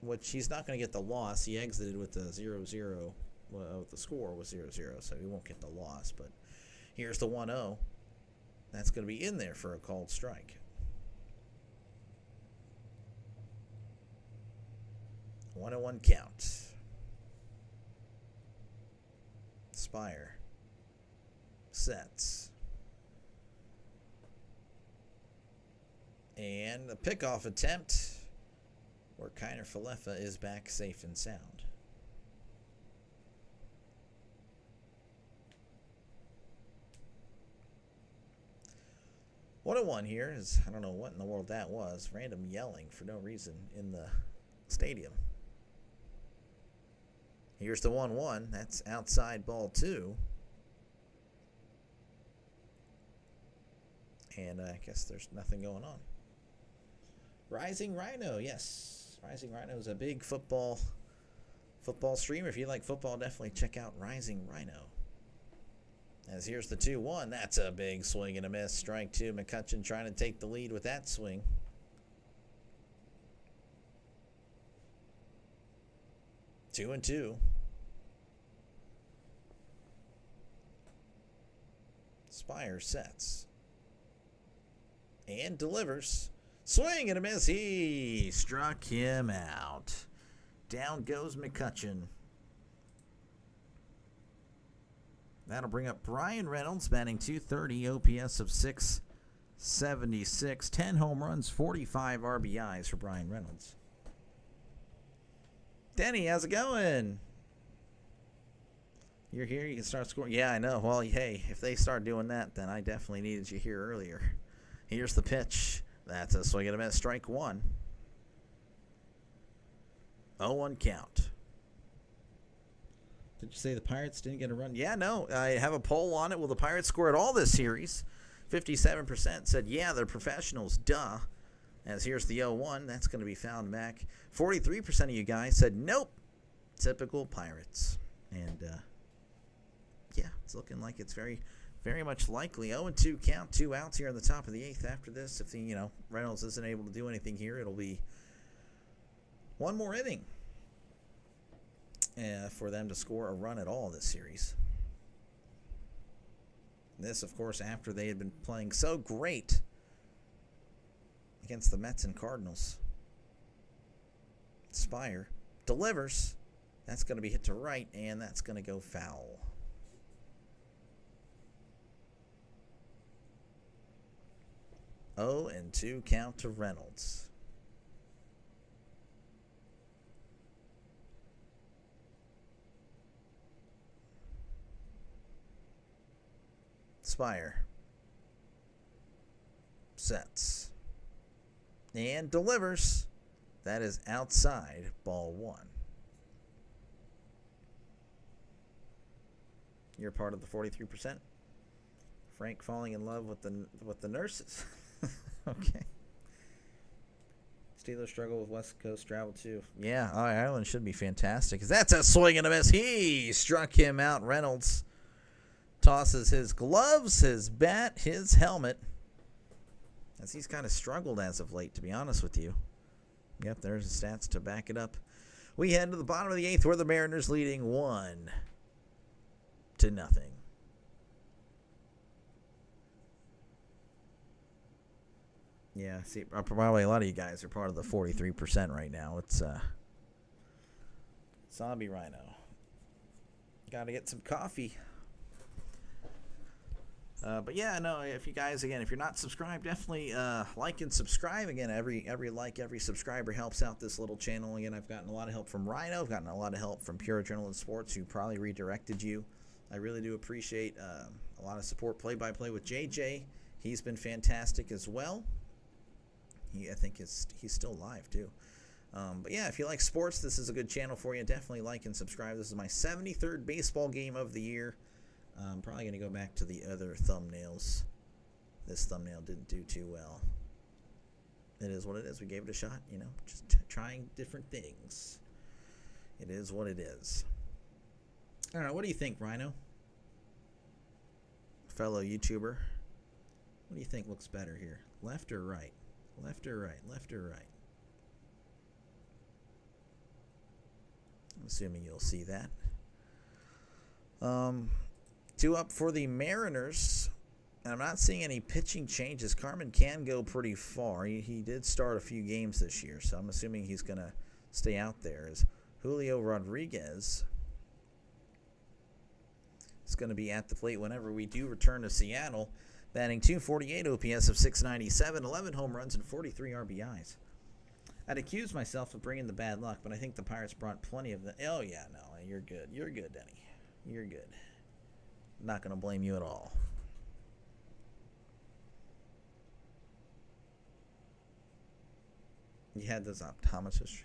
Which he's not going to get the loss. He exited with the 0-0. Well, the score was 0-0, so he won't get the loss. But here's the 1-0. That's going to be in there for a called strike. 1-1 count. Spire sets. And a pickoff attempt where Kiner Falefa is back safe and sound. What a one here is, I don't know what in the world that was. Random yelling for no reason in the stadium. Here's the 1-1. That's outside, ball 2. And I guess there's nothing going on. Rising Rhino, yes. Rising Rhino is a big football streamer. If you like football, definitely check out Rising Rhino. As here's the 2-1. That's a big swing and a miss. Strike 2. McCutchen trying to take the lead with that swing. Two and 2. Spire sets. And delivers. Swing and a miss. He struck him out. Down goes McCutchen. That'll bring up Brian Reynolds, batting .230, OPS of .676, 10 home runs, 45 RBIs for Brian Reynolds. Denny, how's it going? You're here, you can start scoring. Yeah, I know. Well, hey, if they start doing that, then I definitely needed you here earlier. Here's the pitch. That's a swing and a miss. Strike 1. 0-1 count. Did you say the Pirates didn't get a run? Yeah, no. I have a poll on it. Will the Pirates score at all this series? 57% said, yeah, they're professionals. Duh. As here's the 0-1. That's going to be found back. 43% of you guys said, nope. Typical Pirates. And, yeah, it's looking like it's very, very much likely. 0-2 count. 2 outs here in the top of the 8th after this. If the, Reynolds isn't able to do anything here, it'll be one more inning. For them to score a run at all this series. This, of course, after they had been playing so great against the Mets and Cardinals. Spire delivers. That's going to be hit to right, and that's going to go foul. Oh, and 2 count to Reynolds. Spire. Sets. And delivers. That is outside ball 1. You're part of the 43%. Frank falling in love with the nurses. Okay. Steelers struggle with West Coast travel too. Yeah, Ireland should be fantastic. That's a swing and a miss. He struck him out. Reynolds tosses his gloves, his bat, his helmet. As he's kind of struggled as of late, to be honest with you. Yep, there's the stats to back it up. We head to the bottom of the 8th where the Mariners leading 1-0. Yeah, see, probably a lot of you guys are part of the 43% right now. It's Zombie Rhino. Got to get some coffee. But yeah, no, if you guys, again, if you're not subscribed, definitely like and subscribe. Again, every like, every subscriber helps out this little channel. Again, I've gotten a lot of help from Rhino. I've gotten a lot of help from Pure Adrenaline Sports, who probably redirected you. I really do appreciate a lot of support. Play-by-play with JJ. He's been fantastic as well. I think he's still live, too. But yeah, if you like sports, this is a good channel for you. Definitely like and subscribe. This is my 73rd baseball game of the year. I'm probably going to go back to the other thumbnails. This thumbnail didn't do too well. It is what it is. We gave it a shot, you know, just trying different things. It is what it is. I don't know. What do you think, Rhino? Fellow YouTuber. What do you think looks better here? Left or right? Left or right? Left or right? I'm assuming you'll see that. 2 up for the Mariners. And I'm not seeing any pitching changes. Carmen can go pretty far. He did start a few games this year, so I'm assuming he's going to stay out there. As Julio Rodriguez is going to be at the plate whenever we do return to Seattle, batting .248 OPS of .697, 11 home runs, and 43 RBIs. I'd accuse myself of bringing the bad luck, but I think the Pirates brought plenty of the... Oh, yeah, no, you're good. You're good, Denny. You're good. Not going to blame you at all. You had those optometrists.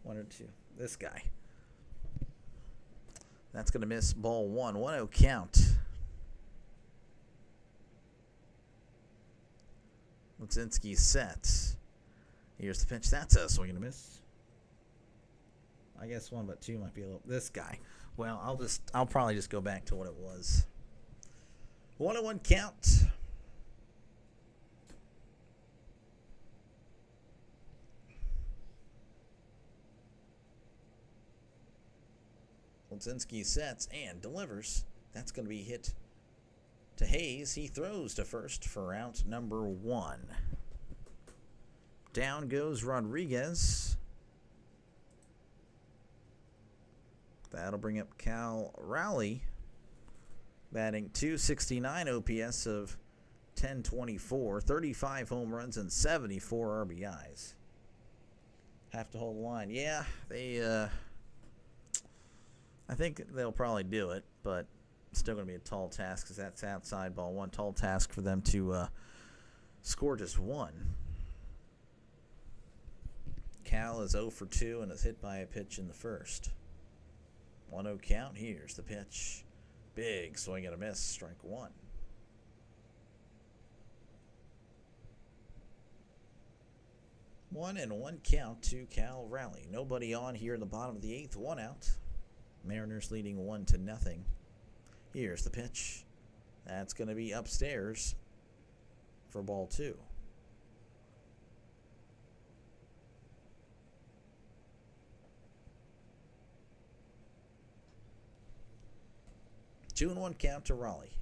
1 or 2. This guy. That's going to miss ball 1. 1-0 count. Lutzinski sets. Here's the pitch. That's a swing and a miss. I guess 1 but 2 might be a little... This guy. Well, I'll probably just go back to what it was. 1-1 count. Lutzinski sets and delivers. That's going to be hit to Hayes. He throws to first for out number 1. Down goes Rodriguez. That'll bring up Cal Raleigh, batting .269 OPS of .1024, 35 home runs and 74 RBIs. Have to hold the line. Yeah, they I think they'll probably do it, but it's still going to be a tall task because that's outside ball 1. Tall task for them to score just 1. Cal is 0 for 2 and is hit by a pitch in the first. 1-0 count. Here's the pitch. Big swing and a miss. Strike 1. One and 1 count to Cal Raleigh. Nobody on here in the bottom of the 8th. 1 out. Mariners leading 1-0. Here's the pitch. That's going to be upstairs for ball 2. 2-1 count to Raleigh.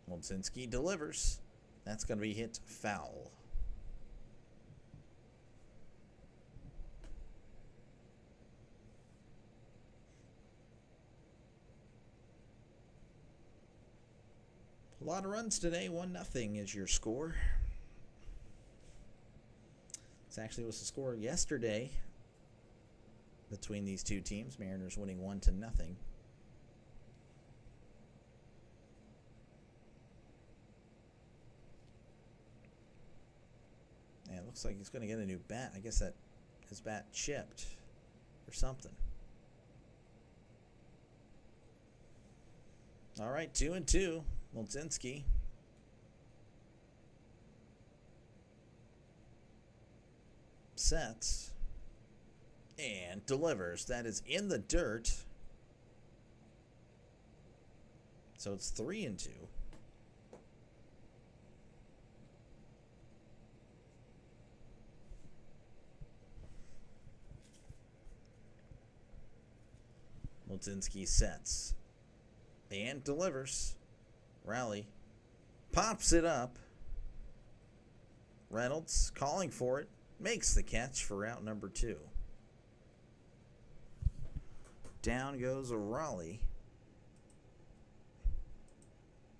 Lutzinski delivers. That's going to be hit foul. A lot of runs today. 1-0 is your score. This actually was the score yesterday. between these two teams. Mariners winning 1-0. And it looks like he's going to get a new bat. I guess that his bat chipped or something. All right, 2-2. Molzinski. Sets. And delivers. That is in the dirt. So it's 3-2. Molzinski sets and delivers. Rally pops it up. Reynolds calling for it, makes the catch for out number 2. Down goes a Raleigh.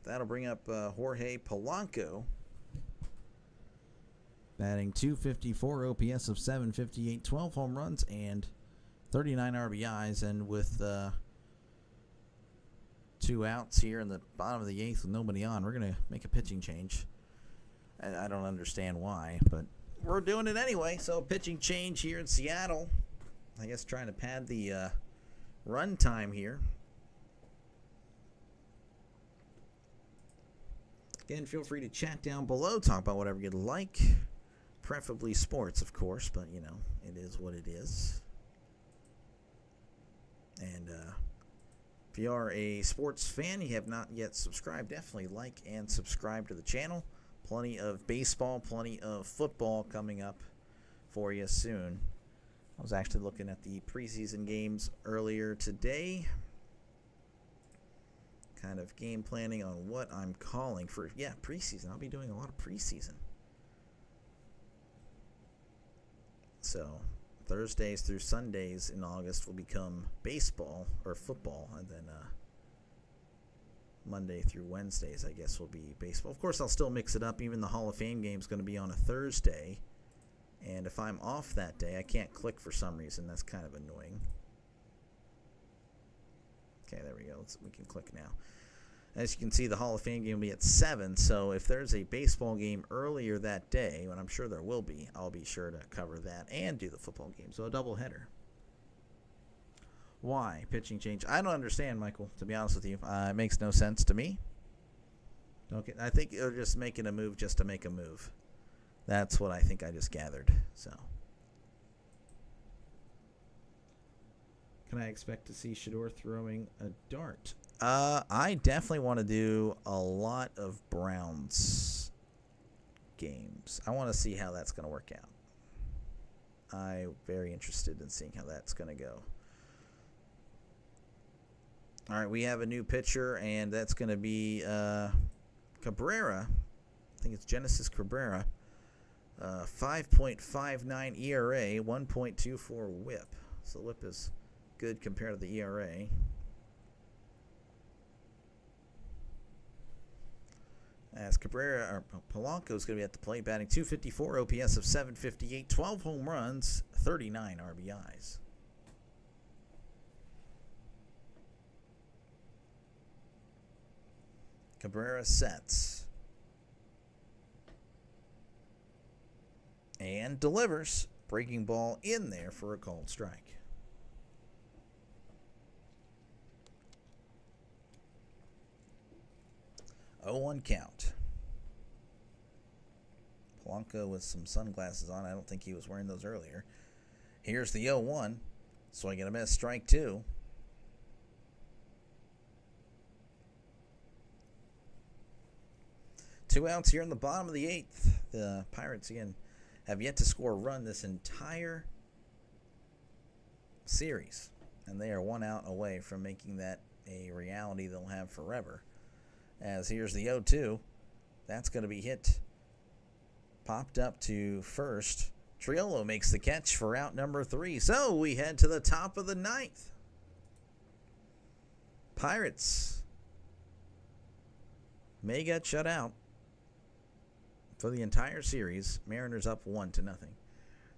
That'll bring up Jorge Polanco, batting .254, OPS of .758, 12 home runs and 39 RBIs, and with 2 outs here in the bottom of the 8th with nobody on, we're going to make a pitching change. I don't understand why, but we're doing it anyway. So pitching change here in Seattle. I guess trying to pad the run time here. Again, feel free to chat down below, talk about whatever you'd like. Preferably sports, of course, but, you know, it is what it is. And if you are a sports fan, you have not yet subscribed, definitely like and subscribe to the channel. Plenty of baseball, plenty of football coming up for you soon. I was actually looking at the preseason games earlier today. Kind of game planning on what I'm calling for. Yeah, preseason. I'll be doing a lot of preseason. So Thursdays through Sundays in August will become baseball or football, and then Monday through Wednesdays, I guess, will be baseball. Of course, I'll still mix it up. Even the Hall of Fame game is going to be on a Thursday, and if I'm off that day, I can't click for some reason. That's kind of annoying. Okay, there we go. We can click now. As you can see, the Hall of Fame game will be at 7, so if there's a baseball game earlier that day, and I'm sure there will be, I'll be sure to cover that and do the football game. So a doubleheader. Why? Pitching change. I don't understand, Michael, to be honest with you. It makes no sense to me. Okay, I think they're just making a move just to make a move. That's what I think I just gathered. So, can I expect to see Shador throwing a dart? I definitely want to do a lot of Browns games. I want to see how that's going to work out. I'm very interested in seeing how that's going to go. All right, we have a new pitcher, and that's going to be Cabrera. I think it's Genesis Cabrera. 5.59 ERA, 1.24 WHIP. So the WHIP is good compared to the ERA. As Cabrera, or Polanco is going to be at the plate, batting .254, OPS of .758, 12 home runs, 39 RBIs. Cabrera sets and delivers. Breaking ball in there for a called strike. Oh, 1 count. Polanco with some sunglasses on. I don't think he was wearing those earlier. Here's the 0-1. Swing and a miss, strike 2. Two outs here in the bottom of the 8th. The Pirates, again, have yet to score a run this entire series. And they are 1 out away from making that a reality they'll have forever. As here's the 0-2. That's going to be hit. Popped up to first. Triolo makes the catch for out number 3. So we head to the top of the 9th. Pirates may get shut out for the entire series. Mariners up 1-0. Are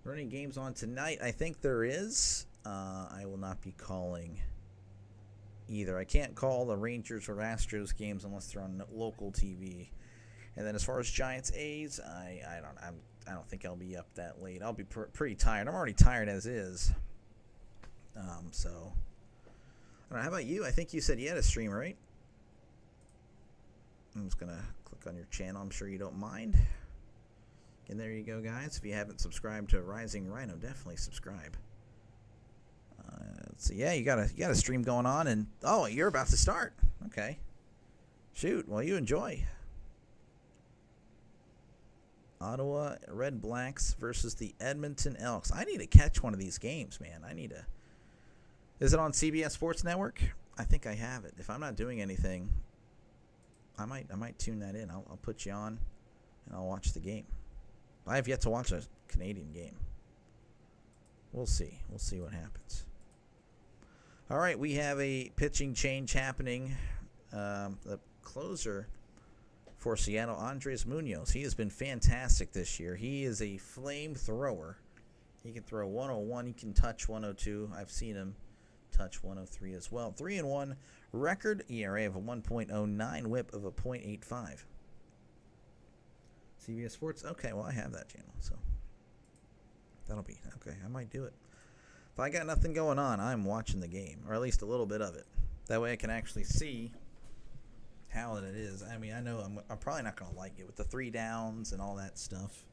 there any games on tonight? I think there is. I will not be calling either. I can't call the Rangers or Astros games unless they're on local TV. And then as far as Giants A's, I don't think I'll be up that late. I'll be pretty tired. I'm already tired as is. So I don't know. How about you? I think you said you had a stream, right? I'm just gonna click on your channel. I'm sure you don't mind. And there you go, guys. If you haven't subscribed to Rising Rhino, definitely subscribe. So yeah, you got a stream going on, and oh, you're about to start. Okay, shoot. Well, you enjoy. Ottawa Red Blacks versus the Edmonton Elks. I need to catch one of these games, man. I need to. Is it on CBS Sports Network? I think I have it. If I'm not doing anything, I might tune that in. I'll put you on, and I'll watch the game. I have yet to watch a Canadian game. We'll see. We'll see what happens. All right, we have a pitching change happening. The closer for Seattle, Andres Munoz. He has been fantastic this year. He is a flamethrower. He can throw 101. He can touch 102. I've seen him touch 103 as well. 3-1 record, ERA of a 1.09, whip of a .85. CBS Sports. Okay, well, I have that channel, so that'll be okay. I might do it. If I got nothing going on, I'm watching the game, or at least a little bit of it. That way I can actually see how it is. I mean, I know I'm probably not going to like it with the 3 downs and all that stuff.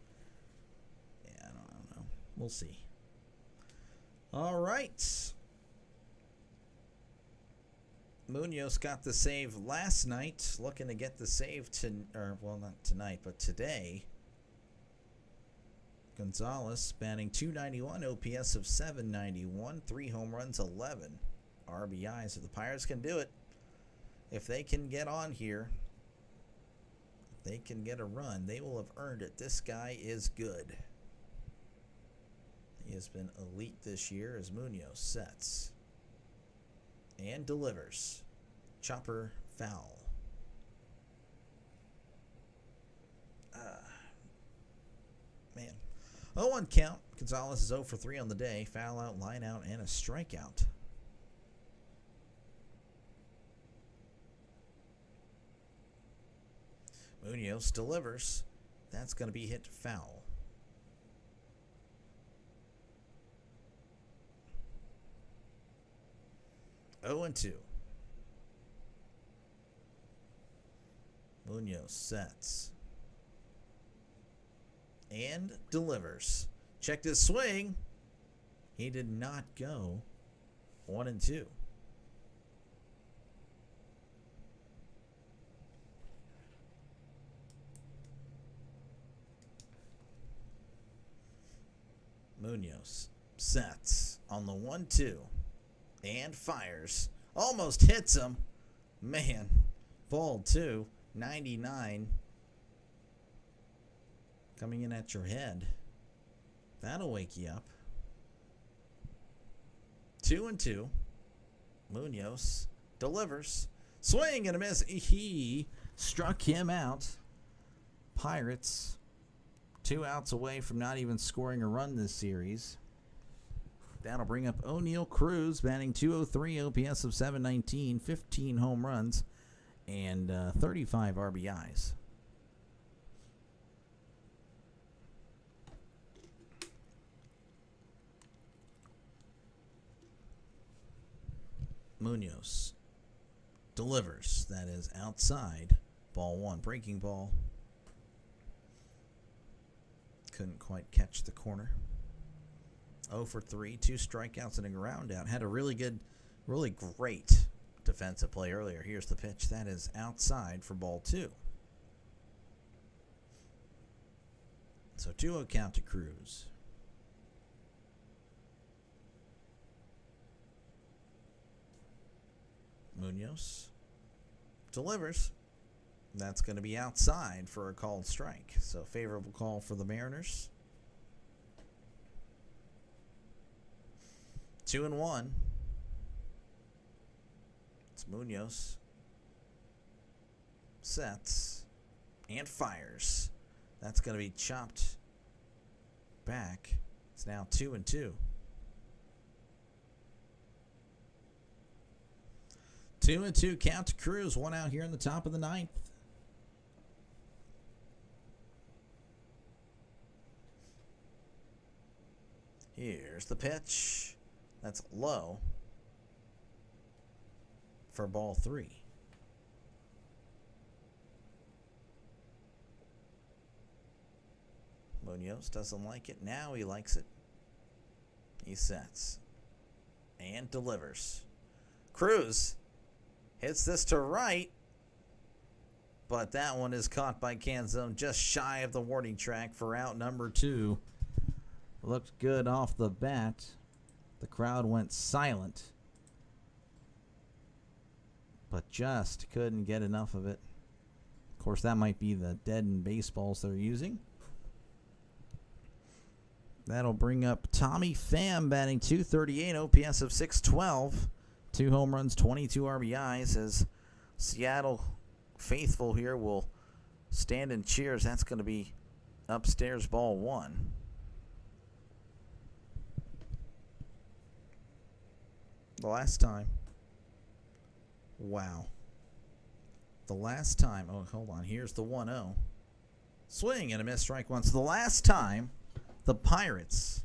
Yeah, I don't know. We'll see. All right. Munoz got the save last night. Looking to get the save not tonight, but today. Gonzalez batting .291, OPS of .791, 3 home runs, 11 RBIs. If the Pirates can do it, if they can get on here, if they can get a run, they will have earned it. This guy is good. He has been elite this year as Munoz sets and delivers. Chopper foul. Man. 0-1 count. Gonzalez is 0 for 3 on the day. Foul out, line out, and a strikeout. Munoz delivers. That's going to be hit foul. Oh and 2. Munoz sets and delivers. Checked his swing. He did not go. 1 and 2. Munoz sets on the 1-2 and fires. Almost hits him. Man, ball 2, 99. Coming in at your head. That'll wake you up. 2 and 2. Munoz delivers. Swing and a miss. He struck him out. Pirates 2 outs away from not even scoring a run this series. That'll bring up O'Neal Cruz, batting .203, OPS of .719, 15 home runs, and 35 RBIs. Munoz delivers. That is outside. Ball 1. Breaking ball. Couldn't quite catch the corner. 0 for 3. 2 strikeouts and a ground out. Had a really great defensive play earlier. Here's the pitch. That is outside for ball 2. So 2-0 count to Cruz. Munoz delivers. That's going to be outside for a called strike. So favorable call for the Mariners. 2 and 1. It's Munoz. Sets and fires. That's going to be chopped back. It's now 2 and 2. 2-2 count to Cruz. One out here in the top of the ninth. Here's the pitch. That's low for ball 3. Munoz doesn't like it. Now he likes it. He sets and delivers. Cruz hits this to right, but that one is caught by Canzone just shy of the warning track for out number 2. Looked good off the bat. The crowd went silent, but just couldn't get enough of it. Of course, that might be the deadened baseballs they're using. That'll bring up Tommy Pham batting .238, OPS of .612. 2 home runs, 22 RBIs, as Seattle faithful here will stand and cheers. That's going to be upstairs ball 1. The last time. Wow. The last time. Oh, hold on. Here's the 1-0. Swing and a miss, strike one. So the last time the Pirates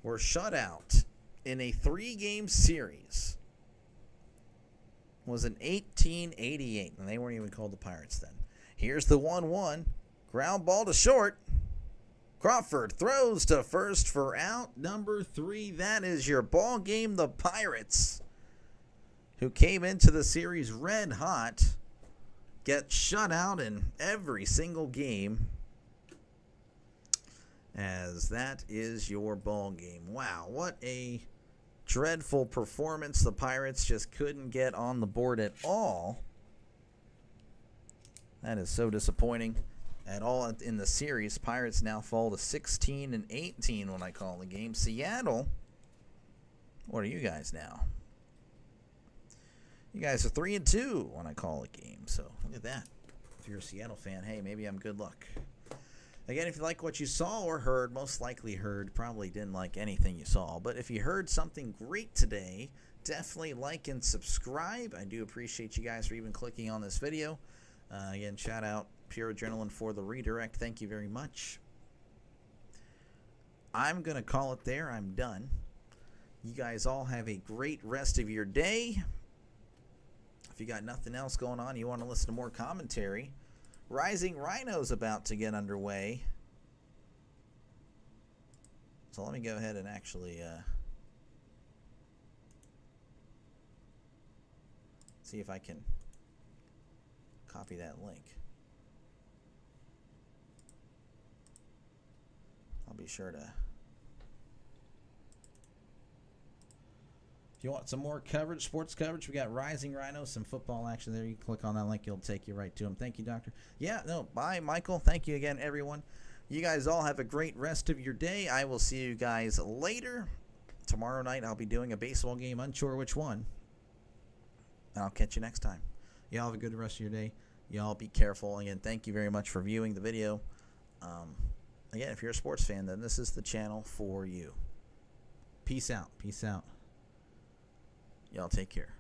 were shut out in a 3-game series was in 1888, and they weren't even called the Pirates then. Here's the 1-1. Ground ball to short. Crawford throws to first for out number 3. That is your ball game. The Pirates, who came into the series red hot, get shut out in every single game, as that is your ball game. Wow, what a dreadful performance. The Pirates just couldn't get on the board at all. That is so disappointing. At all in the series, Pirates now fall to 16-18 when I call the game. Seattle, what are you guys now? You guys are 3-2 when I call a game. So look at that. If you're a Seattle fan, hey, maybe I'm good luck. Again, if you like what you saw or heard, most likely heard, probably didn't like anything you saw. But if you heard something great today, definitely like and subscribe. I do appreciate you guys for even clicking on this video. Again, shout out Pure Adrenaline for the redirect. Thank you very much. I'm going to call it there. I'm done. You guys all have a great rest of your day. If you got nothing else going on, you want to listen to more commentary, Rising Rhino's about to get underway. So let me go ahead and actually see if I can copy that link. I'll be sure to. If you want some more coverage, sports coverage, we got Rising Rhino, some football action there. You click on that link, it'll take you right to them. Thank you, Doctor. Yeah, no, bye, Michael. Thank you again, everyone. You guys all have a great rest of your day. I will see you guys later. Tomorrow night, I'll be doing a baseball game, unsure which one. And I'll catch you next time. Y'all have a good rest of your day. Y'all be careful. Again, thank you very much for viewing the video. Again, if you're a sports fan, then this is the channel for you. Peace out. Peace out. Y'all take care.